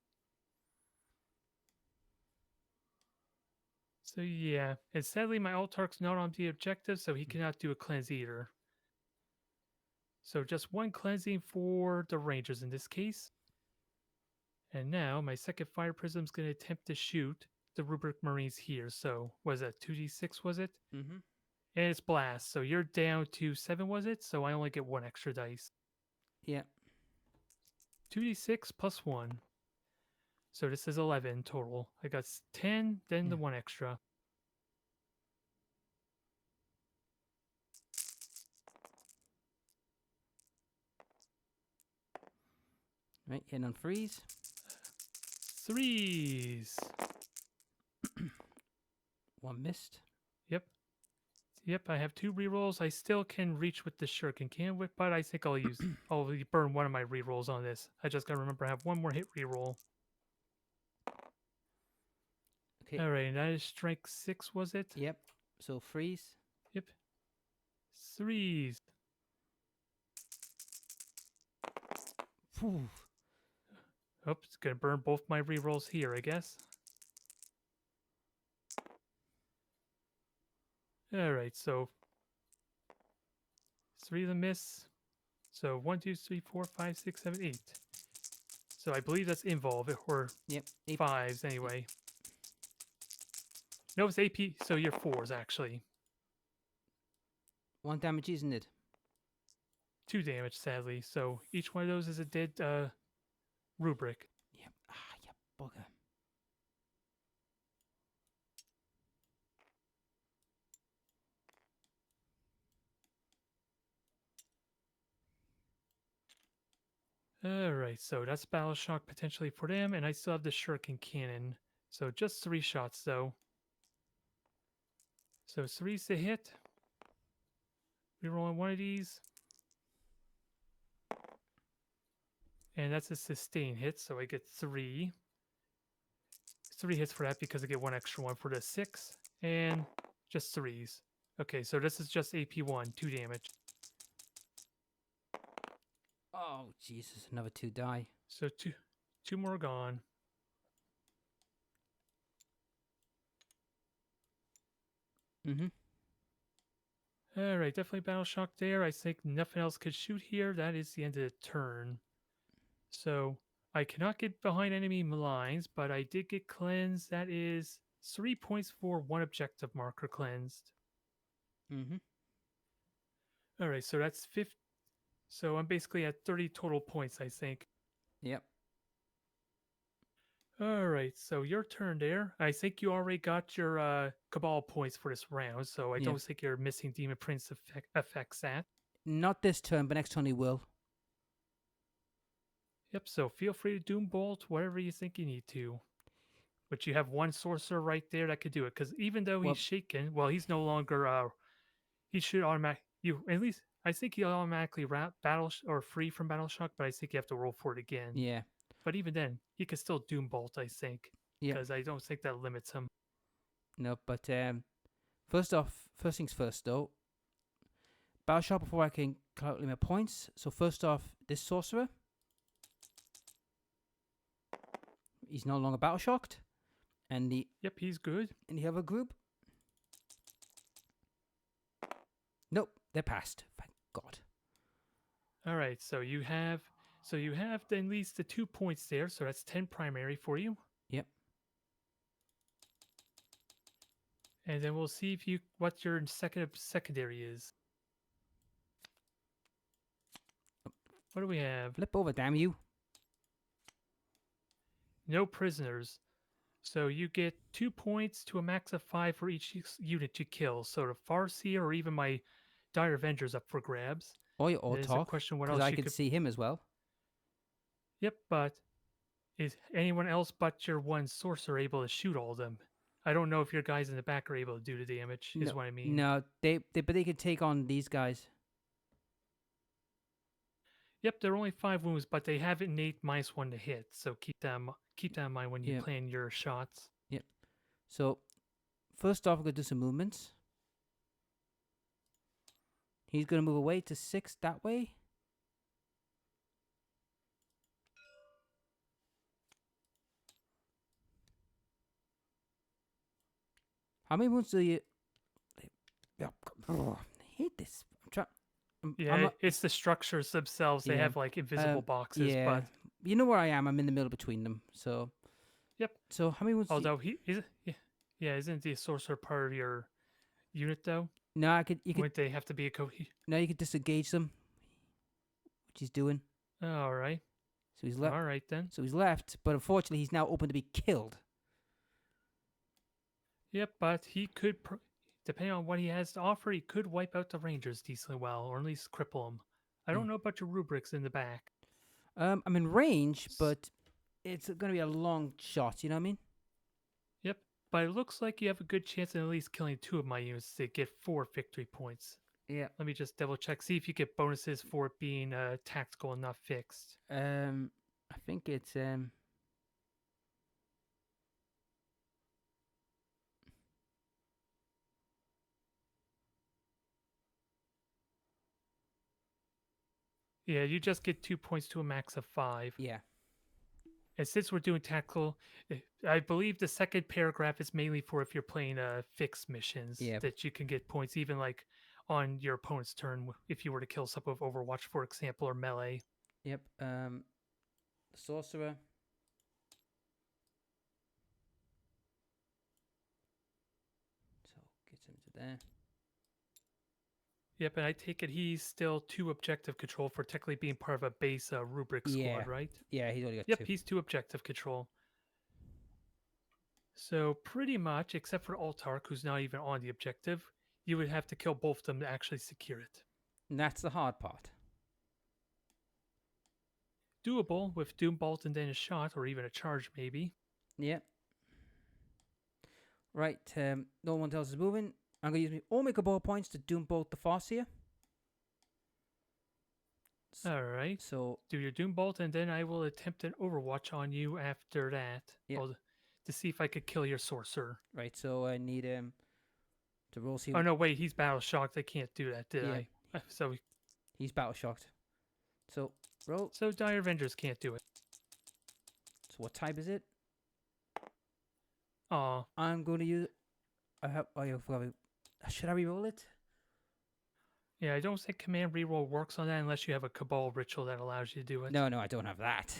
So yeah, and sadly my Altark's not on the objective, so he cannot do a cleanse either. So just 1 cleansing for the Rangers in this case. And now my second Fire Prism's going to attempt to shoot the Rubric Marines here. So was that 2d6, was it? Mm-hmm. And it's blast, so you're down to 7, was it? So I only get 1 extra dice. Yeah. 2d6 plus 1. So this is 11 total. I got 10, then the 1 extra. Right, hitting on freeze. 3s. 1 missed. Yep, I have 2 rerolls. I still can reach with the shuriken can whip, but I think I'll burn one of my rerolls on this. I just gotta remember I have 1 more hit reroll. Okay. Alright, and that is strength 6, was it? Yep. So freeze. Yep. 3s. Phew. Oops, gonna burn both my rerolls here, I guess. Alright, so 3 of them miss. So 1, 2, 3, 4, 5, 6, 7, 8. So I believe that's involved, or Yep. 5s anyway. No, it's AP, so you're 4s actually. 1 damage, isn't it? 2 damage, sadly. So each one of those is a dead rubric. Yep. Ah, you bugger. Alright, so that's Battle Shock potentially for them, and I still have the Shuriken Cannon. So just 3 shots though. So 3's to hit. Rerolling one of these. And that's a sustain hit, so I get 3. 3 hits for that because I get 1 extra one for the 6. And just 3s. Okay, so this is just AP1, 2 damage. Oh, Jesus. Another 2 die. So two more gone. Mm-hmm. Alright, definitely Battle Shock there. I think nothing else could shoot here. That is the end of the turn. So I cannot get behind enemy lines, but I did get cleansed. That is 3 points for 1 objective marker cleansed. Mm-hmm. Alright, so that's 50. So I'm basically at 30 total points, I think. Yep. Alright, so your turn there. I think you already got your Cabal points for this round, so I don't think your missing Demon Prince affects that. Not this turn, but next turn he will. Yep, so feel free to Doom Bolt, whatever you think you need to. But you have 1 sorcerer right there that could do it, because even though he's shaken, well, he's no longer, he should automatically, at least, I think he'll automatically or free from Battle Shock, but I think you have to roll for it again. Yeah. But even then, he could still Doom Bolt, I think, because I don't think that limits him. No, but first things first, though. Battle Shock before I can calculate my points. So first off, this sorcerer. He's no longer Battle Shocked. And Yep, he's good. And the other group. Nope, they're passed. Thank God. All right, so you have at least the 2 points there, so that's 10 primary for you. Yep. And then we'll see if what your secondary is. What do we have? Flip over, damn you. No prisoners. So you get 2 points to a max of 5 for each unit you kill. So the Farseer or even my Dire Avenger's up for grabs. Or There's a talk, question what because else I you could could... see him as well. Yep, but is anyone else but your one sorcerer able to shoot all of them? I don't know if your guys in the back are able to do the damage, is No, what I mean. no, but they could take on these guys. Yep, they're only 5 wounds, but they have innate -1 to hit, so keep that in mind when you Yep. plan your shots. Yep. So, first off, we're going to do some movements. He's going to move away to 6 that way. How many wounds do you... Oh, I hate this. I'm trying... Yeah, it's the structures themselves. They Yeah. have like invisible boxes, yeah. but You know where I am. I'm in the middle between them. So... Yep. So, how many wounds do you... although isn't the sorcerer part of your unit though? No, you could... Wouldn't they have to be a No, you could disengage them. Which he's doing. All right. So he's left. All right then. So he's left, but unfortunately he's now open to be killed. Yep, but he could, depending on what he has to offer, he could wipe out the Rangers decently well, or at least cripple them. I don't know about your rubrics in the back. I'm in range, but it's going to be a long shot, you know what I mean? Yep, but it looks like you have a good chance of at least killing 2 of my units to get 4 victory points. Yeah. Let me just double check, see if you get bonuses for it being tactical and not fixed. I think it's Yeah, you just get 2 points to a max of 5. yeah. And since we're doing tactical, I believe the second paragraph is mainly for if you're playing fixed missions that you can get points, even like on your opponent's turn if you were to kill someone with Overwatch, for example, or melee. Yep. Sorcerer. So gets him to there. Yep, and I take it he's still 2 objective control for technically being part of a base rubric squad, right? Yeah, he's only got 2. Yep, he's 2 objective control. So pretty much, except for Altark, who's not even on the objective, you would have to kill both of them to actually secure it. And that's the hard part. Doable with Doombolt and then a shot, or even a charge maybe. Yep. Right, no one else is moving. I'm going to use all my Cabal points to Doombolt the Farseer. Alright. So do your Doombolt, and then I will attempt an Overwatch on you after that. Yep. To see if I could kill your Sorcerer. Right, so I need to roll... Oh no, wait, he's Battle Shocked. I can't do that, did Yeah. I? So he's Battle Shocked. So, roll. So Dire Avengers can't do it. So what type is it? Aw. I'm going to use... I forgot. Should I reroll it? Yeah, I don't think Command Reroll works on that unless you have a Cabal ritual that allows you to do it. No, I don't have that.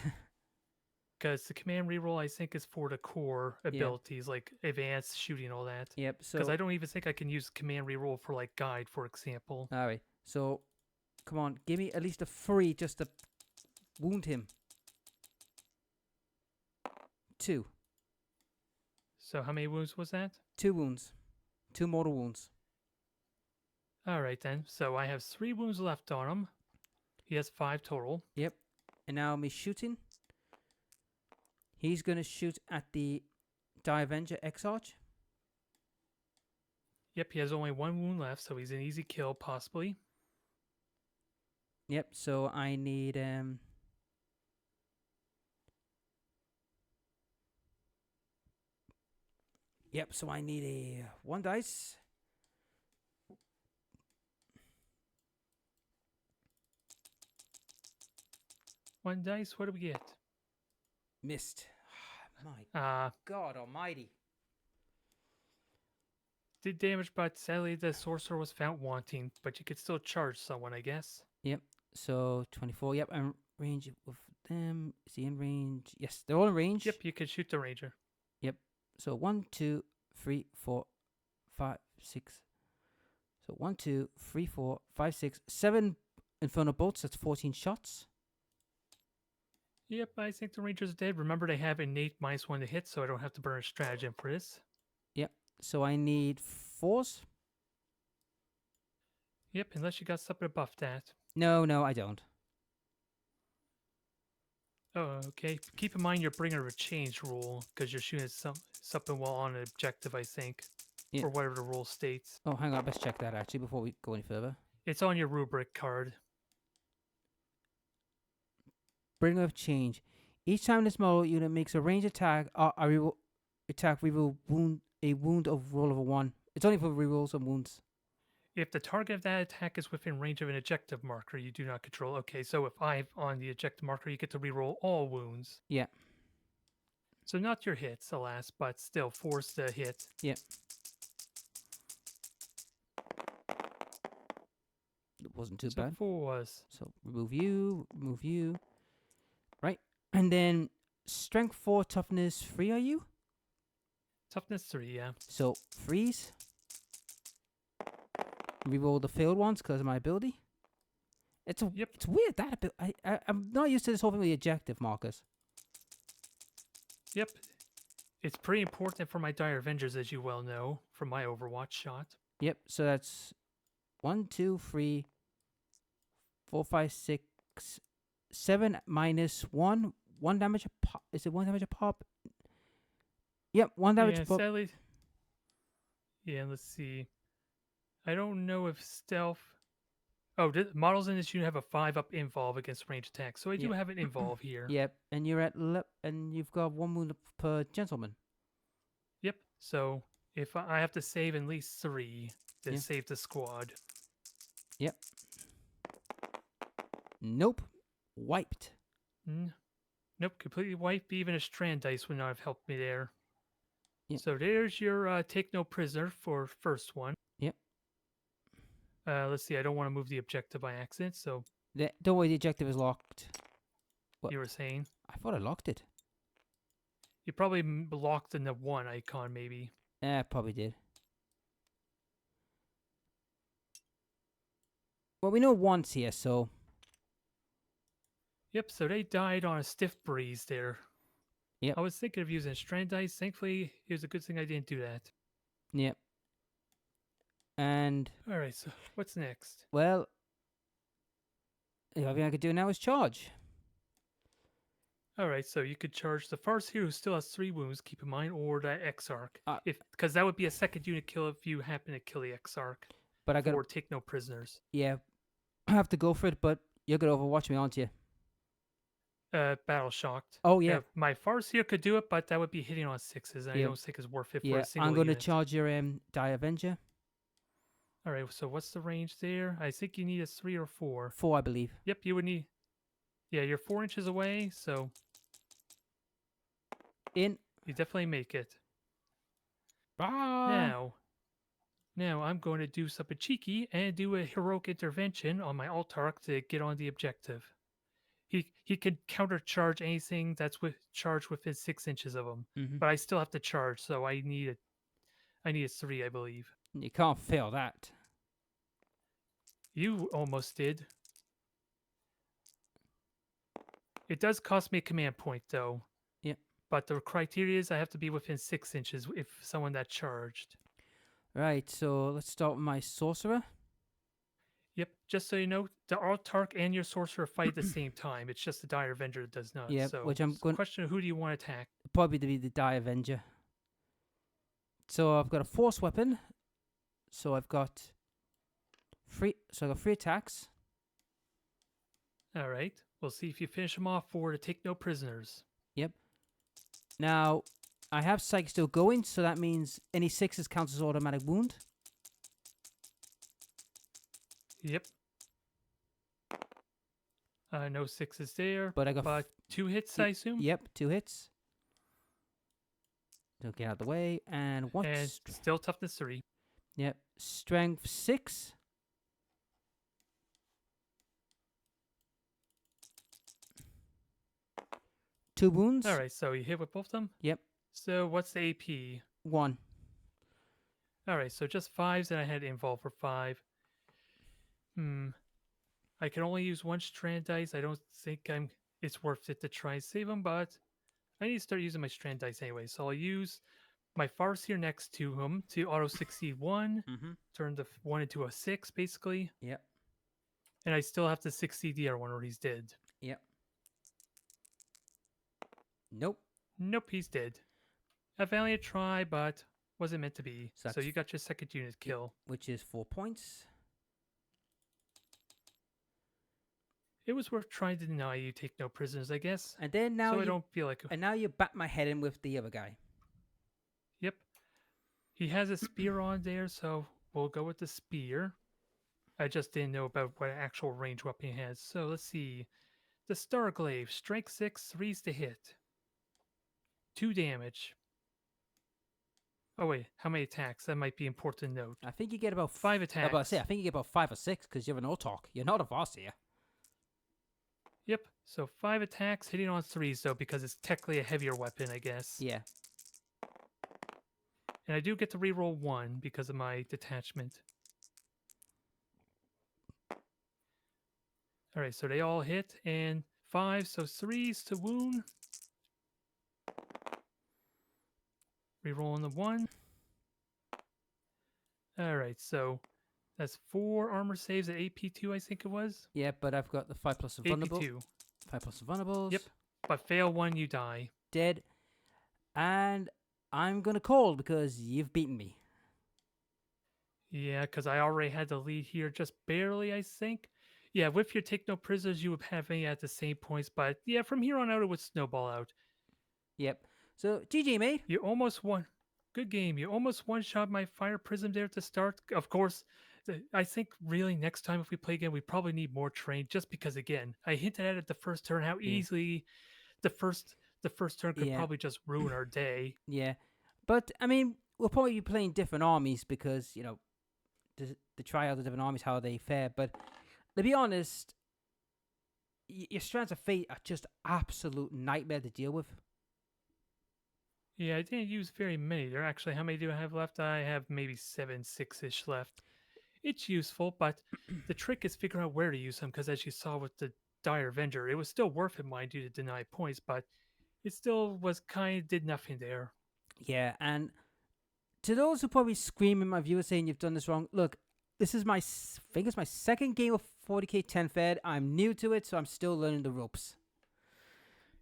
Because the Command Reroll, I think, is for the core abilities, like advanced shooting and all that. Yep, so... Because I don't even think I can use Command Reroll for, like, Guide, for example. Alright, so... Come on, give me at least a 3 just to wound him. 2. So how many wounds was that? 2 wounds. 2 mortal wounds. Alright then, so I have 3 wounds left on him. He has 5 total. Yep. And now me shooting. He's going to shoot at the Die Avenger X-Arch. Yep, he has only 1 wound left, so he's an easy kill, possibly. Yep, so I need... Yep, so I need a 1 dice. One dice, what do we get? Missed. My God almighty. Did damage, but sadly the sorcerer was found wanting, but you could still charge someone, I guess. Yep, so 24. Yep, I'm range with them. Is he in range? Yes, they're all in range. Yep, you can shoot the ranger. Yep. So 1, 2, 3, 4, 5, 6. So 1, 2, 3, 4, 5, 6, 7 Infernal Bolts. That's 14 shots. Yep, I think the Rangers are dead. Remember, they have innate -1 to hit, so I don't have to burn a stratagem for this. Yep. So I need 4s. Yep, unless you got something to buff that. No, I don't. Oh, okay. Keep in mind your bringer of change rule, because you're shooting something while on an objective, I think. Yeah. Or whatever the rule states. Oh, hang on. Let's check that actually before we go any further. It's on your rubric card. Bringer of change. Each time this model unit makes a range attack, we will wound a wound of roll of a 1. It's only for rerolls and wounds. If the target of that attack is within range of an objective marker you do not control. Okay, so if I'm on the objective marker, you get to reroll all wounds. Yeah. So not your hits, alas, but still force the hit. Yeah. It wasn't too So bad. 4 was. So remove you. Right. And then strength 4, toughness 3 are you? Toughness 3, yeah. So freeze. Reroll the failed ones because of my ability. It's weird that I'm not used to this whole thing with the objective markers. Yep. It's pretty important for my Dire Avengers, as you well know, from my Overwatch shot. Yep. So that's 1, 2, 3, 4, 5, 6, 7 minus 1. 1 damage a pop. Is it 1 damage a pop? Yep, 1 damage a pop. Sadly. Yeah, let's see. I don't know if stealth. Oh, models in this unit have a 5-up involve against range attacks, so I do have an involve here. Yep, and you're at and you've got 1 wound per gentleman. Yep. So if I have to save at least 3 to save the squad. Yep. Nope. Wiped. Nope, completely wiped. Even a strand dice would not have helped me there. Yep. So there's your take no prisoner for first one. Yep. Let's see. I don't want to move the objective by accident, so. Don't worry, the objective is locked. What? You were saying? I thought I locked it. You probably locked in the 1 icon, maybe. I probably did. Well, we know one's here, so. Yep, so they died on a stiff breeze there. Yep. I was thinking of using strand dice. Thankfully, it was a good thing I didn't do that. Yep. And. Alright, so what's next? Well, the only thing I could do now is charge. Alright, so you could charge the first hero who still has 3 wounds, keep in mind, or the Exarch. Because that would be a second unit kill if you happen to kill the Exarch. But I got. Or take no prisoners. Yeah. I have to go for it, but you're going to overwatch me, aren't you? Battle shocked. Oh, yeah. My Farseer could do it, but that would be hitting on 6s. I don't think it's worth it for a single I'm going unit. to charge your Dire Avenger. Alright, so what's the range there? I think you need a 3 or 4. 4, I believe. Yep, you would need. Yeah, you're 4 inches away, so. In. You definitely make it. Ah. Now I'm going to do something cheeky and do a heroic intervention on my Altarch to get on the objective. He could countercharge anything that's charged within 6 inches of him, but I still have to charge, so I need a 3, I believe. You can't fail that. You almost did. It does cost me a command point, though. Yep. But the criteria is I have to be within 6 inches if someone that charged. Right, so let's start with my Sorcerer. Yep, just so you know, the Altarch and your Sorcerer fight at the same time. It's just the Dire Avenger that does not. Yeah, so which I'm going. Question: who do you want to attack? Probably to be the Dire Avenger. So I've got a Force Weapon. So I've got 3. So I got 3 attacks. All right, we'll see if you finish them off for to take no prisoners. Yep. Now I have Psych still going, so that means any 6s counts as automatic wound. Yep. No 6s there. But I got 2 hits, I assume? Yep, 2 hits. So get out of the way. And what's... And still toughness 3. Yep. Strength 6. Two wounds. Alright, so you hit with both of them? Yep. So what's the AP? 1. Alright, so just 5s, and I had involve for 5. I can only use 1 strand dice. I don't think I'm... it's worth it to try and save them, but I need to start using my strand dice anyway. So I'll use my Farseer next to him to auto succeed 1, Mm-hmm. turn the 1 into a 6, basically. Yep. And I still have to succeed the other one where he's dead. Yep. Nope. Nope, he's dead. A valiant try, but wasn't meant to be. So So you got your second unit kill. Which is 4 points. It was worth trying to deny you take no prisoners, I guess. And then now so I don't feel like... And now you bat my head in with the other guy. Yep. He has a spear on there, so we'll go with the spear. I just didn't know about what actual range weapon he has. So let's see. The Starglaive, strike 6, 3's to hit. 2 damage. Oh wait, how many attacks? That might be important to note. I think you get about 5 attacks. I think you get about 5 or 6 because you're an Autarch. You're not a Farseer. Yep. So 5 attacks, hitting on 3s though, because it's technically a heavier weapon, I guess. Yeah. And I do get to reroll 1 because of my detachment. Alright, so they all hit, and 5, so 3's to wound. Rerolling the 1. Alright, so that's 4 armor saves at AP2, I think it was. Yeah, but I've got the 5 plus of vulnerable. AP2. 5 plus of vulnerables. Yep. But fail 1, you die. Dead. And I'm going to call because you've beaten me. Yeah, because I already had the lead here just barely, I think. Yeah, with your take no prisoners, you would have me at the same points. But yeah, from here on out, it would snowball out. Yep. So, GG, mate. You almost won. Good game. You almost one-shot my fire prism there to start. Of course, I think really next time if we play again, we probably need more terrain. Just because, again, I hinted at it the first turn how easily the first turn could probably just ruin our day. Yeah. But, I mean, we'll probably be playing different armies because, you know, to try out the different armies, how they fare. But to be honest, your Strands of Fate are just absolute nightmare to deal with. Yeah, I didn't use very many. There actually, how many do I have left? I have maybe 7, 6-ish left. It's useful, but the trick is figuring out where to use them, because as you saw with the Dire Avenger, it was still worth it, mind you, to deny points, but it still was did nothing there. Yeah, and to those who probably scream in my viewers saying you've done this wrong, look, this is I think it's my second game of 40k 10th ed. I'm new to it, so I'm still learning the ropes.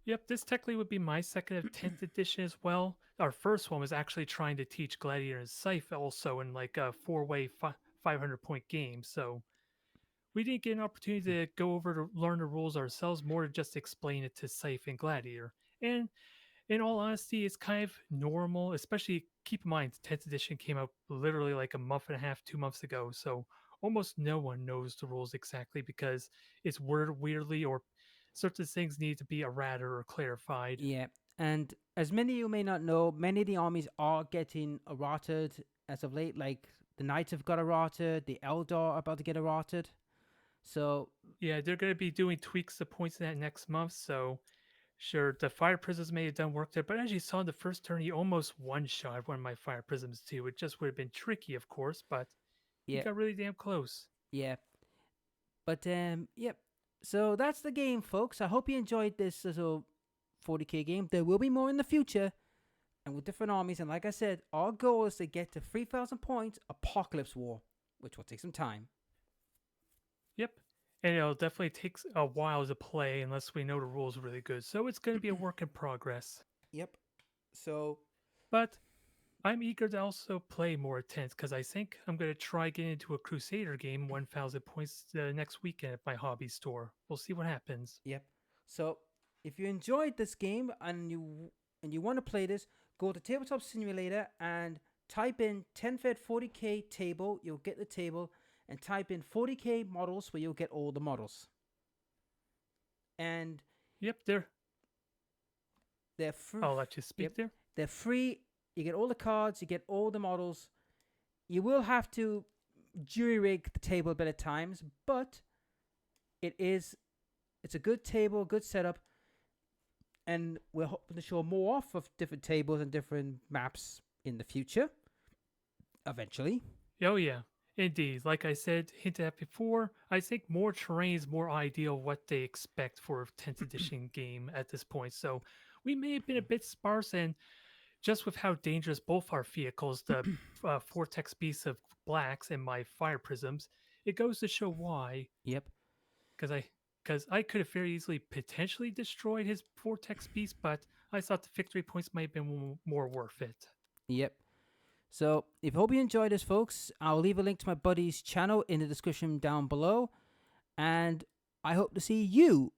Yep, this technically would be my second of 10th edition as well. Our first one was actually trying to teach Gladiator and Scythe also in like a 4-way 500-point game. So we didn't get an opportunity to go over to learn the rules ourselves, more to just explain it to Scythe and Gladiator. And in all honesty, it's kind of normal, especially keep in mind, 10th edition came out literally like a month and a half, 2 months ago. So almost no one knows the rules exactly because it's worded weirdly or certain things need to be errata or clarified. Yeah, and as many of you may not know, many of the armies are getting errated as of late. Like the Knights have got errated, the Eldar are about to get errated. So yeah, they're going to be doing tweaks to points in that next month. So sure, the fire prisms may have done work there, but as you saw in the first turn, he almost one-shot one of my fire prisms too. It just would have been tricky, of course, but he got really damn close. Yeah, but yep. So that's the game, folks. I hope you enjoyed this little 40k game. There will be more in the future, and with different armies. And like I said, our goal is to get to 3,000 points Apocalypse War, which will take some time. Yep. And it'll definitely take a while to play unless we know the rules really good. So it's going to be a work in progress. Yep. So, but I'm eager to also play more intense because I think I'm going to try getting into a Crusader game 1,000 points next weekend at my hobby store. We'll see what happens. Yep. So if you enjoyed this game and you want to play this, go to Tabletop Simulator and type in 10th 40k table. You'll get the table. And type in 40k models where you'll get all the models. And yep, they're free. I'll let you speak there. They're free. You get all the cards. You get all the models. You will have to jury rig the table a bit at times, but it's a good table, good setup, and we're hoping to show more off of different tables and different maps in the future. Eventually. Oh yeah. Indeed, like I said, hinted at before, I think more terrain is more ideal what they expect for a 10th edition game at this point. So we may have been a bit sparse, and just with how dangerous both our vehicles, the Vortex Beasts of Blacks and my Fire Prisms, it goes to show why. Yep. Because I could have very easily potentially destroyed his Vortex Beast, but I thought the victory points might have been more worth it. Yep. So, if hope you enjoyed this, folks, I'll leave a link to my buddy's channel in the description down below. And I hope to see you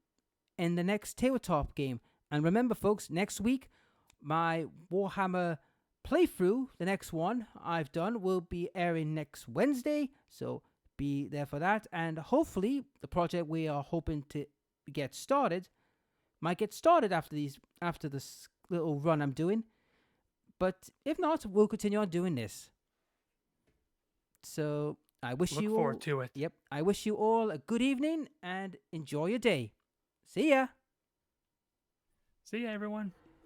in the next tabletop game. And remember, folks, next week, my Warhammer playthrough, the next one I've done, will be airing next Wednesday. So, be there for that. And hopefully, the project we are hoping to get started might get started after this little run I'm doing. But if not, we'll continue on doing this. So I wish Look you forward all, to it. Yep, I wish you all a good evening and enjoy your day. See ya. See ya, everyone.